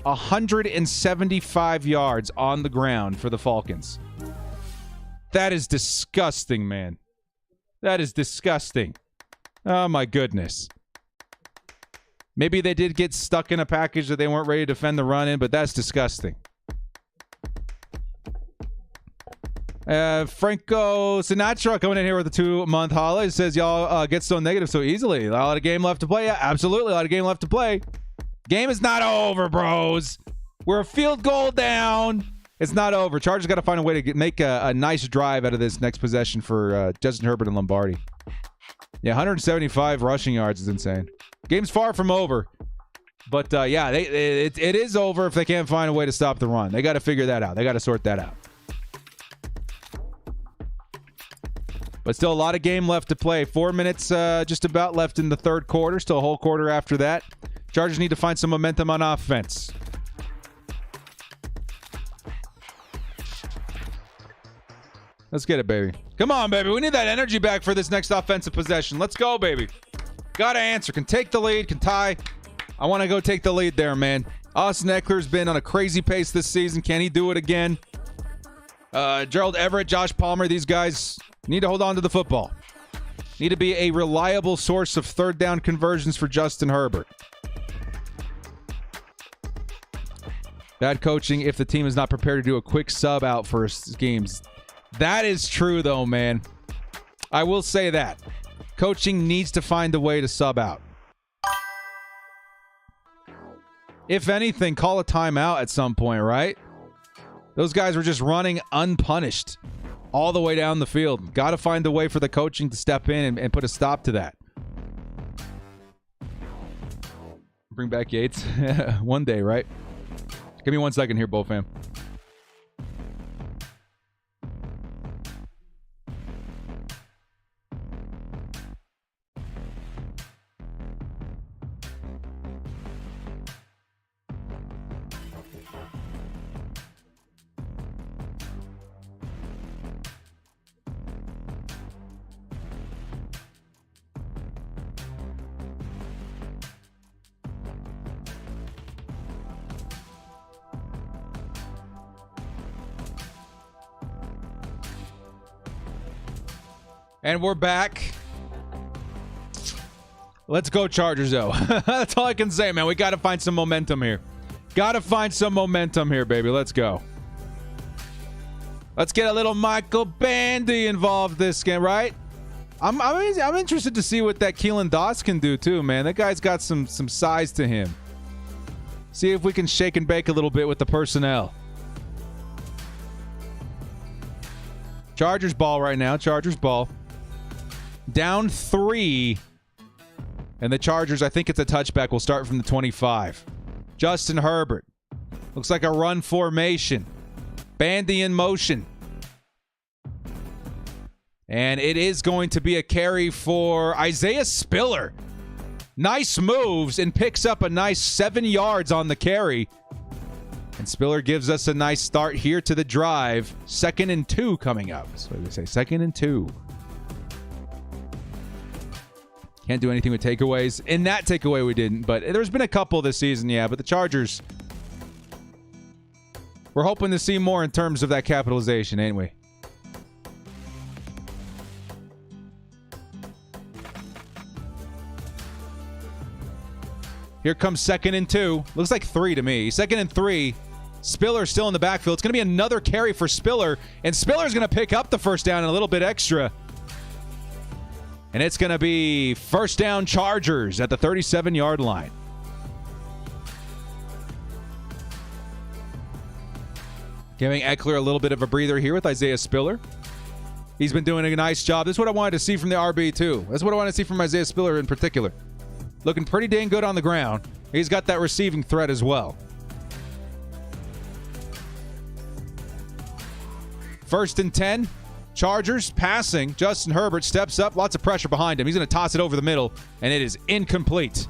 175 yards on the ground for the Falcons. That is disgusting, man. That is disgusting. Oh, my goodness. Maybe they did get stuck in a package that they weren't ready to defend the run in, but that's disgusting. Franco Sinatra coming in here with a 2-month holiday. Says y'all get so negative so easily. A lot of game left to play. Yeah, absolutely. A lot of game left to play. Game is not over, bros. We're a field goal down. It's not over. Chargers got to find a way to make a nice drive out of this next possession for Justin Herbert and Lombardi. Yeah, 175 rushing yards is insane. Game's far from over. But, yeah, it is over if they can't find a way to stop the run. They got to figure that out. They got to sort that out. But still a lot of game left to play. 4 minutes just about left in the third quarter. Still a whole quarter after that. Chargers need to find some momentum on offense. Let's get it, baby. Come on, baby. We need that energy back for this next offensive possession. Let's go, baby. Got to answer. Can take the lead. Can tie. I want to go take the lead there, man. Austin Ekeler's been on a crazy pace this season. Can he do it again? Gerald Everett, Josh Palmer, these guys need to hold on to the football. Need to be a reliable source of third down conversions for Justin Herbert. Bad coaching if the team is not prepared to do a quick sub out for games. That is true, though, man. I will say that. Coaching needs to find a way to sub out. If anything, call a timeout at some point, right? Those guys were just running unpunished all the way down the field. Got to find a way for the coaching to step in and put a stop to that. Bring back Yates. One day, right? Give me 1 second here, Bo fam. And we're back. Let's go Chargers, though. That's all I can say, man. We got to find some momentum here. Got to find some momentum here, baby. Let's go. Let's get a little Michael Bandy involved this game, right? I'm interested to see what that Keelan Doss can do, too, man. That guy's got some size to him. See if we can shake and bake a little bit with the personnel. Chargers ball right now. Chargers ball. Down 3. And the Chargers, I think it's a touchback, will start from the 25. Justin Herbert. Looks like a run formation. Bandy in motion. And it is going to be a carry for Isaiah Spiller. Nice moves and picks up a nice 7 yards on the carry. And Spiller gives us a nice start here to the drive. 2nd and 2 coming up. That's what they say. 2nd and 2. Can't do anything with takeaways. In that takeaway, we didn't. But there's been a couple this season, yeah. But the Chargers, we're hoping to see more in terms of that capitalization, ain't we? Here comes 2nd and 2. Looks like 3 to me. 2nd and 3. Spiller still in the backfield. It's going to be another carry for Spiller. And Spiller's going to pick up the first down and a little bit extra. And it's going to be first down Chargers at the 37-yard line. Giving Ekeler a little bit of a breather here with Isaiah Spiller. He's been doing a nice job. This is what I wanted to see from the RB, too. That's what I wanted to see from Isaiah Spiller in particular. Looking pretty dang good on the ground. He's got that receiving threat as well. 1st and 10. Chargers passing. Justin Herbert steps up. Lots of pressure behind him. He's going to toss it over the middle, and it is incomplete.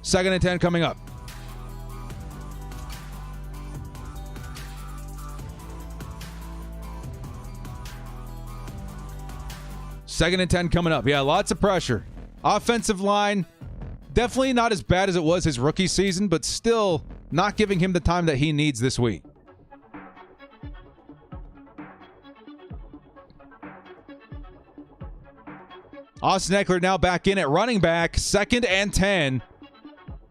2nd and 10 coming up. Second and 10 coming up. Yeah, lots of pressure. Offensive line, definitely not as bad as it was his rookie season, but still not giving him the time that he needs this week. Austin Ekeler now back in at running back. 2nd and 10.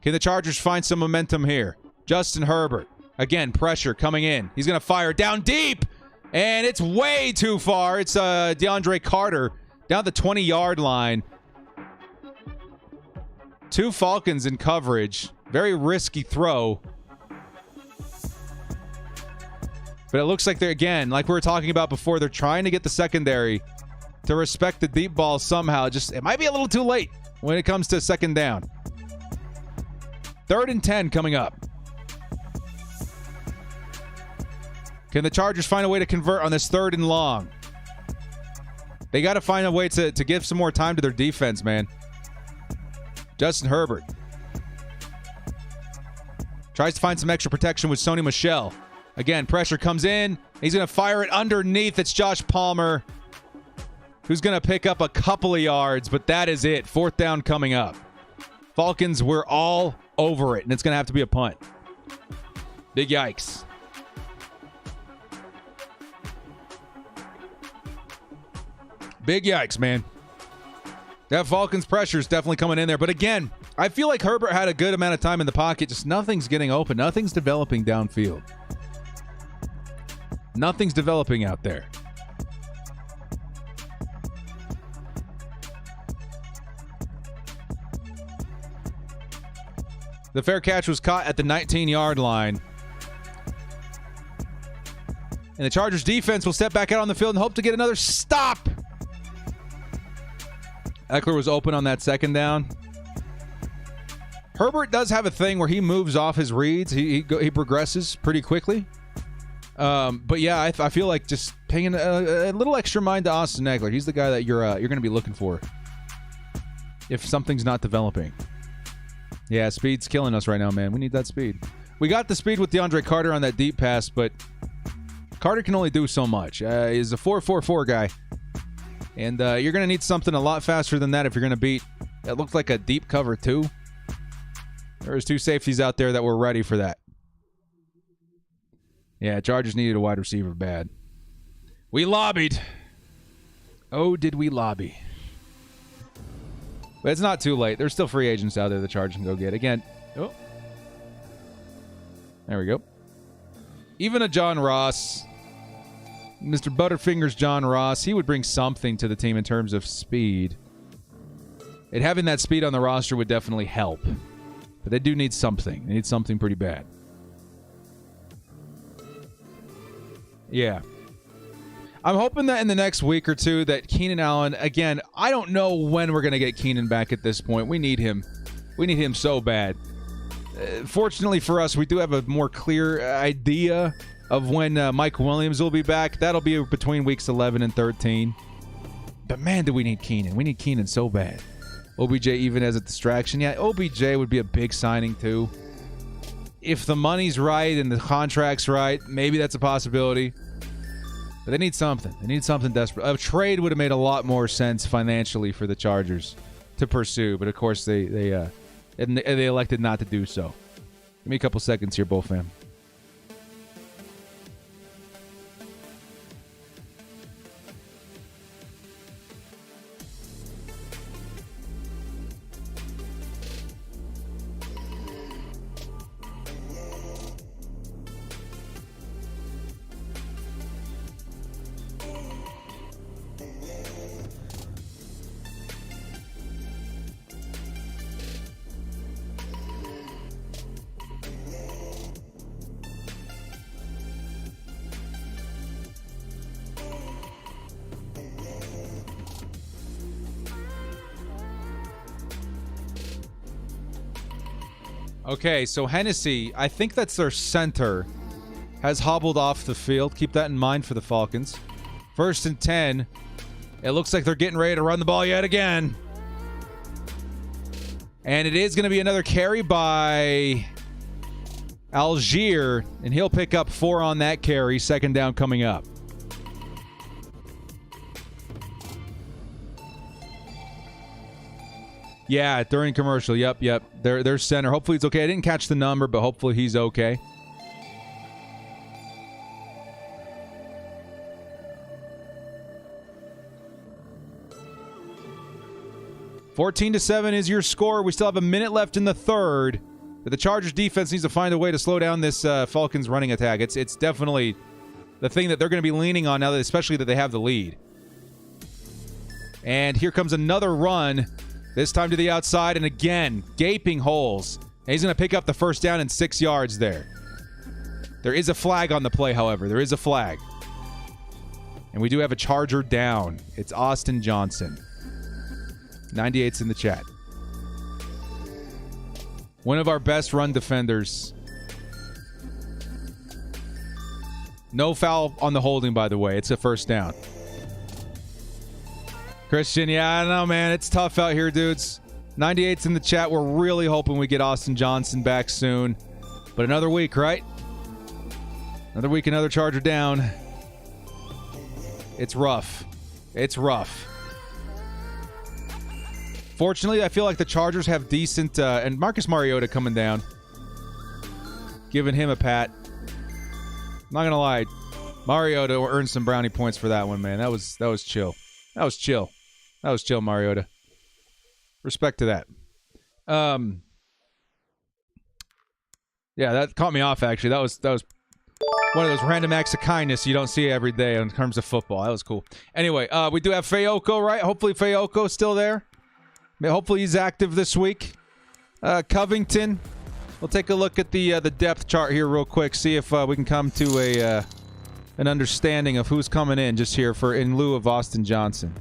Can the Chargers find some momentum here? Justin Herbert. Again, pressure coming in. He's going to fire down deep. And it's way too far. It's DeAndre Carter down the 20-yard line. 2 Falcons in coverage. Very risky throw. But it looks like they're, again, like we were talking about before, they're trying to get the secondary to respect the deep ball somehow. Just, it might be a little too late when it comes to 2nd down. 3rd and 10 coming up. Can the Chargers find a way to convert on this 3rd and long? They got to find a way to give some more time to their defense, man. Justin Herbert tries to find some extra protection with Sony Michel. Again, pressure comes in. He's going to fire it underneath. It's Josh Palmer, who's going to pick up a couple of yards, but that is it. 4th down coming up. Falcons, we're all over it, and it's going to have to be a punt. Big yikes. Big yikes, man. That Falcons pressure is definitely coming in there. But again, I feel like Herbert had a good amount of time in the pocket. Just nothing's getting open. Nothing's developing downfield. Nothing's developing out there. The fair catch was caught at the 19-yard line. And the Chargers defense will step back out on the field and hope to get another stop. Ekeler was open on that second down. Herbert does have a thing where he moves off his reads. He progresses pretty quickly. But yeah, I feel like just paying a little extra mind to Austin Ekeler. He's the guy that you're going to be looking for if something's not developing. Yeah, speed's killing us right now, man. We need that speed. We got the speed with DeAndre Carter on that deep pass, but Carter can only do so much. He's a 4.44 guy. And you're going to need something a lot faster than that if you're going to beat. It looked like a deep cover, too. There was 2 safeties out there that were ready for that. Yeah, Chargers needed a wide receiver bad. We lobbied. Oh, did we lobby? But it's not too late. There's still free agents out there the Chargers can go get. Again, oh. There we go. Even a John Ross, Mr. Butterfingers John Ross, he would bring something to the team in terms of speed. And having that speed on the roster would definitely help. But they do need something. They need something pretty bad. Yeah. I'm hoping that in the next week or two that Keenan Allen, again, I don't know when we're going to get Keenan back at this point. We need him. We need him so bad. Fortunately for us, we do have a more clear idea of when Mike Williams will be back. That'll be between weeks 11 and 13. But man, do we need Keenan. We need Keenan so bad. OBJ even as a distraction. Yeah, OBJ would be a big signing too. If the money's right and the contract's right, maybe that's a possibility. But they need something. They need something desperate. A trade would have made a lot more sense financially for the Chargers to pursue. But of course, they elected not to do so. Give me a couple seconds here, Bull fam. Okay, so Hennessy, I think that's their center, has hobbled off the field. Keep that in mind for the Falcons. 1st and 10. It looks like they're getting ready to run the ball yet again. And it is going to be another carry by Algier, and he'll pick up 4 on that carry. 2nd down coming up. Yeah, during commercial. Yep. Their center. Hopefully it's okay. I didn't catch the number, but hopefully he's okay. (14-7) is your score. We still have a minute left in the third. But the Chargers defense needs to find a way to slow down this Falcons running attack. It's definitely the thing that they're going to be leaning on now, that especially that they have the lead. And here comes another run. This time to the outside, and again, gaping holes. And he's going to pick up the 1st down and 6 yards there. There is a flag on the play, however. There is a flag. And we do have a Charger down. It's Austin Johnson. 98's in the chat. One of our best run defenders. No foul on the holding, by the way. It's a 1st down. Christian, yeah, I don't know, man. It's tough out here, dudes. 98's in the chat. We're really hoping we get Austin Johnson back soon. But another week, right? Another week, another Charger down. It's rough. It's rough. Fortunately, I feel like the Chargers have decent... and Marcus Mariota coming down. Giving him a pat. I'm not going to lie. Mariota earned some brownie points for that one, man. That was chill. That was chill. That was chill, Mariota. Respect to that. Yeah, that caught me off, actually. That was one of those random acts of kindness you don't see every day in terms of football. That was cool. Anyway, we do have Fayoko, right? Hopefully Fayoko's still there. Hopefully he's active this week. Covington. We'll take a look at the depth chart here real quick, see if we can come to an understanding of who's coming in just here for in lieu of Austin Johnson.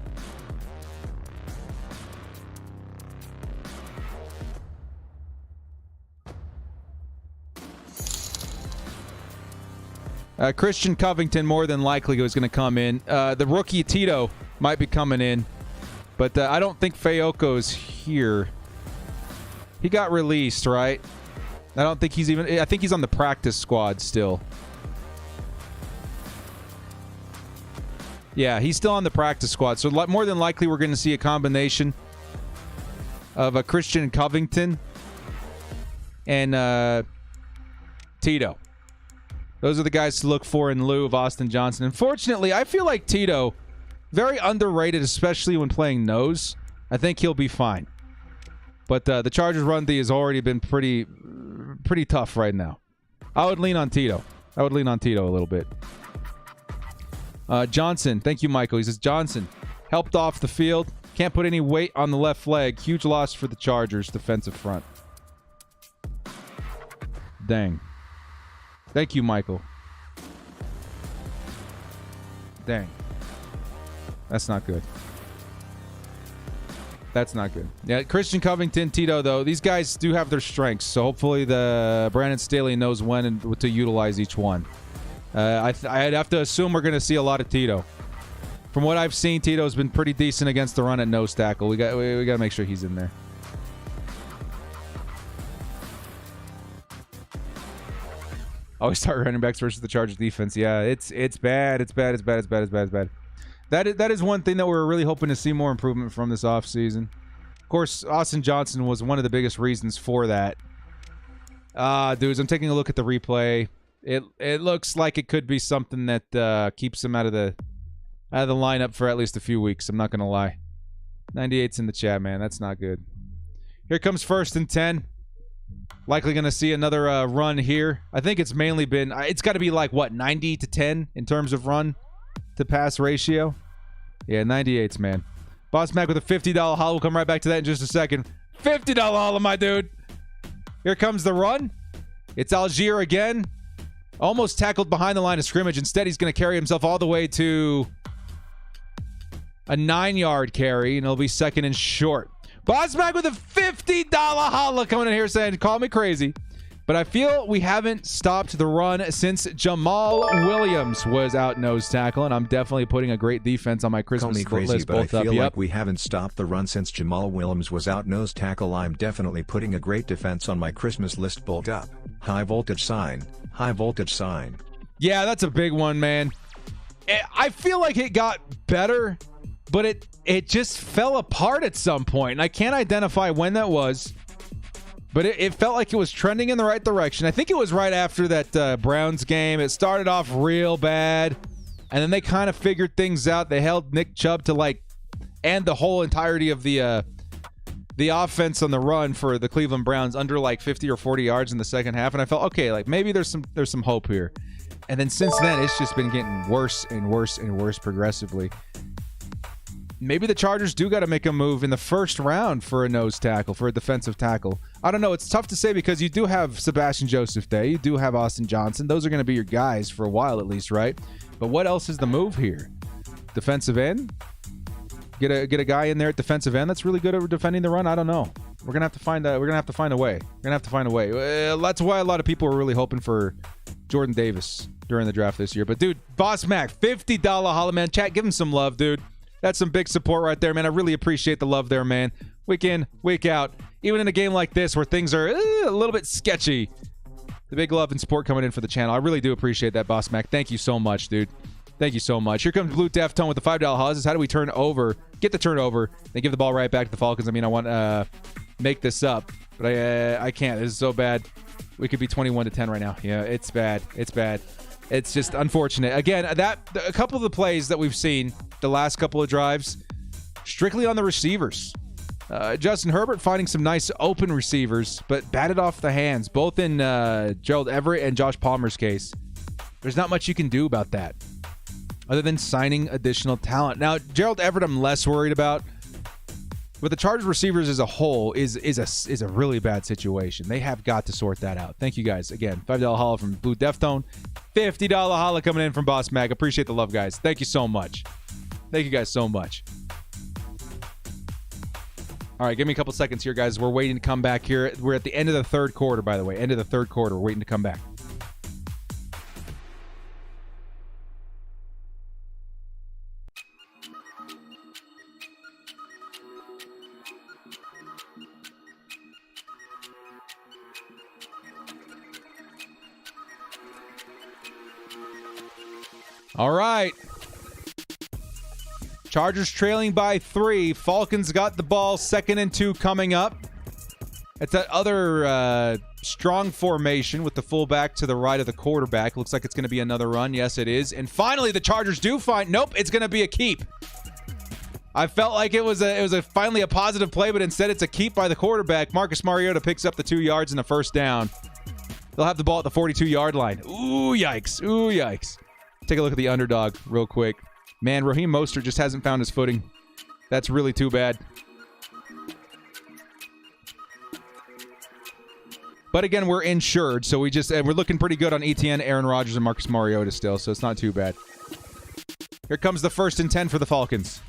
Christian Covington more than likely was going to come in. The rookie Tito might be coming in, but I don't think Fayoko's here. He got released, right? I don't think he's even... I think he's on the practice squad still. Yeah, he's still on the practice squad. So more than likely we're going to see a combination of a Christian Covington and Tito. Those are the guys to look for in lieu of Austin Johnson. Unfortunately, I feel like Tito, very underrated, especially when playing nose. I think he'll be fine. But the Chargers run D has already been pretty tough right now. I would lean on Tito. I would lean on Tito a little bit. Johnson. Thank you, Michael. He says, Johnson helped off the field. Can't put any weight on the left leg. Huge loss for the Chargers defensive front. Dang. Thank you, Michael. Dang. That's not good. That's not good. Yeah, Christian Covington, Tito, though, these guys do have their strengths, so hopefully the Brandon Staley knows when and to utilize each one. I'd have to assume we're going to see a lot of Tito. From what I've seen, Tito's been pretty decent against the run at nose tackle. We got to make sure he's in there. Always start running backs versus the Chargers defense. Yeah, it's bad. It's bad. That is one thing that we're really hoping to see more improvement from this offseason. Of course, Austin Johnson was one of the biggest reasons for that. Dudes, I'm taking a look at the replay. It looks like it could be something that keeps him out of the lineup for at least a few weeks. I'm not gonna lie. 98's in the chat, man. That's not good. Here comes 1st and 10. Likely going to see another run here. I think it's mainly been... it's got to be like, what, 90 to 10 in terms of run to pass ratio? Yeah, 98's, man. Boss Mac with a $50 haul. We'll come right back to that in just a second. $50 haul, my dude. Here comes the run. It's Algier again. Almost tackled behind the line of scrimmage. Instead, he's going to carry himself all the way to a 9-yard carry, and it'll be 2nd and short. Boss Mac with a $50 holla coming in here saying, call me crazy. But I feel we haven't stopped the run since Jamal Williams was out nose tackle, and I'm definitely putting a great defense on my Christmas list.
Call me crazy, but I feel
Yep.
like we haven't stopped the run since Jamal Williams was out nose tackle. I'm definitely putting a great defense on my Christmas list. Bolt up. High voltage sign. High voltage sign.
Yeah, that's a big one, man. I feel like it got better, but it just fell apart at some point, and I can't identify when that was. But it felt like it was trending in the right direction. I think it was right after that Browns game. It started off real bad, and then they kind of figured things out. They held Nick Chubb to and the whole entirety of the offense on the run for the Cleveland Browns under 50 or 40 yards in the second half, and I felt, okay, maybe there's some hope here. And then since then, it's just been getting worse and worse and worse progressively. Maybe the Chargers do got to make a move in the first round for a nose tackle, for a defensive tackle. I don't know. It's tough to say because you do have Sebastian Joseph Day. You do have Austin Johnson. Those are going to be your guys for a while at least, right? But what else is the move here? Defensive end? Get a guy in there at defensive end that's really good at defending the run? I don't know. We're going to have to find a way. We're going to have to find a way. That's why a lot of people were really hoping for Jordan Davis during the draft this year. But, dude, Boss Mac, $50 holla, man. Chat, give him some love, dude. That's some big support right there, man. I really appreciate the love there, man. Week in, week out. Even in a game like this where things are a little bit sketchy. The big love and support coming in for the channel. I really do appreciate that, Boss Mac. Thank you so much, dude. Thank you so much. Here comes Blue Deftone with the $5 holla. How do we get the turnover, then give the ball right back to the Falcons? I mean, I want to make this up, but I can't. This is so bad. We could be 21-10 right now. Yeah, it's bad. It's bad. It's just unfortunate. Again, a couple of the plays that we've seen the last couple of drives, strictly on the receivers. Justin Herbert finding some nice open receivers, but batted off the hands, both in Gerald Everett and Josh Palmer's case. There's not much you can do about that other than signing additional talent. Now, Gerald Everett I'm less worried about, but the Chargers receivers as a whole is a really bad situation. They have got to sort that out. Thank you guys. Again, $5 holla from Blue Deftone. $50 holla coming in from Boss Mag. Appreciate the love, guys. Thank you so much. Thank you guys so much. All right, give me a couple seconds here, guys. We're waiting to come back here. We're at the end of the third quarter, by the way. End of the third quarter. We're waiting to come back. All right. Chargers trailing by 3. Falcons got the ball. 2nd and 2 coming up. It's that other strong formation with the fullback to the right of the quarterback. Looks like it's going to be another run. Yes, it is. And finally, the Chargers do find. Nope, it's going to be a keep. I felt like it was finally a positive play, but instead it's a keep by the quarterback. Marcus Mariota picks up the 2 yards and a first down. They'll have the ball at the 42-yard line. Ooh, yikes. Ooh, yikes. Take a look at the underdog real quick. Man, Raheem Mostert just hasn't found his footing. That's really too bad. But again, we're insured, so we're looking pretty good on ETN, Aaron Rodgers, and Marcus Mariota still, so it's not too bad. Here comes the 1st and 10 for the Falcons.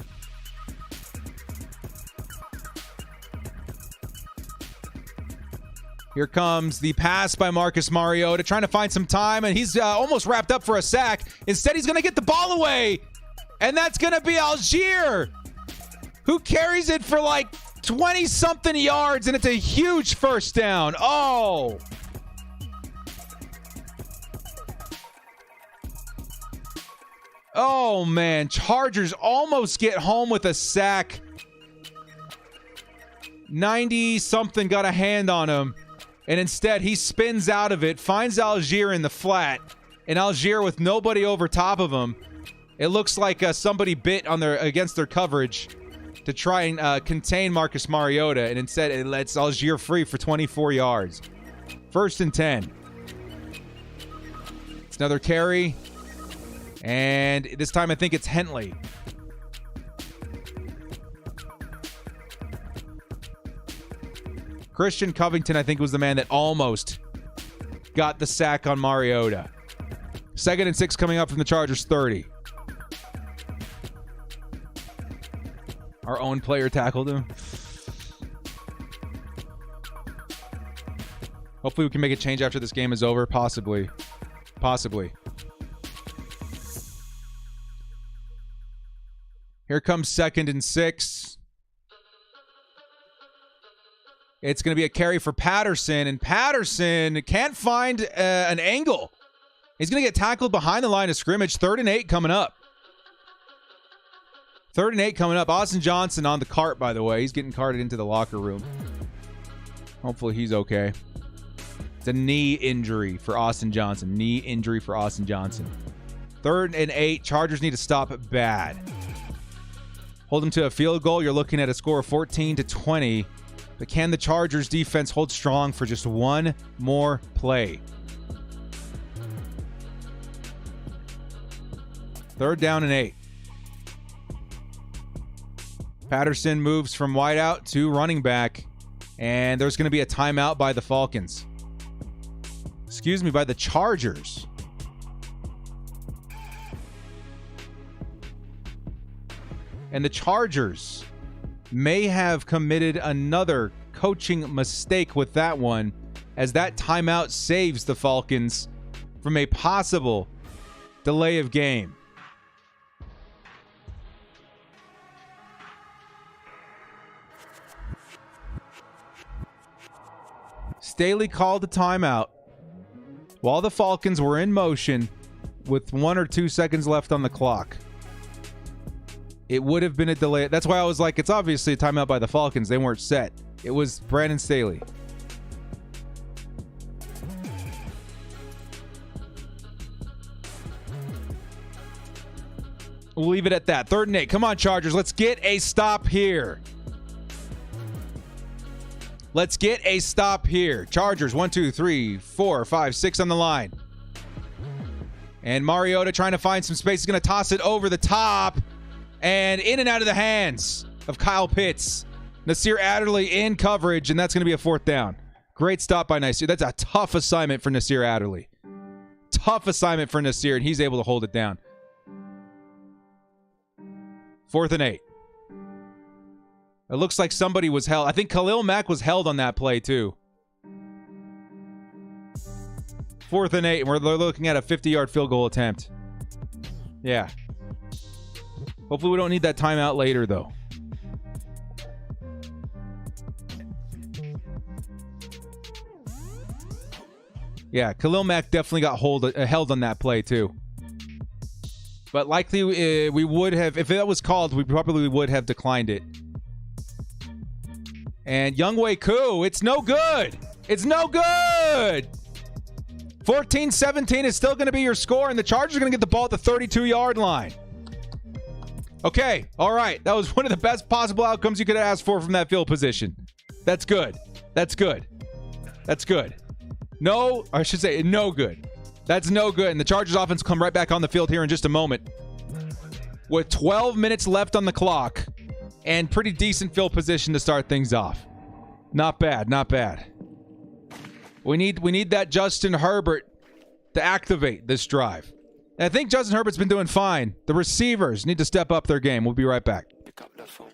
Here comes the pass by Marcus Mariota, trying to find some time, and he's almost wrapped up for a sack. Instead, he's going to get the ball away, and that's going to be Algier, who carries it for like 20-something yards, and it's a huge first down. Oh! Oh, man. Chargers almost get home with a sack. 90-something got a hand on him. And instead, he spins out of it, finds Algier in the flat, and Algier with nobody over top of him. It looks like somebody bit on against their coverage to try and contain Marcus Mariota, and instead it lets Algier free for 24 yards. 1st and 10. It's another carry, and this time I think it's Hentley. Christian Covington, I think, was the man that almost got the sack on Mariota. 2nd and 6 coming up from the Chargers 30. Our own player tackled him. Hopefully we can make a change after this game is over. Possibly. Possibly. Here comes 2nd and 6. It's going to be a carry for Patterson, and Patterson can't find an angle. He's going to get tackled behind the line of scrimmage. 3rd and 8 coming up. 3rd and 8 coming up. Austin Johnson on the cart, by the way. He's getting carted into the locker room. Hopefully he's okay. It's a knee injury for Austin Johnson. Knee injury for Austin Johnson. 3rd and 8. Chargers need to stop bad. Hold them to a field goal. You're looking at a score of 14-20. But can the Chargers defense hold strong for just one more play? 3rd down and 8. Patterson moves from wideout to running back. And there's going to be a timeout by the Falcons. Excuse me, by the Chargers. And the Chargers may have committed another coaching mistake with that one, as that timeout saves the Falcons from a possible delay of game. Staley called the timeout while the Falcons were in motion with 1 or 2 seconds left on the clock. It would have been a delay. That's why I was like, it's obviously a timeout by the Falcons. They weren't set. It was Brandon Staley. We'll leave it at that. 3rd and 8. Come on, Chargers. Let's get a stop here. Let's get a stop here. Chargers, 1, 2, 3, 4, 5, 6 on the line. And Mariota trying to find some space. He's going to toss it over the top and in and out of the hands of Kyle Pitts. Nasir Adderley in coverage, and that's going to be a 4th down. Great stop by Nasir. That's a tough assignment for Nasir Adderley. Tough assignment for Nasir, and he's able to hold it down. 4th and 8. It looks like somebody was held. I think Khalil Mack was held on that play, too. 4th and 8, and we're looking at a 50-yard field goal attempt. Yeah. Hopefully we don't need that timeout later, though. Yeah, Khalil Mack definitely got held on that play, too. But likely we would have, if that was called, we probably would have declined it. And Younghoe Koo, it's no good. It's no good. 14-17 is still going to be your score, and the Chargers are going to get the ball at the 32-yard line. Okay, all right. That was one of the best possible outcomes you could have asked for from that field position. That's good. That's good. That's good. No, or I should say no good. That's no good. And the Chargers offense come right back on the field here in just a moment. With 12 minutes left on the clock and pretty decent field position to start things off. Not bad, not bad. We need that Justin Herbert to activate this drive. And I think Justin Herbert's been doing fine. The receivers need to step up their game. We'll be right back.
Pick up that phone.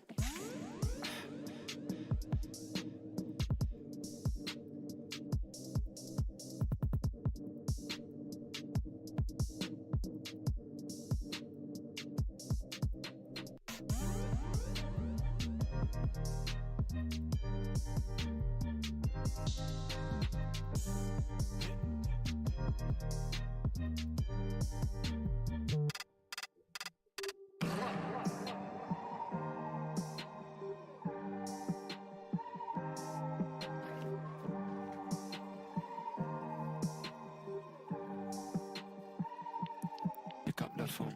Pick up that phone.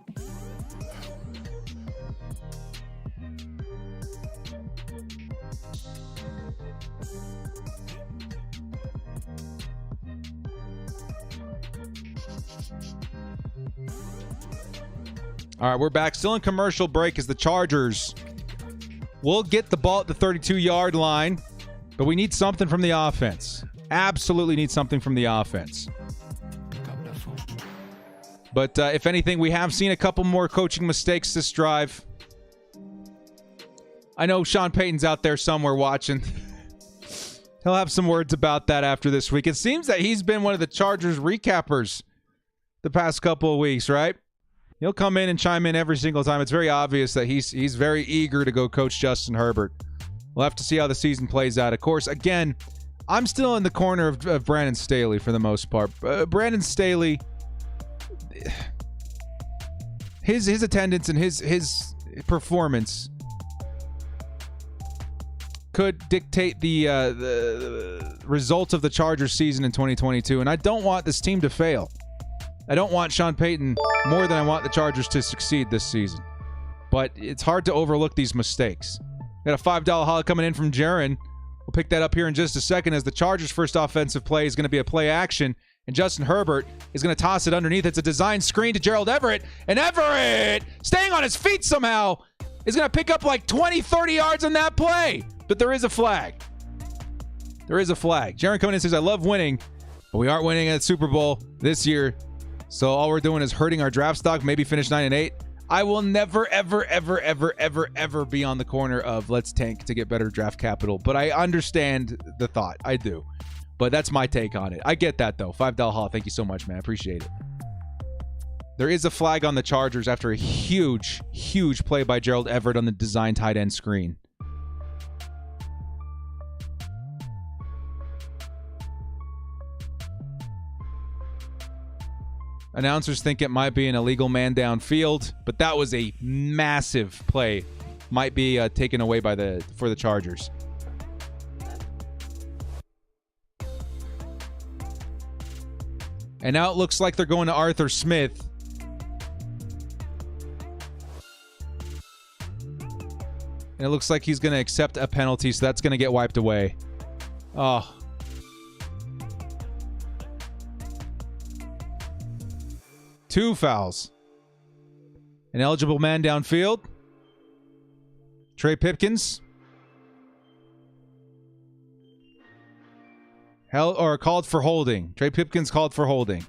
All right, we're back. Still in commercial break as the Chargers will get the ball at the 32-yard line, but we need something from the offense. Absolutely need something from the offense.
Pick up that phone.
But if anything, we have seen a couple more coaching mistakes this drive. I know Sean Payton's out there somewhere watching. He'll have some words about that after this week. It seems that he's been one of the Chargers recappers the past couple of weeks, right? He'll come in and chime in every single time. It's very obvious that he's very eager to go coach Justin Herbert. We'll have to see how the season plays out. Of course, again, I'm still in the corner of Brandon Staley for the most part. Brandon Staley, his attendance and his performance could dictate the results of the Chargers season in 2022, and I don't want this team to fail. I don't want Sean Payton more than I want the Chargers to succeed this season. But it's hard to overlook these mistakes. Got a $5 haul coming in from Jaron. We'll pick that up here in just a second as the Chargers' first offensive play is going to be a play action. And Justin Herbert is going to toss it underneath. It's a design screen to Gerald Everett. And Everett, staying on his feet somehow, is going to pick up like 20, 30 yards on that play. But there is a flag. There is a flag. Jaron coming in says, I love winning, but we aren't winning at the Super Bowl this year. So all we're doing is hurting our draft stock, maybe finish 9-8. I will never, ever, ever, ever, ever, ever be on the corner of let's tank to get better draft capital. But I understand the thought. I do. But that's my take on it. I get that, though. $5 haul. Thank you so much, man. I appreciate it. There is a flag on the Chargers after a huge, huge play by Gerald Everett on the design tight end screen. Announcers think it might be an illegal man downfield, but that was a massive play. Might be taken away for the Chargers. And now it looks like they're going to Arthur Smith. And it looks like he's going to accept a penalty, so that's going to get wiped away. Oh. Two fouls. An eligible man downfield. Trey Pipkins. Called for holding. Trey Pipkins called for holding.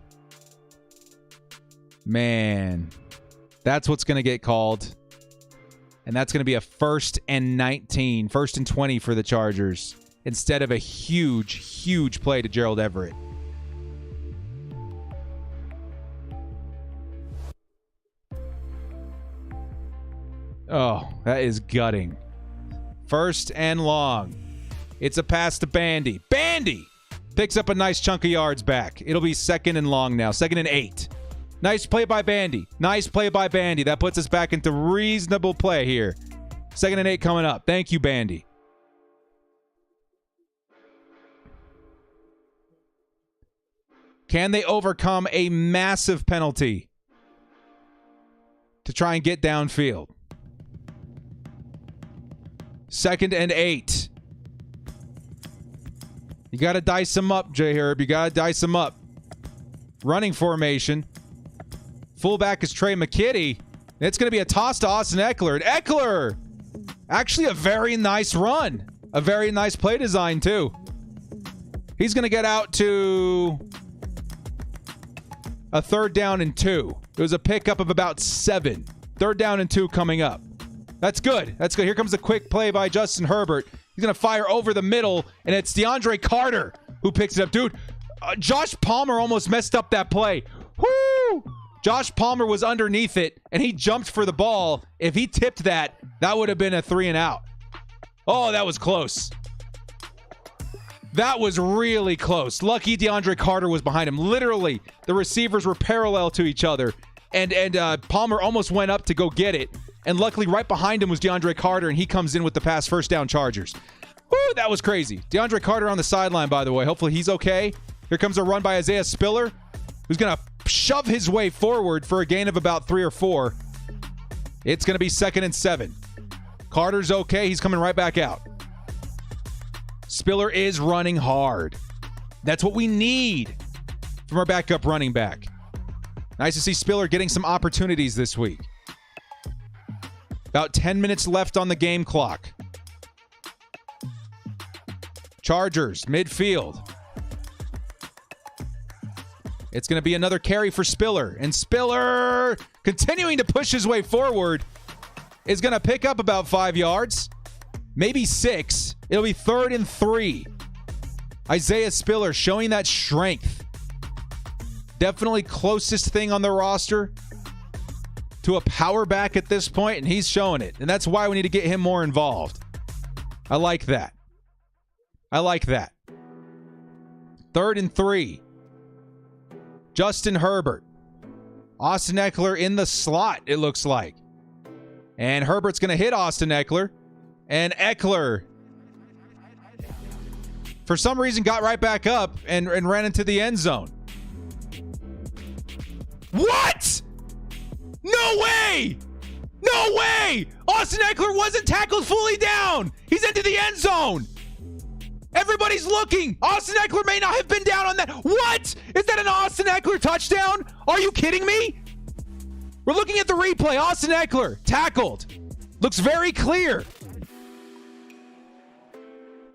Man. That's what's going to get called. And that's going to be a 1st and 19. 1st and 20 for the Chargers. Instead of a huge, huge play to Gerald Everett. Oh, that is gutting. 1st and long. It's a pass to Bandy. Bandy picks up a nice chunk of yards back. It'll be 2nd and long now. 2nd and 8. Nice play by Bandy. Nice play by Bandy. That puts us back into reasonable play here. 2nd and 8 coming up. Thank you, Bandy. Can they overcome a massive penalty to try and get downfield? 2nd and 8. You got to dice them up, J-Herb. You got to dice them up. Running formation. Fullback is Trey McKitty. It's going to be a toss to Austin Ekeler. And Ekeler, actually a very nice run. A very nice play design, too. He's going to get out to a 3rd down and 2. It was a pickup of about 7. 3rd down and 2 coming up. That's good. That's good. Here comes a quick play by Justin Herbert. He's going to fire over the middle, and it's DeAndre Carter who picks it up. Dude, Josh Palmer almost messed up that play. Woo! Josh Palmer was underneath it, and he jumped for the ball. If he tipped that, that would have been a 3 and out. Oh, that was close. That was really close. Lucky DeAndre Carter was behind him. Literally, the receivers were parallel to each other, and Palmer almost went up to go get it. And luckily, right behind him was DeAndre Carter, and he comes in with the pass. 1st down Chargers. Woo, that was crazy. DeAndre Carter on the sideline, by the way. Hopefully he's okay. Here comes a run by Isaiah Spiller, who's going to shove his way forward for a gain of about 3 or 4. It's going to be 2nd and 7. Carter's okay. He's coming right back out. Spiller is running hard. That's what we need from our backup running back. Nice to see Spiller getting some opportunities this week. About 10 minutes left on the game clock. Chargers, midfield. It's going to be another carry for Spiller. And Spiller, continuing to push his way forward, is going to pick up about 5 yards. Maybe 6. It'll be 3rd and 3. Isaiah Spiller showing that strength. Definitely closest thing on the roster to a power back at this point, and he's showing it. And that's why we need to get him more involved. I like that. I like that. 3rd and 3. Justin Herbert. Austin Ekeler in the slot, it looks like. And Herbert's going to hit Austin Ekeler. And Ekeler, for some reason, got right back up and ran into the end zone. What? No way! No way! Austin Ekeler wasn't tackled fully down. He's into the end zone. Everybody's looking. Austin Ekeler may not have been down on that. What? Is that an Austin Ekeler touchdown? Are you kidding me? We're looking at the replay. Austin Ekeler tackled. Looks very clear.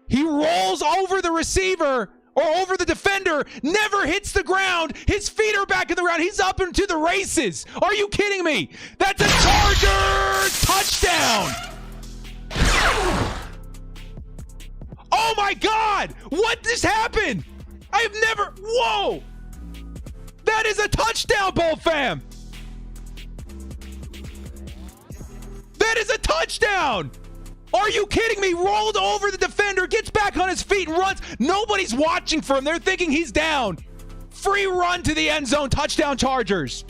He rolls over the receiver or over the defender, never hits the ground. His feet are back in the ground. He's up into the races. Are you kidding me? That's a Chargers touchdown. Oh my God! What just happened? I have never. Whoa! That is a touchdown, Bull fam. That is a touchdown. Are you kidding me? Rolled over the defender, gets back on his feet and runs. Nobody's watching for him. They're thinking he's down. Free run to the end zone. Touchdown, Chargers.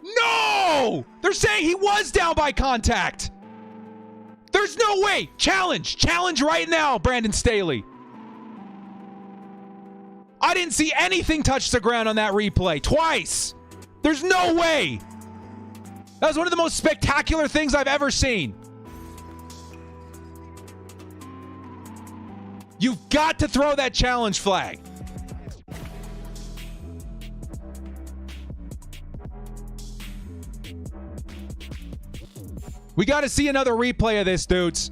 No! They're saying he was down by contact. There's no way. Challenge. Challenge right now, Brandon Staley. I didn't see anything touch the ground on that replay. Twice. There's no way. That was one of the most spectacular things I've ever seen. You've got to throw that challenge flag. We got to see another replay of this, dudes.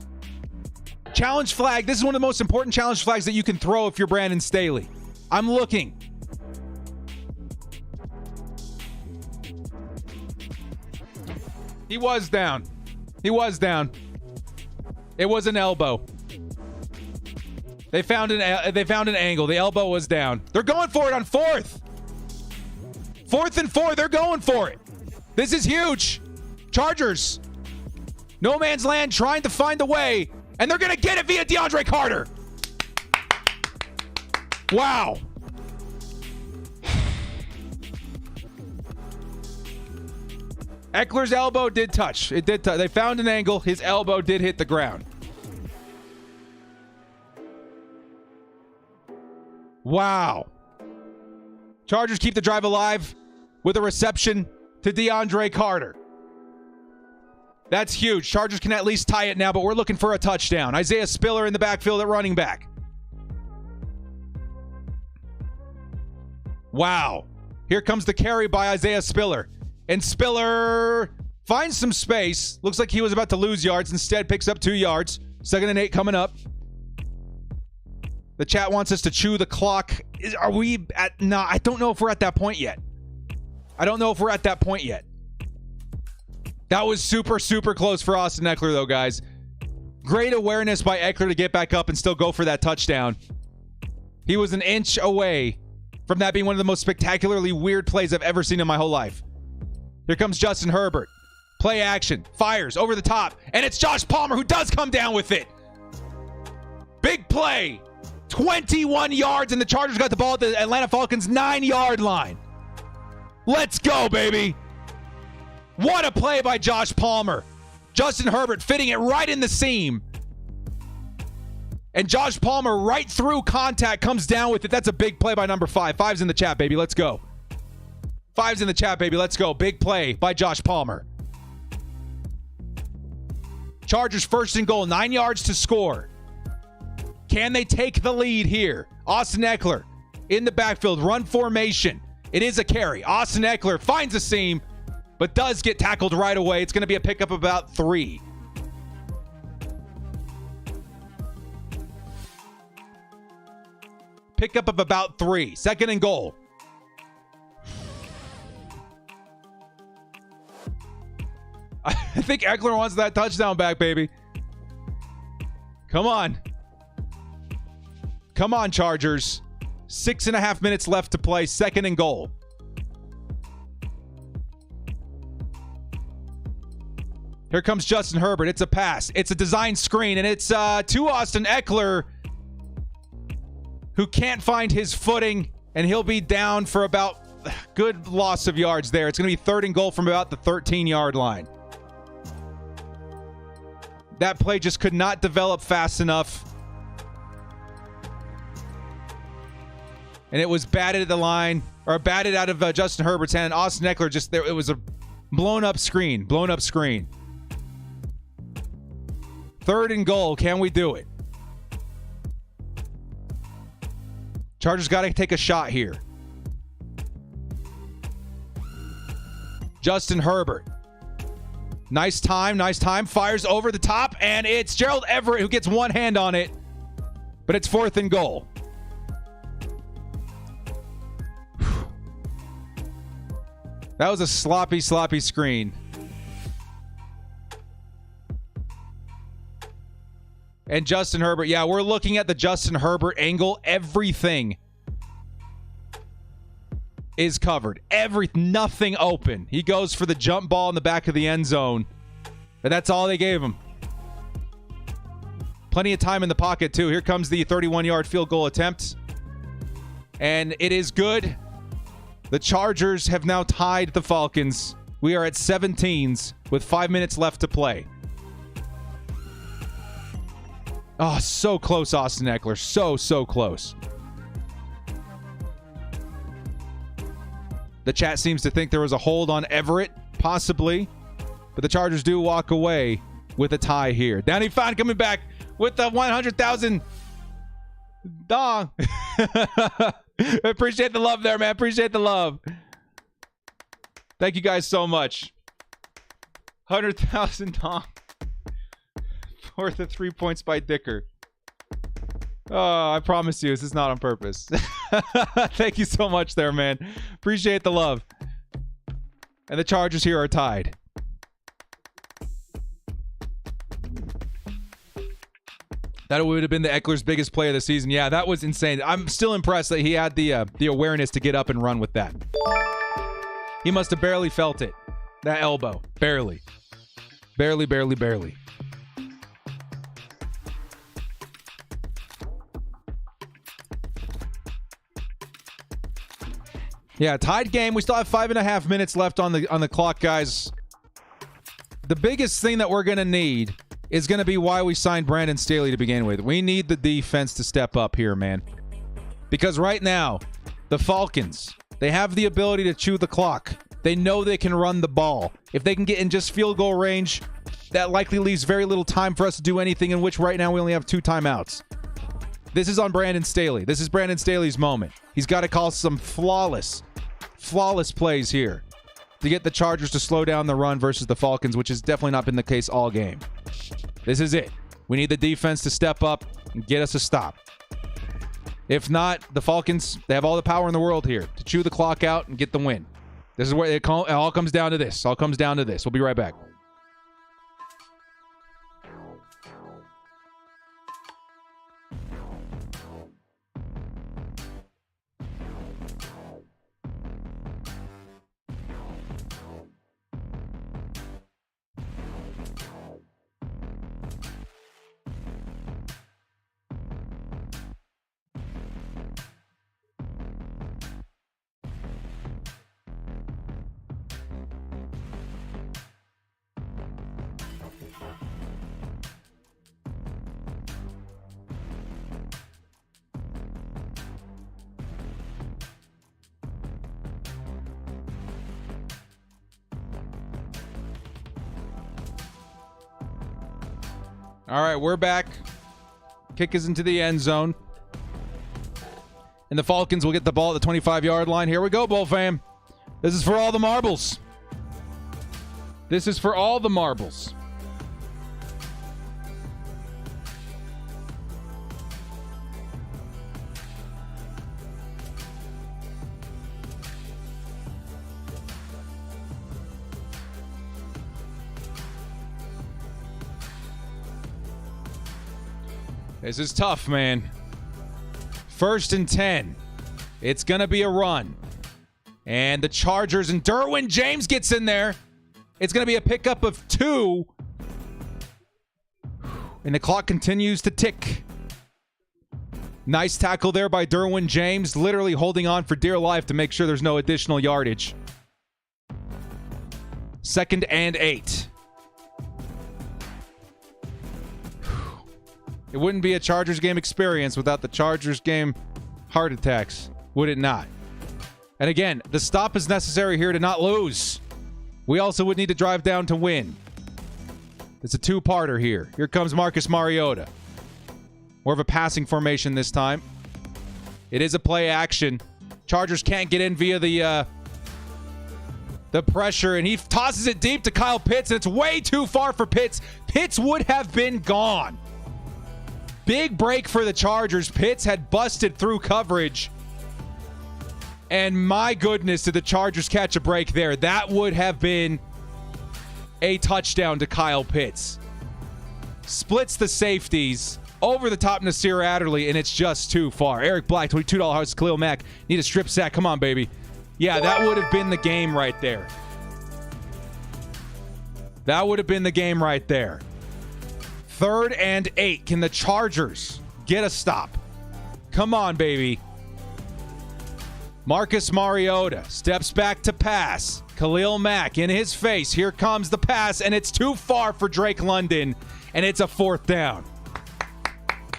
Challenge flag. This is one of the most important challenge flags that you can throw if you're Brandon Staley. I'm looking. He was down. He was down. It was an elbow. They found an angle. The elbow was down. They're going for it on 4th. 4th and 4. They're going for it. This is huge. Chargers. No man's land trying to find a way. And they're going to get it via DeAndre Carter. Wow. Ekeler's elbow did touch. It did touch. They found an angle. His elbow did hit the ground. Wow. Chargers keep the drive alive with a reception to DeAndre Carter. That's huge. Chargers can at least tie it now, but we're looking for a touchdown. Isaiah Spiller in the backfield at running back. Wow. Here comes the carry by Isaiah Spiller. And Spiller finds some space. Looks like he was about to lose yards. Instead, picks up 2 yards. 2nd and 8 coming up. The chat wants us to chew the clock. Are we at... No, I don't know if we're at that point yet. That was super, super close for Austin Ekeler, though, guys. Great awareness by Ekeler to get back up and still go for that touchdown. He was an inch away from that being one of the most spectacularly weird plays I've ever seen in my whole life. Here comes Justin Herbert. Play action. Fires over the top. And it's Josh Palmer who does come down with it. Big play. 21 yards, and the Chargers got the ball at the Atlanta Falcons' 9-yard line. Let's go, baby. What a play by Josh Palmer. Justin Herbert fitting it right in the seam. And Josh Palmer right through contact comes down with it. That's a big play by number 5. 5's in the chat, baby. Let's go. 5's in the chat, baby. Let's go. Big play by Josh Palmer. Chargers 1st and goal. 9 yards to score. Can they take the lead here? Austin Ekeler in the backfield. Run formation. It is a carry. Austin Ekeler finds a seam, but does get tackled right away. It's going to be a pickup of about 3. Pickup of about 3. 2nd and goal. I think Ekeler wants that touchdown back, baby. Come on. Come on, Chargers. 6.5 minutes left to play. 2nd and goal. Here comes Justin Herbert. It's a pass. It's a design screen, and it's to Austin Ekeler, who can't find his footing, and he'll be down for about good loss of yards there. It's going to be 3rd and goal from about the 13-yard line. That play just could not develop fast enough. And it was batted at the line, or batted out of Justin Herbert's hand. Austin Ekeler just there. It was a blown up screen. 3rd and goal. Can we do it? Chargers got to take a shot here. Justin Herbert. Nice time. Fires over the top, and it's Gerald Everett who gets one hand on it. But it's 4th and goal. That was a sloppy screen. And Justin Herbert. Yeah, we're looking at the Justin Herbert angle. Everything is covered. Nothing open. He goes for the jump ball in the back of the end zone. And that's all they gave him. Plenty of time in the pocket, too. Here comes the 31-yard field goal attempt. And it is good. The Chargers have now tied the Falcons. We are at 17s with 5 minutes left to play. Oh, so close, Austin Ekeler. So close. The chat seems to think there was a hold on Everett, possibly. But the Chargers do walk away with a tie here. Danny Fine coming back with the 100,000 dong. Appreciate the love there, man. Appreciate the love. Thank you guys so much. 100,000 dong for the 3 points by Dicker. Oh, I promise you, this is not on purpose. Thank you so much there, man. Appreciate the love. And the Chargers here are tied. That would have been the Ekeler's biggest play of the season. Yeah, that was insane. I'm still impressed that he had the awareness to get up and run with that. He must have barely felt it. That elbow. Barely. Barely, barely, barely. Yeah, tied game. We still have 5.5 minutes left on the clock, guys. The biggest thing that we're going to need is going to be why we signed Brandon Staley to begin with. We need the defense to step up here, man. Because right now, the Falcons, they have the ability to chew the clock. They know they can run the ball. If they can get in just field goal range, that likely leaves very little time for us to do anything, in which right now we only have 2 timeouts. This is on Brandon Staley. This is Brandon Staley's moment. He's got to call some flawless plays here to get the Chargers to slow down the run versus the Falcons, which has definitely not been the case all game. This is it. We need the defense to step up and get us a stop. If not, the Falcons, they have all the power in the world here to chew the clock out and get the win. This is where it all comes down to this. All comes down to this. We'll be right back. All right, we're back. Kick is into the end zone. And the Falcons will get the ball at the 25-yard line. Here we go, Bull fam. This is for all the marbles. This is for all the marbles. This is tough, man. 1st and 10. It's going to be a run. And the Chargers, and Derwin James gets in there. It's going to be a pickup of 2. And the clock continues to tick. Nice tackle there by Derwin James, literally holding on for dear life to make sure there's no additional yardage. 2nd and 8. It wouldn't be a Chargers game experience without the Chargers game heart attacks, would it not? And again, the stop is necessary here to not lose. We also would need to drive down to win. It's a 2-parter here. Here comes Marcus Mariota. More of a passing formation this time. It is a play action. Chargers can't get in via the pressure, and he tosses it deep to Kyle Pitts, and it's way too far for Pitts. Pitts would have been gone. Big break for the Chargers. Pitts had busted through coverage. And my goodness, did the Chargers catch a break there. That would have been a touchdown to Kyle Pitts. Splits the safeties. Over the top Nasir Adderley, and it's just too far. Eric Black, $22 house. Khalil Mack, need a strip sack. Come on, baby. Yeah, that would have been the game right there. That would have been the game right there. 3rd and 8. Can the Chargers get a stop? Come on, baby. Marcus Mariota steps back to pass. Khalil Mack in his face. Here comes the pass, and it's too far for Drake London, and it's a 4th down.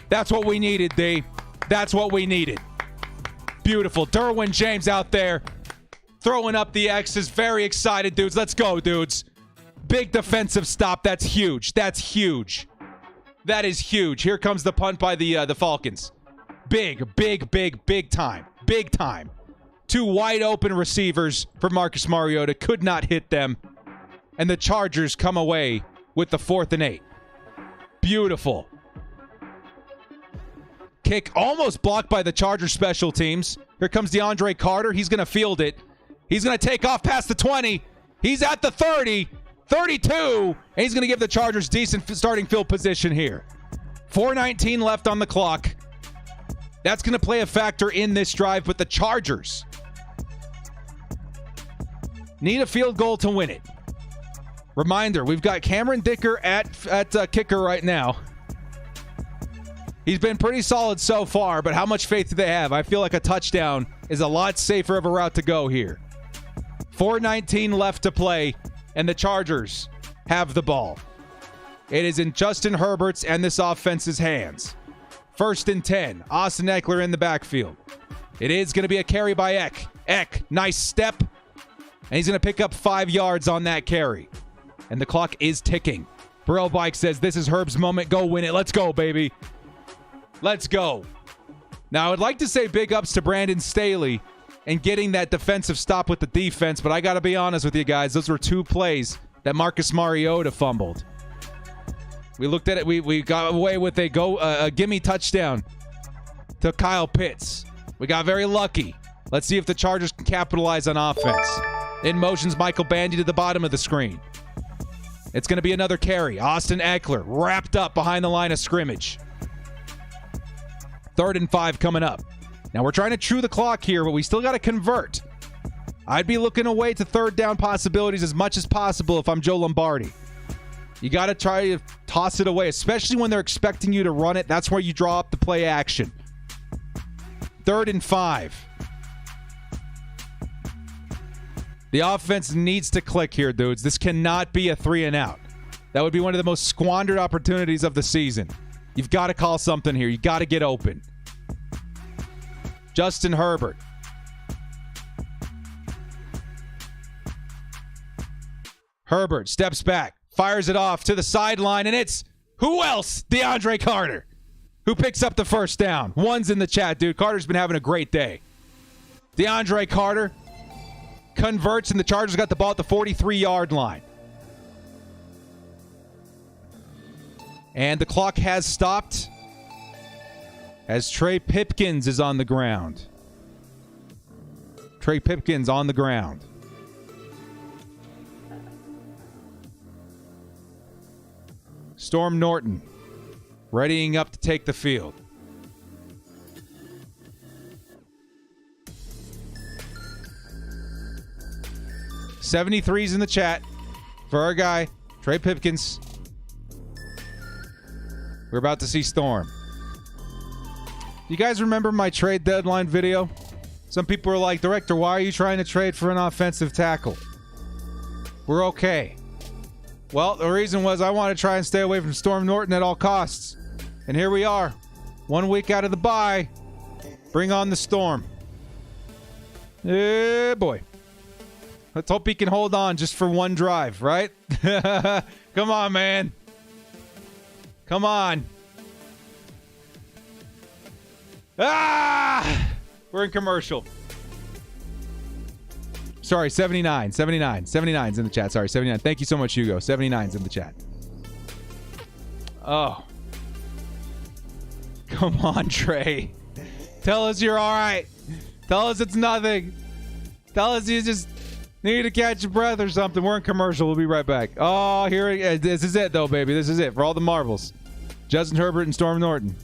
That's what we needed, D. That's what we needed. Beautiful. Derwin James out there throwing up the X's. Very excited, dudes. Let's go, dudes. Big defensive stop. That's huge. That's huge. That is huge. Here comes the punt by the Falcons. Big time. Big time. 2 wide open receivers for Marcus Mariota. Could not hit them. And the Chargers come away with the 4th and 8. Beautiful. Kick almost blocked by the Chargers special teams. Here comes DeAndre Carter. He's going to field it. He's going to take off past the 20. He's at the 30, 32, and he's going to give the Chargers decent starting field position here. 4:19 left on the clock. That's going to play a factor in this drive, but the Chargers need a field goal to win it. Reminder, we've got Cameron Dicker at kicker right now. He's been pretty solid so far, but how much faith do they have? I feel like a touchdown is a lot safer of a route to go here. 4:19 left to play, and the Chargers have the ball. It is in Justin Herbert's and this offense's hands. 1st and 10. Austin Ekeler in the backfield. It is going to be a carry by Eck. Nice step. And he's going to pick up 5 yards on that carry. And the clock is ticking. Burrell Bike says, this is Herb's moment. Go win it. Let's go, baby. Let's go. Now, I would like to say big ups to Brandon Staley and getting that defensive stop with the defense, but I got to be honest with you guys. Those were 2 plays that Marcus Mariota fumbled. We looked at it. We got away with a gimme touchdown to Kyle Pitts. We got very lucky. Let's see if the Chargers can capitalize on offense. In motions Michael Bandy to the bottom of the screen. It's going to be another carry. Austin Ekeler wrapped up behind the line of scrimmage. 3rd and 5 coming up. Now we're trying to chew the clock here, but we still got to convert. I'd be looking away to 3rd down possibilities as much as possible if I'm Joe Lombardi. You got to try to toss it away, especially when they're expecting you to run it. That's where you draw up the play action. 3rd and 5. The offense needs to click here, dudes. This cannot be a 3 and out. That would be one of the most squandered opportunities of the season. You've got to call something here. You got to get open. Justin Herbert. Herbert steps back, fires it off to the sideline, and it's who else? DeAndre Carter, who picks up the 1st down. 1's in the chat, dude. Carter's been having a great day. DeAndre Carter converts, and the Chargers got the ball at the 43-yard line. And the clock has stopped as Trey Pipkins is on the ground. Trey Pipkins on the ground. Storm Norton readying up to take the field. '73's in the chat for our guy, Trey Pipkins. We're about to see Storm. You guys remember my trade deadline video? Some people were like, Director, why are you trying to trade for an offensive tackle? We're okay. Well, the reason was I want to try and stay away from Storm Norton at all costs. And here we are. 1 week out of the bye. Bring on the Storm. Yeah, boy. Let's hope he can hold on just for one drive, right? Come on, man. Come on. Ah! We're in commercial. Sorry, 79. 79's in the chat. Sorry, 79. Thank you so much, Hugo. 79's in the chat. Oh. Come on, Trey. Tell us you're all right. Tell us it's nothing. Tell us you just need to catch your breath or something. We're in commercial. We'll be right back. Oh, here it is. This is it, though, baby. This is it for all the marbles. Justin Herbert and Storm Norton.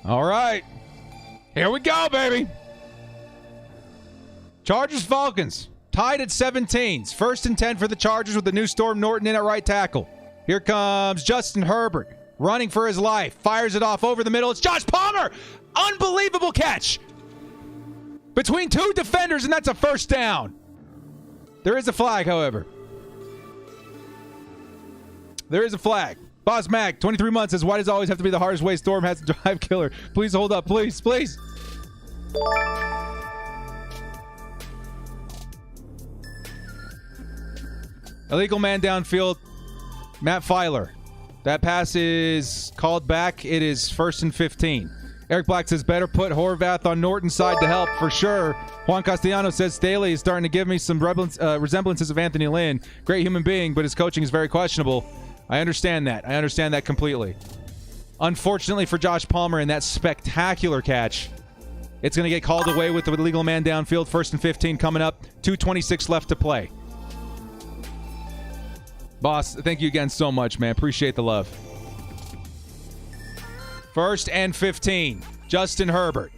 All right. Here we go, baby. Chargers, Falcons. Tied at 17s. 1st and 10 for the Chargers with the new Storm Norton in at right tackle. Here comes Justin Herbert, running for his life. Fires it off over the middle. It's Josh Palmer. Unbelievable catch. Between 2 defenders, and that's a first down. There is a flag, however. There is a flag. Boss Mac, 23 months, says, why does it always have to be the hardest way Storm has to drive killer? Please hold up. Please, please. Illegal man downfield. Matt Filer. That pass is called back. It is 1st and 15. Eric Black says, better put Horvath on Norton's side to help for sure. Juan Castellano says, Staley is starting to give me some resemblances of Anthony Lynn. Great human being, but his coaching is very questionable. I understand that. I understand that completely. Unfortunately for Josh Palmer in that spectacular catch, it's going to get called away with the illegal man downfield. 1st and 15 coming up. 2:26 left to play. Boss, thank you again so much, man. Appreciate the love. 1st and 15. Justin Herbert.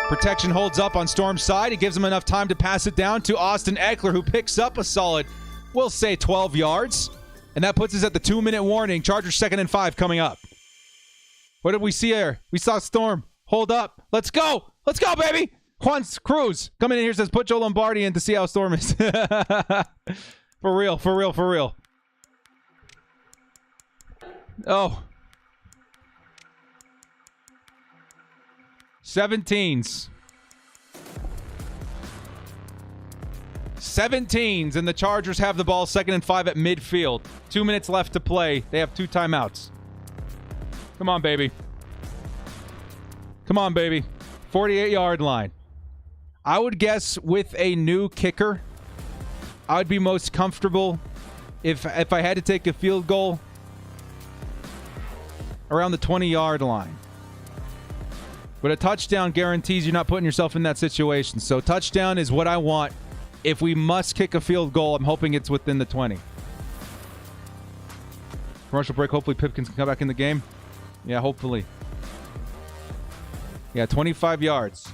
Protection holds up on Storm's side. It gives him enough time to pass it down to Austin Ekeler, who picks up a solid, we'll say, 12 yards. And that puts us at the 2-minute warning. Chargers 2nd and 5 coming up. What did we see here? We saw Storm hold up. Let's go. Let's go, baby. Juan Cruz coming in here, says, put Joe Lombardi in to see how Storm is. For real, for real, for real. Oh. 17s. 17s, and the Chargers have the ball 2nd and 5 at midfield. 2 minutes left to play. They have 2 timeouts. Come on, baby. Come on, baby. 48-yard line. I would guess with a new kicker, I would be most comfortable if I had to take a field goal around the 20-yard line. But a touchdown guarantees you're not putting yourself in that situation. So touchdown is what I want. If we must kick a field goal, I'm hoping it's within the 20. Commercial break. Hopefully Pipkins can come back in the game. Yeah, hopefully. Yeah, 25 yards.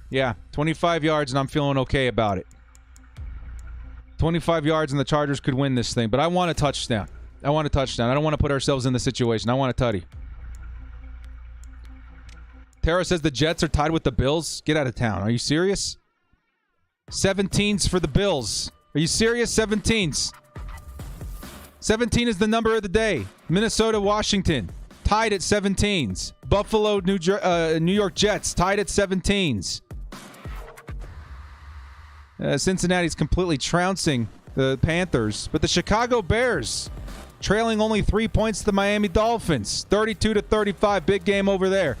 Yeah, 25 yards, and I'm feeling okay about it. 25 yards, and the Chargers could win this thing. But I want a touchdown. I want a touchdown. I don't want to put ourselves in the situation. I want a tutty. Tara says the Jets are tied with the Bills. Get out of town. Are you serious? 17s for the Bills. Are you serious? 17s. 17 is the number of the day. Minnesota, Washington, tied at 17s. Buffalo, New York Jets, tied at 17s. Cincinnati's completely trouncing the Panthers. But the Chicago Bears trailing only 3 points to the Miami Dolphins. 32-35. Big game over there.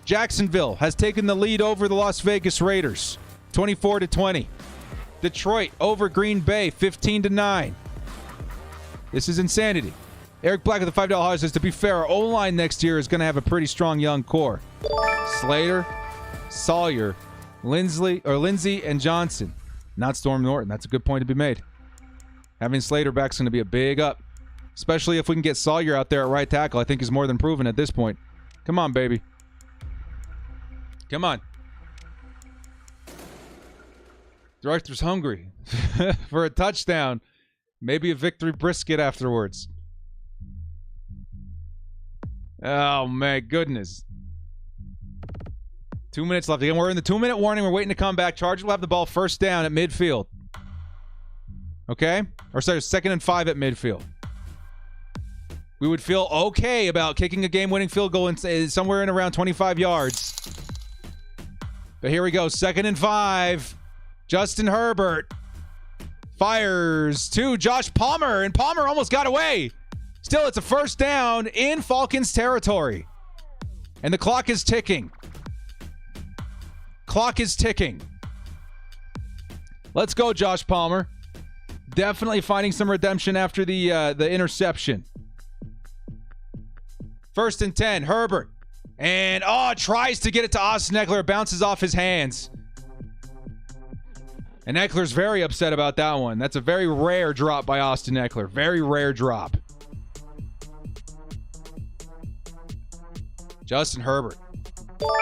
Jacksonville has taken the lead over the Las Vegas Raiders. 24-20. Detroit over Green Bay, 15-9. This is insanity. Eric Black of the $5 House says, to be fair, our O-line next year is going to have a pretty strong young core. Slater, Sawyer, Lindsey, and Johnson. Not Storm Norton. That's a good point to be made. Having Slater back is going to be a big up. Especially if we can get Sawyer out there at right tackle. I think is more than proven at this point. Come on, baby. Come on. Director's hungry for a touchdown. Maybe a victory brisket afterwards. Oh, my goodness. 2 minutes left. Again, we're in the 2-minute warning. We're waiting to come back. Chargers will have the ball 1st down at midfield. Okay? Or sorry, 2nd and 5 at midfield. We would feel okay about kicking a game-winning field goal somewhere in around 25 yards. But here we go. 2nd and 5. Justin Herbert fires to Josh Palmer, and Palmer almost got away. Still, it's a 1st down in Falcons territory. And the clock is ticking. Clock is ticking. Let's go, Josh Palmer. Definitely finding some redemption after the interception. 1st and 10, Herbert. And, tries to get it to Austin Ekeler. Bounces off his hands. And Eckler's very upset about that one. That's a very rare drop by Austin Ekeler. Very rare drop. Justin Herbert.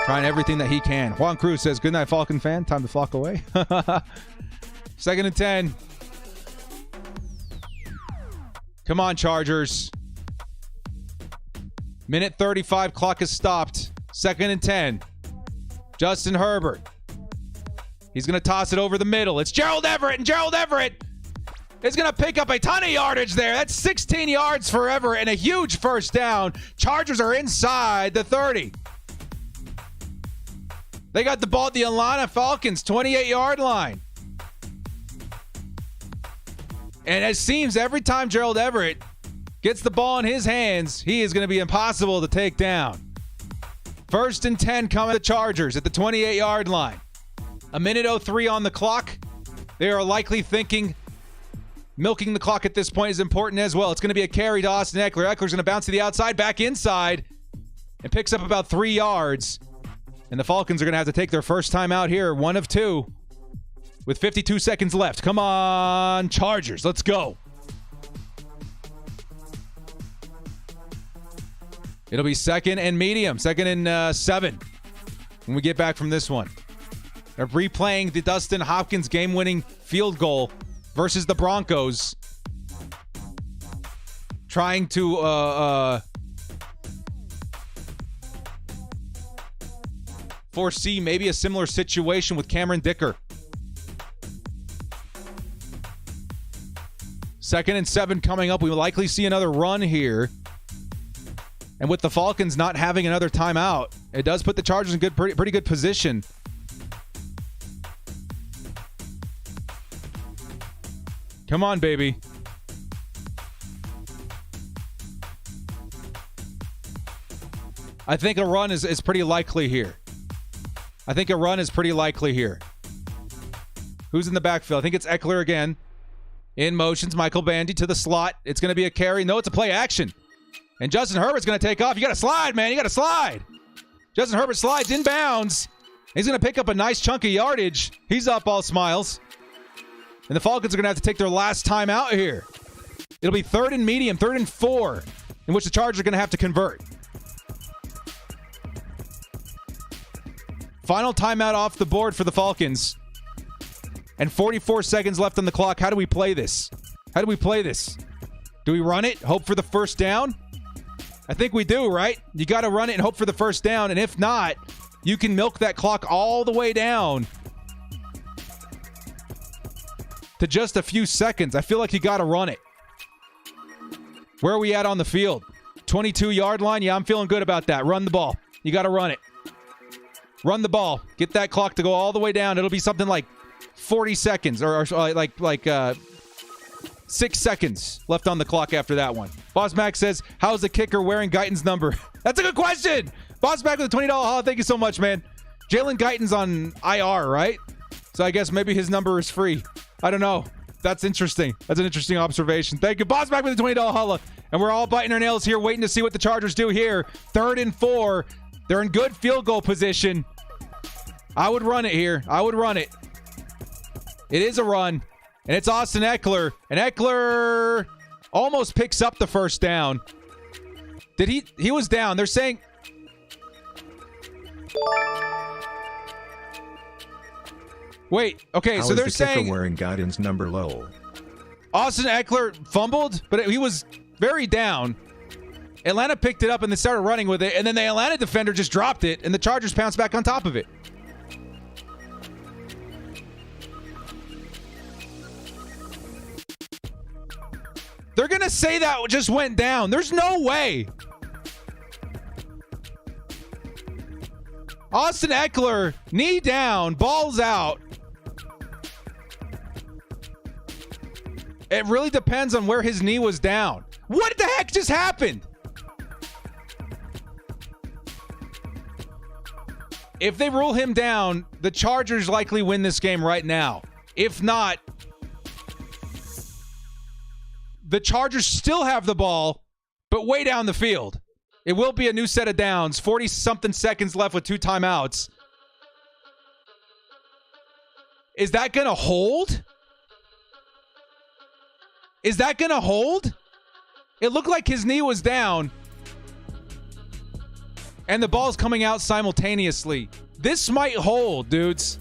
Trying everything that he can. Juan Cruz says, good night, Falcon fan. Time to flock away. 2nd and 10. Come on, Chargers. Minute 35. Clock is stopped. 2nd and 10. Justin Herbert. He's going to toss it over the middle. It's Gerald Everett, and Gerald Everett is going to pick up a ton of yardage there. That's 16 yards for Everett and a huge first down. Chargers are inside the 30. They got the ball at the Atlanta Falcons 28-yard line. And it seems every time Gerald Everett gets the ball in his hands, he is going to be impossible to take down. 1st and 10 coming to the Chargers at the 28-yard line. A minute 03 on the clock. They are likely thinking milking the clock at this point is important as well. It's going to be a carry to Austin Ekeler. Eckler's going to bounce to the outside, back inside, and picks up about 3 yards. And the Falcons are going to have to take their first time out here, 1 of 2, with 52 seconds left. Come on, Chargers. Let's go. It'll be 2nd and medium, 2nd and 7 when we get back from this one. They're replaying the Dustin Hopkins game-winning field goal versus the Broncos. Trying to foresee maybe a similar situation with Cameron Dicker. 2nd and 7 coming up. We will likely see another run here. And with the Falcons not having another timeout, it does put the Chargers in pretty good position. Come on, baby. I think a run is pretty likely here. Who's in the backfield? I think it's Ekeler again. In motions, Michael Bandy to the slot. It's going to be a carry. No, it's a play action. And Justin Herbert's going to take off. You got to slide, man. You got to slide. Justin Herbert slides inbounds. He's going to pick up a nice chunk of yardage. He's up all smiles. And the Falcons are going to have to take their last time out here. It'll be 3rd and medium, 3rd and 4, in which the Chargers are going to have to convert. Final timeout off the board for the Falcons. And 44 seconds left on the clock. How do we play this? Do we run it? Hope for the first down? I think we do, right? You got to run it and hope for the first down. And if not, you can milk that clock all the way down to just a few seconds. I feel like you got to run it. Where are we at on the field? 22-yard line? Yeah, I'm feeling good about that. Run the ball. You got to run it. Run the ball. Get that clock to go all the way down. It'll be something like 40 seconds or like 6 seconds left on the clock after that one. Boss Mac says, how's the kicker wearing Guyton's number? That's a good question. Boss Mac with a $20 haul. Thank you so much, man. Jalen Guyton's on IR, right? So I guess maybe his number is free. I don't know. That's interesting. That's an interesting observation. Thank you. Boss Mac with a $20 holla. And we're all biting our nails here, waiting to see what the Chargers do here. 3rd and 4. They're in good field goal position. I would run it here. I would run it. It is a run. And it's Austin Ekeler. And Ekeler almost picks up the first down. Did he? He was down. They're saying... Wait. Okay,
How
so
is
they're
the
saying...
kicker wearing Guyton's number low?
Austin Ekeler fumbled, but he was very down. Atlanta picked it up and they started running with it. And then the Atlanta defender just dropped it. And the Chargers pounced back on top of it. They're going to say that just went down. There's no way. Austin Ekeler, knee down, balls out. It really depends on where his knee was down. What the heck just happened? If they rule him down, the Chargers likely win this game right now. If not, the Chargers still have the ball, but way down the field. It will be a new set of downs. 40-something seconds left with 2 timeouts. Is that going to hold? Is that going to hold? It looked like his knee was down. And the ball's coming out simultaneously. This might hold, dudes.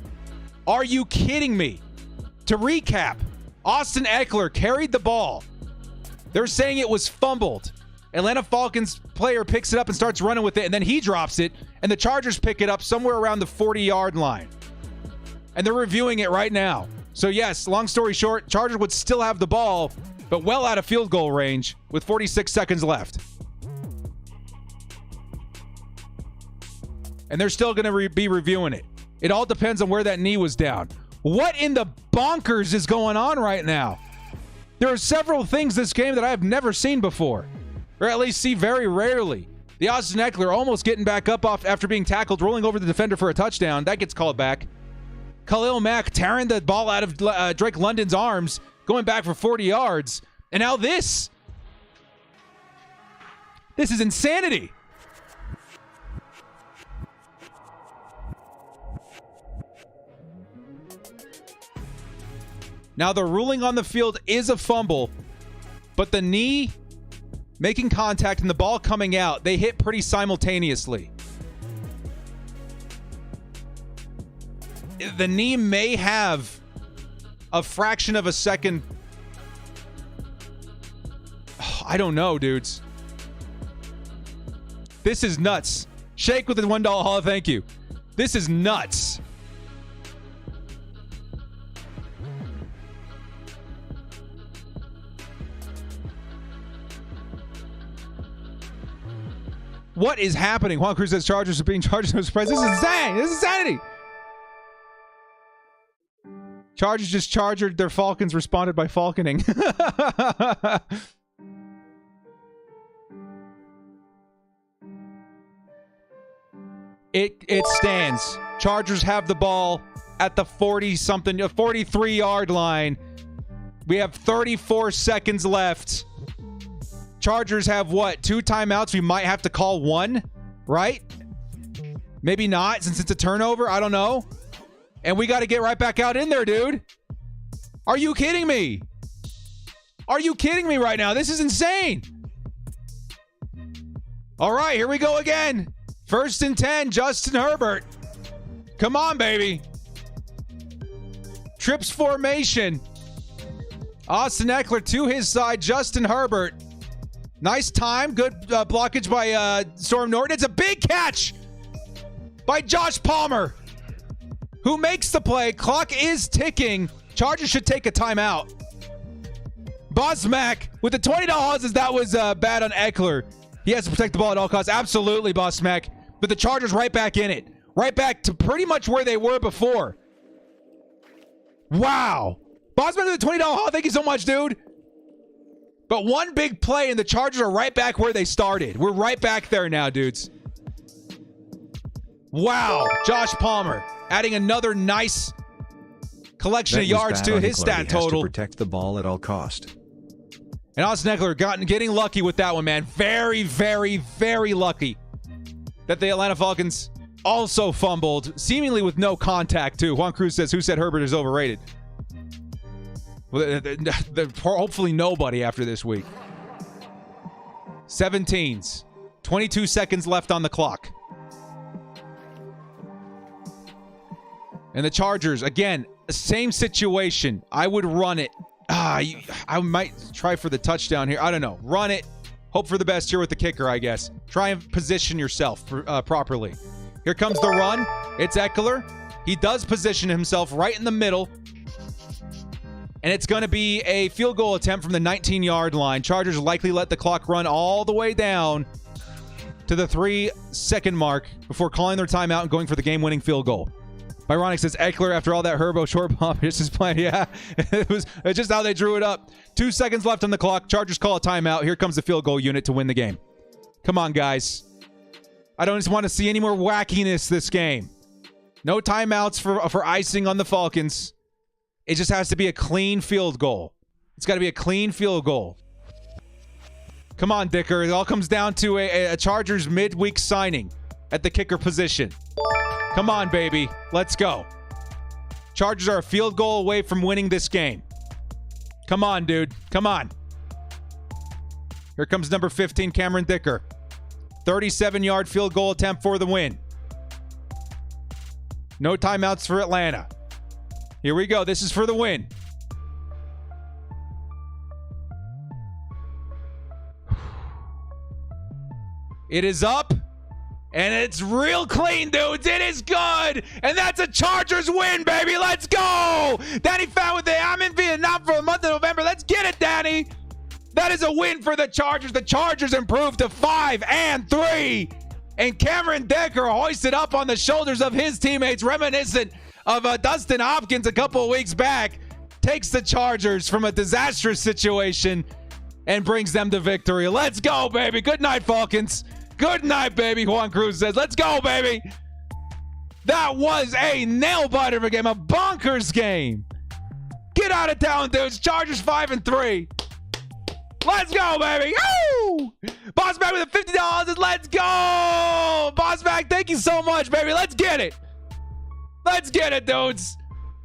Are you kidding me? To recap, Austin Ekeler carried the ball. They're saying it was fumbled. Atlanta Falcons player picks it up and starts running with it, and then he drops it, and the Chargers pick it up somewhere around the 40-yard line. And they're reviewing it right now. So yes, long story short, Chargers would still have the ball, but well out of field goal range with 46 seconds left. And they're still going to be reviewing it. It all depends on where that knee was down. What in the bonkers is going on right now? There are several things this game that I have never seen before, or at least see very rarely. The Austin Ekeler almost getting back up off after being tackled, rolling over the defender for a touchdown. That gets called back. Khalil Mack tearing the ball out of Drake London's arms, going back for 40 yards. And now this. This is insanity. Now, the ruling on the field is a fumble, but the knee making contact and the ball coming out, they hit pretty simultaneously. The knee may have a fraction of a second. I don't know, dudes. This is nuts. Shake with the $1 haul. Thank you. This is nuts. What is happening? Juan Cruz says Chargers are being charged. No surprise. This is insane. This is insanity. Chargers just charged their Falcons, responded by falconing. It stands. Chargers have the ball at the 43-yard line. We have 34 seconds left. Chargers have what? 2 timeouts. We might have to call 1, right? Maybe not, since it's a turnover. I don't know. And we got to get right back out in there, dude. Are you kidding me? Are you kidding me right now? This is insane. All right, here we go again. 1st and 10, Justin Herbert. Come on, baby. Trips formation. Austin Ekeler to his side. Justin Herbert. Nice time. Good blockage by Storm Norton. It's a big catch by Josh Palmer, who makes the play. Clock is ticking. Chargers should take a timeout. Boss Mac with the $20 says that was bad on Ekeler. He has to protect the ball at all costs. Absolutely, Boss Mac. But the Chargers right back in it. Right back to pretty much where they were before. Wow. Boss Mac with the $20 haul. Thank you so much, dude. But one big play and the Chargers are right back where they started. We're right back there now, dudes. Wow. Josh Palmer adding another nice collection of yards to his stat total.
To protect the ball at all cost.
And Austin Ekeler getting lucky with that one, man. Very, very, very lucky that the Atlanta Falcons also fumbled, seemingly with no contact, too. Juan Cruz says, who said Herbert is overrated? Well, hopefully nobody after this week. 17s. 22 seconds left on the clock. And the Chargers, again, same situation. I would run it. I might try for the touchdown here. I don't know. Run it. Hope for the best here with the kicker, I guess. Try and position yourself properly. Here comes the run. It's Ekeler. He does position himself right in the middle. And it's going to be a field goal attempt from the 19-yard line. Chargers likely let the clock run all the way down to the 3-second mark before calling their timeout and going for the game-winning field goal. Byronic says Ekeler, after all that Herbo short bump, this is playing. Yeah, it's just how they drew it up. 2 seconds left on the clock. Chargers call a timeout. Here comes the field goal unit to win the game. Come on, guys. I don't just want to see any more wackiness this game. No timeouts for icing on the Falcons. It just has to be a clean field goal. It's got to be a clean field goal. Come on, Dicker. It all comes down to a Chargers midweek signing at the kicker position. Come on, baby. Let's go. Chargers are a field goal away from winning this game. Come on, dude. Come on. Here comes number 15, Cameron Dicker. 37-yard field goal attempt for the win. No timeouts for Atlanta. Here we go. This is for the win. It is up, and it's real clean, dudes. It is good, and that's a Chargers win, baby. Let's go. Danny found with it. I'm in Vietnam for the month of November. Let's get it, Danny. That is a win for the Chargers. The Chargers improved to 5-3, and Cameron Decker hoisted up on the shoulders of his teammates, reminiscent of Dustin Hopkins a couple of weeks back, takes the Chargers from a disastrous situation and brings them to victory. Let's go, baby. Good night, Falcons. Good night, baby, Juan Cruz says. Let's go, baby. That was a nail-biter of a game, a bonkers game. Get out of town, dudes. Chargers 5-3. Let's go, baby. Woo! Boss Mac with the $50. Let's go. Boss Mac, thank you so much, baby. Let's get it. Let's get it, dudes.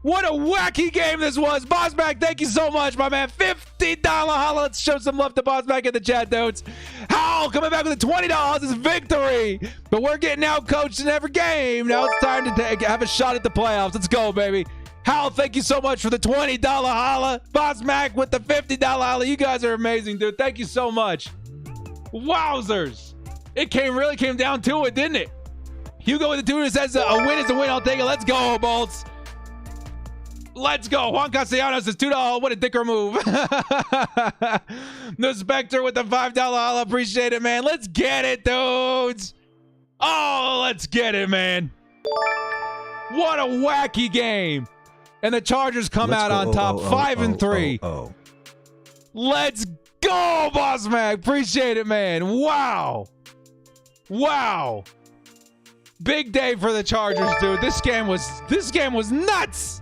What a wacky game this was. Boss Mac, thank you so much, my man. $50 holla. Let's show some love to Boss Mac in the chat, dudes. Hal coming back with the $20. It's victory. But we're getting out coached in every game. Now it's time to have a shot at the playoffs. Let's go, baby. Hal, thank you so much for the $20 holla. Boss Mac with the $50 holla. You guys are amazing, dude. Thank you so much. Wowzers. It really came down to it, didn't it? Hugo with the $2 says a win is a win. I'll take it. Let's go, Bolts. Let's go. Juan Castellanos says $2. What a dicker move. The Spectre with the $5 holla. Appreciate it, man. Let's get it, dudes. Oh, let's get it, man. What a wacky game. And the Chargers come out on top 5-3. Let's go, Boss Mac. Appreciate it, man. Wow. Wow. Big day for the Chargers, dude. This game was nuts.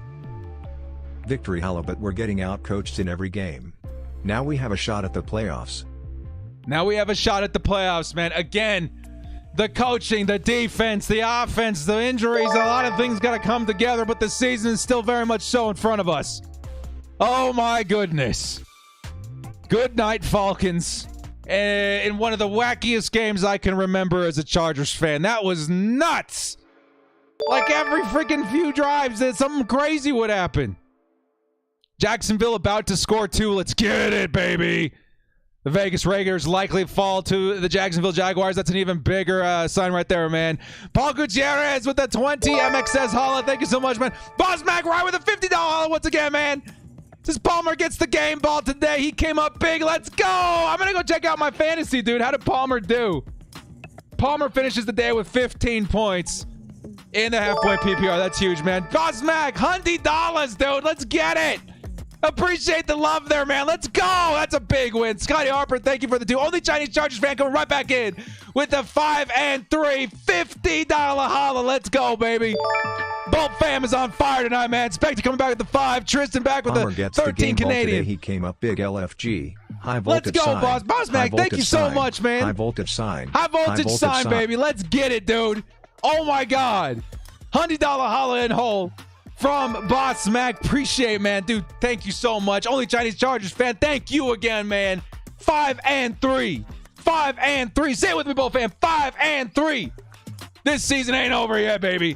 Victory holla, but we're getting out-coached in every game. Now we have a shot at the playoffs.
Now we have a shot at the playoffs, man. Again, the coaching, the defense, the offense, the injuries, a lot of things got to come together, but the season is still very much so in front of us. Oh, my goodness. Good night, Falcons. In one of the wackiest games I can remember as a Chargers fan. That was nuts. Like every freaking few drives, something crazy would happen. Jacksonville about to score 2. Let's get it, baby. The Vegas Raiders likely fall to the Jacksonville Jaguars. That's an even bigger sign right there, man. Paul Gutierrez with the 20 MXS holla. Thank you so much, man. Boss Mac right with a $50 holla once again, man. This Palmer gets the game ball today. He came up big. Let's go. I'm going to go check out my fantasy, dude. How did Palmer do? Palmer finishes the day with 15 points in the half-point PPR. That's huge, man. Boss Mac, $100, dude. Let's get it. Appreciate the love there, man. Let's go. That's a big win. Scotty Harper, thank you for the 2. Only Chinese Chargers fan coming right back in with the 5-3 $50 holla. Let's go, baby. Bolt fam is on fire tonight, man. Spectre coming back with the 5. Tristan back with the 13 Canadian.
He came up big. LFG. High voltage.
Let's go,
sign.
boss. Boss Mac, thank you so much, man.
High voltage sign.
High voltage sign, baby. Let's get it, dude. Oh, my God. $100 holla in hole. From Boss Mac. Appreciate it, man. Dude, thank you so much. Only Chinese Chargers fan. Thank you again, man. 5-3. 5-3. Say it with me, Bull fan. 5-3. This season ain't over yet, baby.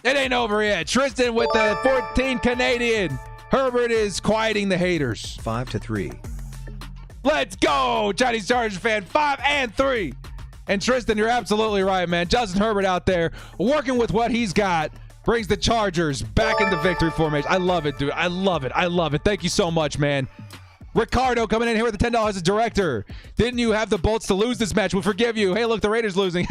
It ain't over yet. Tristan with the 14 Canadian. Herbert is quieting the haters.
5-3.
Let's go, Chinese Chargers fan. 5-3. And Tristan, you're absolutely right, man. Justin Herbert out there working with what he's got. Brings the Chargers back into victory formation. I love it, dude. I love it. I love it. Thank you so much, man. Ricardo coming in here with the $10 as director. Didn't you have the Bolts to lose this match? We'll forgive you. Hey, look, the Raiders losing.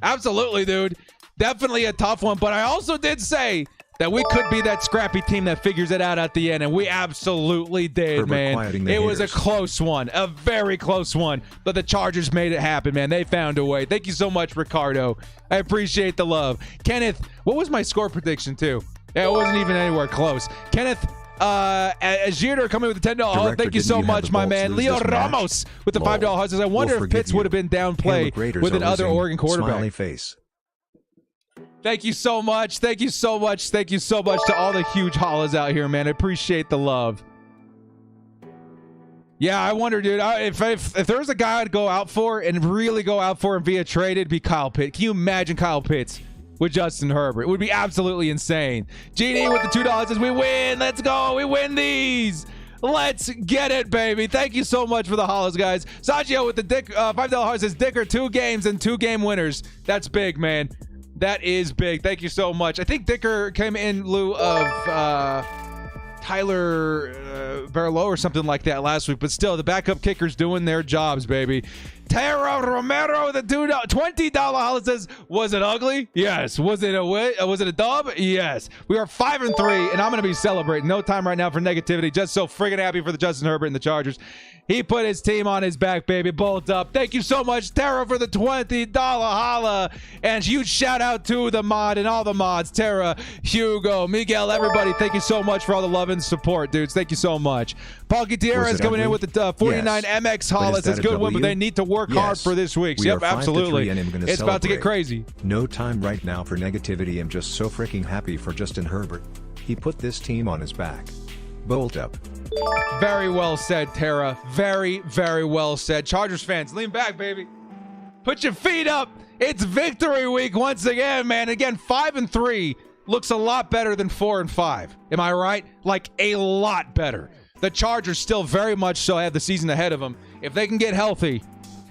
Absolutely, dude. Definitely a tough one. But I also did say that we could be that scrappy team that figures it out at the end, and we absolutely did,
Herbert
man. It was a close one, a very close one, but the Chargers made it happen, man. They found a way. Thank you so much, Ricardo. I appreciate the love. Kenneth, what was my score prediction, too? Yeah, it wasn't even anywhere close. Kenneth, Azir coming with the $10. Oh, thank you so much, my man. Leo Ramos with the $5 hustlers. I wonder if Pitts would have been downplay with another Oregon quarterback.
Smiley face.
Thank you so much. Thank you so much. Thank you so much to all the huge hollas out here, man. I appreciate the love. Yeah, I wonder, dude. If there's a guy I'd go out for and really go out for and via trade, it'd be Kyle Pitts. Can you imagine Kyle Pitts with Justin Herbert? It would be absolutely insane. Genie with the $2 says, we win. Let's go. We win these. Let's get it, baby. Thank you so much for the hollows, guys. Sajio with the $5 heart says, Dicker, 2 games and 2 game winners. That's big, man. That is big. Thank you so much. I think Dicker came in lieu of Tyler Berlow or something like that last week, but still, the backup kickers doing their jobs, baby. Tara Romero, the $20 holla says, was it ugly? Yes. Was it a dub? Yes. We are 5-3, and I'm going to be celebrating. No time right now for negativity. Just so friggin' happy for the Justin Herbert and the Chargers. He put his team on his back, baby. Bolt up. Thank you so much, Tara, for the $20 holla. And huge shout out to the mod and all the mods. Tara, Hugo, Miguel, everybody. Thank you so much for all the love and support, dudes. Thank you so much. Paul Gutierrez coming in with the 49
Yes.
MX holla. Says good win, but they need to work hard
Yes.
for this week.
We
Yep,
are 5-3
absolutely.
and I'm gonna
It's about to get
celebrate.
crazy.
No time right now for negativity. I'm just so freaking happy for Justin Herbert. He put this team on his back. Bolt up.
Very well said, Tara. Very, very well said. Chargers fans, lean back, baby. Put your feet up. It's victory week once again, man. Again, 5-3 looks a lot better than 4-5. Am I right? Like a lot better. The Chargers still very much so have the season ahead of them. If they can get healthy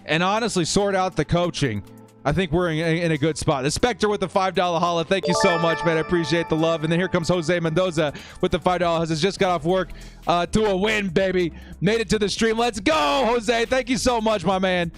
and honestly sort out the coaching, I think we're in a good spot. The Spectre with the $5 holla. Thank you so much, man. I appreciate the love. And then here comes Jose Mendoza with the $5. Has just got off work to a win, baby. Made it to the stream. Let's go, Jose. Thank you so much, my man.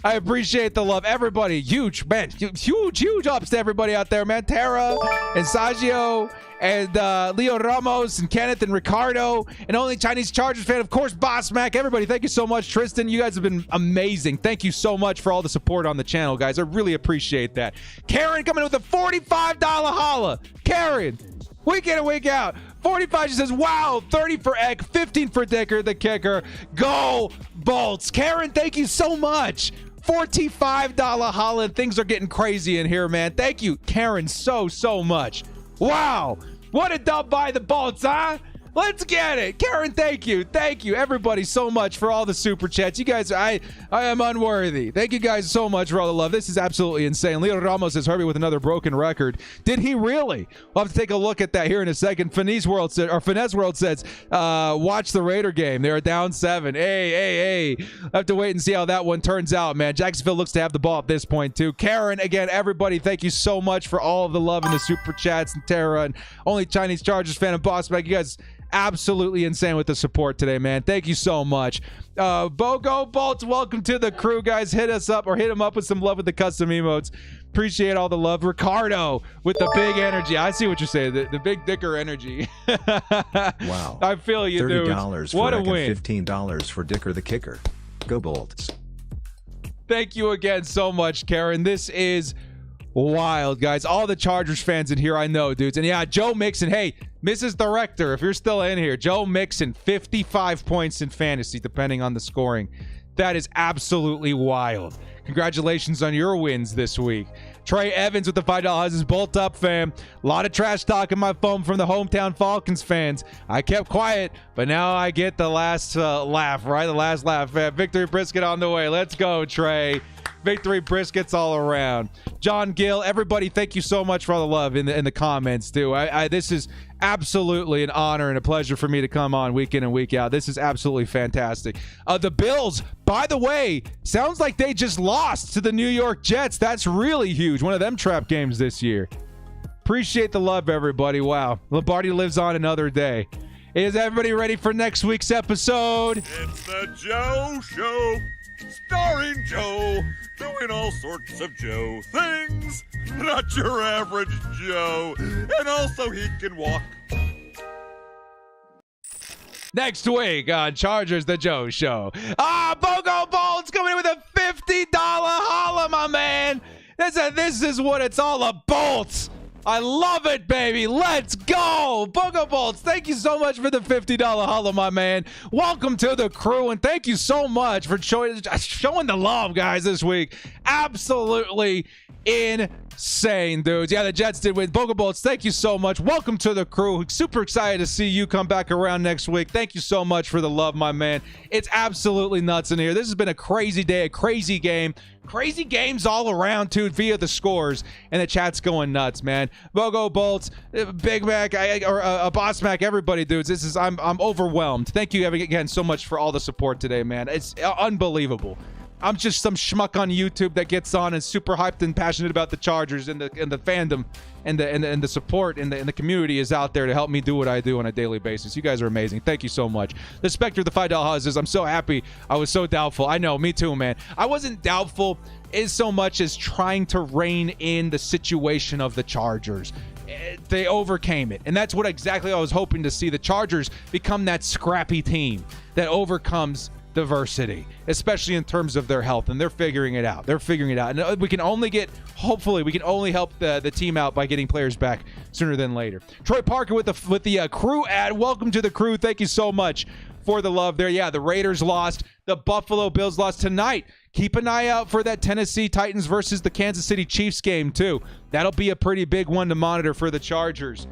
I appreciate the love. Everybody, huge, man. Huge ups to everybody out there, man. Tara and Sajio and Leo Ramos and Kenneth and Ricardo and only Chinese Chargers fan, of course, Boss Mac. Everybody, thank you so much. Tristan, you guys have been amazing. Thank you so much for all the support on the channel, guys. I really appreciate that. Karen coming in with a $45 holla. Karen, week in and week out. 45, she says, wow, 30 for Eck, 15 for Dicker, the kicker. Go Bolts. Karen, thank you so much. $45 holla. Things are getting crazy in here, man. Thank you, Karen, so much. Wow. What a dub by the Bolts, huh? Let's get it. Karen, thank you. Thank you, everybody, so much for all the super chats. You guys, I am unworthy. Thank you guys so much for all the love. This is absolutely insane. Leo Ramos says Herbie with another broken record. Did he really? We'll have to take a look at that here in a second. Finesse World says, watch the Raider game. They're down 7. Hey. I have to wait and see how that one turns out, man. Jacksonville looks to have the ball at this point, too. Karen, again, everybody, thank you so much for all of the love and the super chats. And Tara and only Chinese Chargers fan and Boss Mac. You guys absolutely insane with the support today, man. Thank you so much. Bogo Bolts, welcome to the crew, guys. Hit us up or hit him up with some love with the custom emotes. Appreciate all the love. Ricardo with the big energy. I see what you're saying. The big Dicker energy.
Wow.
I feel you, dude.
$30
What
for
a
Eck and
win.
$15 for Dicker the kicker. Go Bolts.
Thank you again so much, Karen. This is wild, guys. All the Chargers fans in here, I know, dudes. And yeah, Joe Mixon. Hey, Mrs. Director, if you're still in here, Joe Mixon, 55 points in fantasy, depending on the scoring. That is absolutely wild. Congratulations on your wins this week. Trey Evans with the $5 is bolt up, fam. A lot of trash talk in my phone from the hometown Falcons fans. I kept quiet, but now I get the last laugh, right? The last laugh, fam. Victory brisket on the way. Let's go, Trey. Victory briskets all around. John Gill, everybody, thank you so much for all the love in the comments, too. This is absolutely an honor and a pleasure for me to come on week in and week out. This is absolutely fantastic. The Bills, by the way, sounds like they just lost to the New York Jets. That's really huge. One of them trap games this year. Appreciate the love, everybody. Wow. Lombardi lives on another day. Is everybody ready for next week's episode?
It's the Joe Show, starring Joe, doing all sorts of Joe things. Not your average Joe. And also he can walk.
Next week on Chargers The Joe Show. Bogo Bolts coming in with a $50 holla, my man. This is what it's all about. I love it, baby. Let's go. Bogo Bolts, thank you so much for the $50 holla, my man. Welcome to the crew, and thank you so much for showing the love, guys, this week. Absolutely insane, dudes. Yeah, the Jets did win. Boga Bolts, thank you so much. Welcome to the crew. Super excited to see you come back around next week. Thank you so much for the love, my man. It's absolutely nuts in here. This has been a crazy day, a crazy game. Crazy games all around, too, via the scores. And the chat's going nuts, man. Bogo Bolts, Big Mac, Boss Mac, everybody, dudes. I'm overwhelmed. Thank you again so much for all the support today, man. It's unbelievable. I'm just some schmuck on YouTube that gets on and super hyped and passionate about the Chargers, and the fandom and the support and the community is out there to help me do what I do on a daily basis. You guys are amazing. Thank you so much. The Spectre of the $5 houses. I'm so happy. I was so doubtful. I know, me too, man. I wasn't doubtful as so much as trying to rein in the situation of the Chargers. They overcame it, and that's what exactly I was hoping to see. The Chargers become that scrappy team that overcomes diversity, especially in terms of their health, and they're figuring it out. And we can only help the team out by getting players back sooner than later. Troy Parker with the crew ad. Welcome to the crew. Thank you so much for the love there. Yeah, the Raiders lost. The Buffalo Bills lost tonight. Keep an eye out for that Tennessee Titans versus the Kansas City Chiefs game too. That'll be a pretty big one to monitor for the Chargers.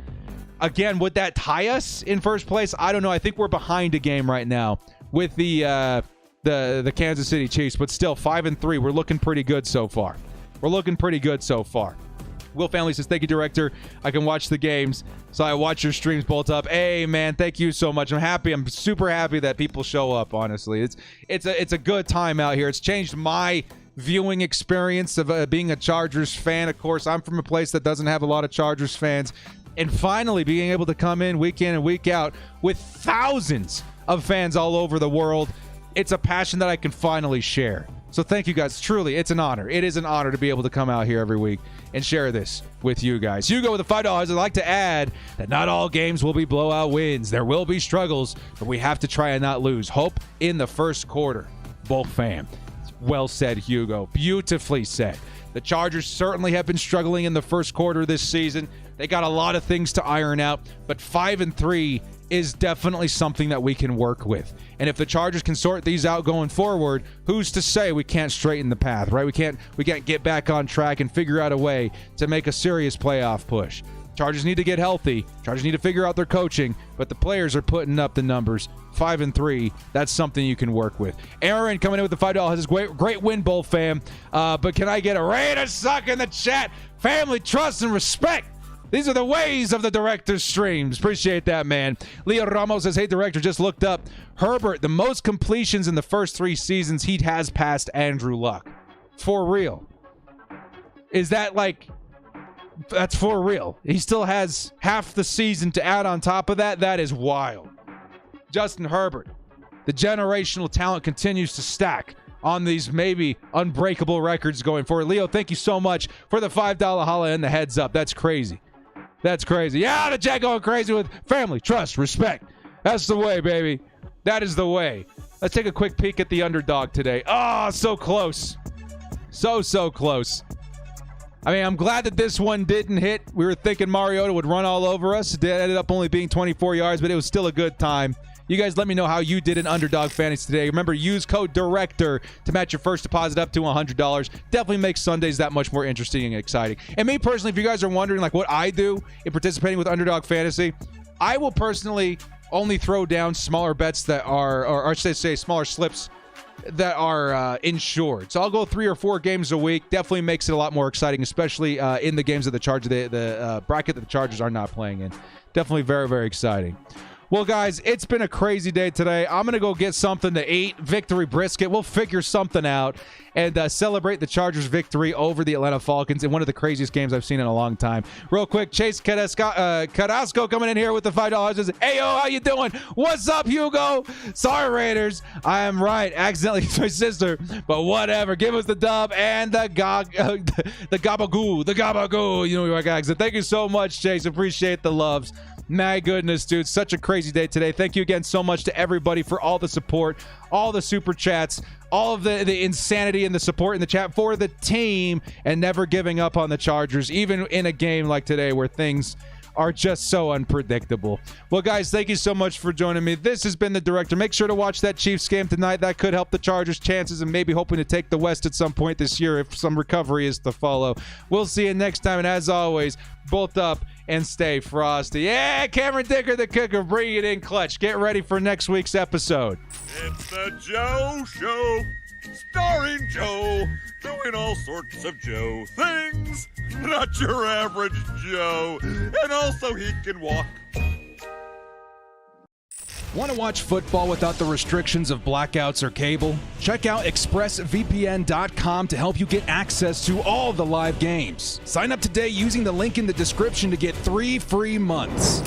Again, would that tie us in first place? I don't know. I think we're behind a game right now with the Kansas City Chiefs, but still 5-3. We're looking pretty good so far. Will Family says, thank you, director. I can watch the games, so I watch your streams bolt up. Hey, man, thank you so much. I'm happy. I'm super happy that people show up, honestly. It's a good time out here. It's changed my viewing experience of being a Chargers fan. Of course, I'm from a place that doesn't have a lot of Chargers fans. And finally being able to come in week and week out with thousands of fans all over the world. It's a passion that I can finally share. So thank you guys. Truly, it's an honor. It is an honor to be able to come out here every week and share this with you guys. Hugo with the $5. I'd like to add that not all games will be blowout wins. There will be struggles, but we have to try and not lose. Hope in the first quarter. Bulk fam. Well said, Hugo. Beautifully said. The Chargers certainly have been struggling in the first quarter this season. They got a lot of things to iron out, but 5-3 is definitely something that we can work with. And if the Chargers can sort these out going forward, who's to say we can't straighten the path, right? We can't get back on track and figure out a way to make a serious playoff push. Chargers need to get healthy. Chargers need to figure out their coaching, but the players are putting up the numbers. 5-3, that's something you can work with. Aaron coming in with the $5 has great win, Bowl fam. But can I get a Raiders suck in the chat? Family, trust, and respect. These are the ways of the director's streams. Appreciate that, man. Leo Ramos says, hey, director, just looked up. Herbert, the most completions in the first 3 seasons, he has passed Andrew Luck. For real. Is that like... That's for real. He still has half the season to add on top of that. That is wild. Justin Herbert, the generational talent continues to stack on these maybe unbreakable records going forward. Leo, thank you so much for the $5 holla and the heads up. That's crazy. That's crazy. Yeah, the chat going crazy with family, trust, respect. That's the way, baby. That is the way. Let's take a quick peek at the underdog today. Oh, so close. So close. I mean, I'm glad that this one didn't hit. We were thinking Mariota would run all over us. It ended up only being 24 yards, but it was still a good time. You guys let me know how you did in Underdog Fantasy today. Remember, use code DIRECTOR to match your first deposit up to $100. Definitely makes Sundays that much more interesting and exciting. And me personally, if you guys are wondering like what I do in participating with Underdog Fantasy, I will personally only throw down smaller bets that are, or I should say smaller slips that are insured. So I'll go 3 or 4 games a week. Definitely makes it a lot more exciting, especially in the games of the Chargers, the bracket that the Chargers are not playing in. Definitely very, very exciting. Well, guys, it's been a crazy day today. I'm going to go get something to eat. Victory brisket. We'll figure something out and celebrate the Chargers' victory over the Atlanta Falcons in one of the craziest games I've seen in a long time. Real quick, Chase Carrasco coming in here with the $5. Says, hey, yo, how you doing? What's up, Hugo? Sorry, Raiders. I am right. Accidentally hit my sister, but whatever. Give us the dub and the gabagoo. You know what I got. Thank you so much, Chase. Appreciate the loves. My goodness, dude, such a crazy day today. Thank you again so much to everybody for all the support, all the super chats, all of the insanity and the support in the chat for the team, and never giving up on the Chargers, even in a game like today where things are just so unpredictable. Well, guys, thank you so much for joining me. This has been The Director. Make sure to watch that Chiefs game tonight. That could help the Chargers' chances and maybe hoping to take the West at some point this year if some recovery is to follow. We'll see you next time, and as always, bolt up and stay frosty. Yeah, Cameron Dicker, the cooker, bring it in clutch. Get ready for next week's episode.
It's the Joe Show, starring Joe, doing all sorts of Joe things. Not your average Joe, and also he can walk.
Want to watch football without the restrictions of blackouts or cable? Check out expressvpn.com to help you get access to all the live games. Sign up today using the link in the description to get 3 free months.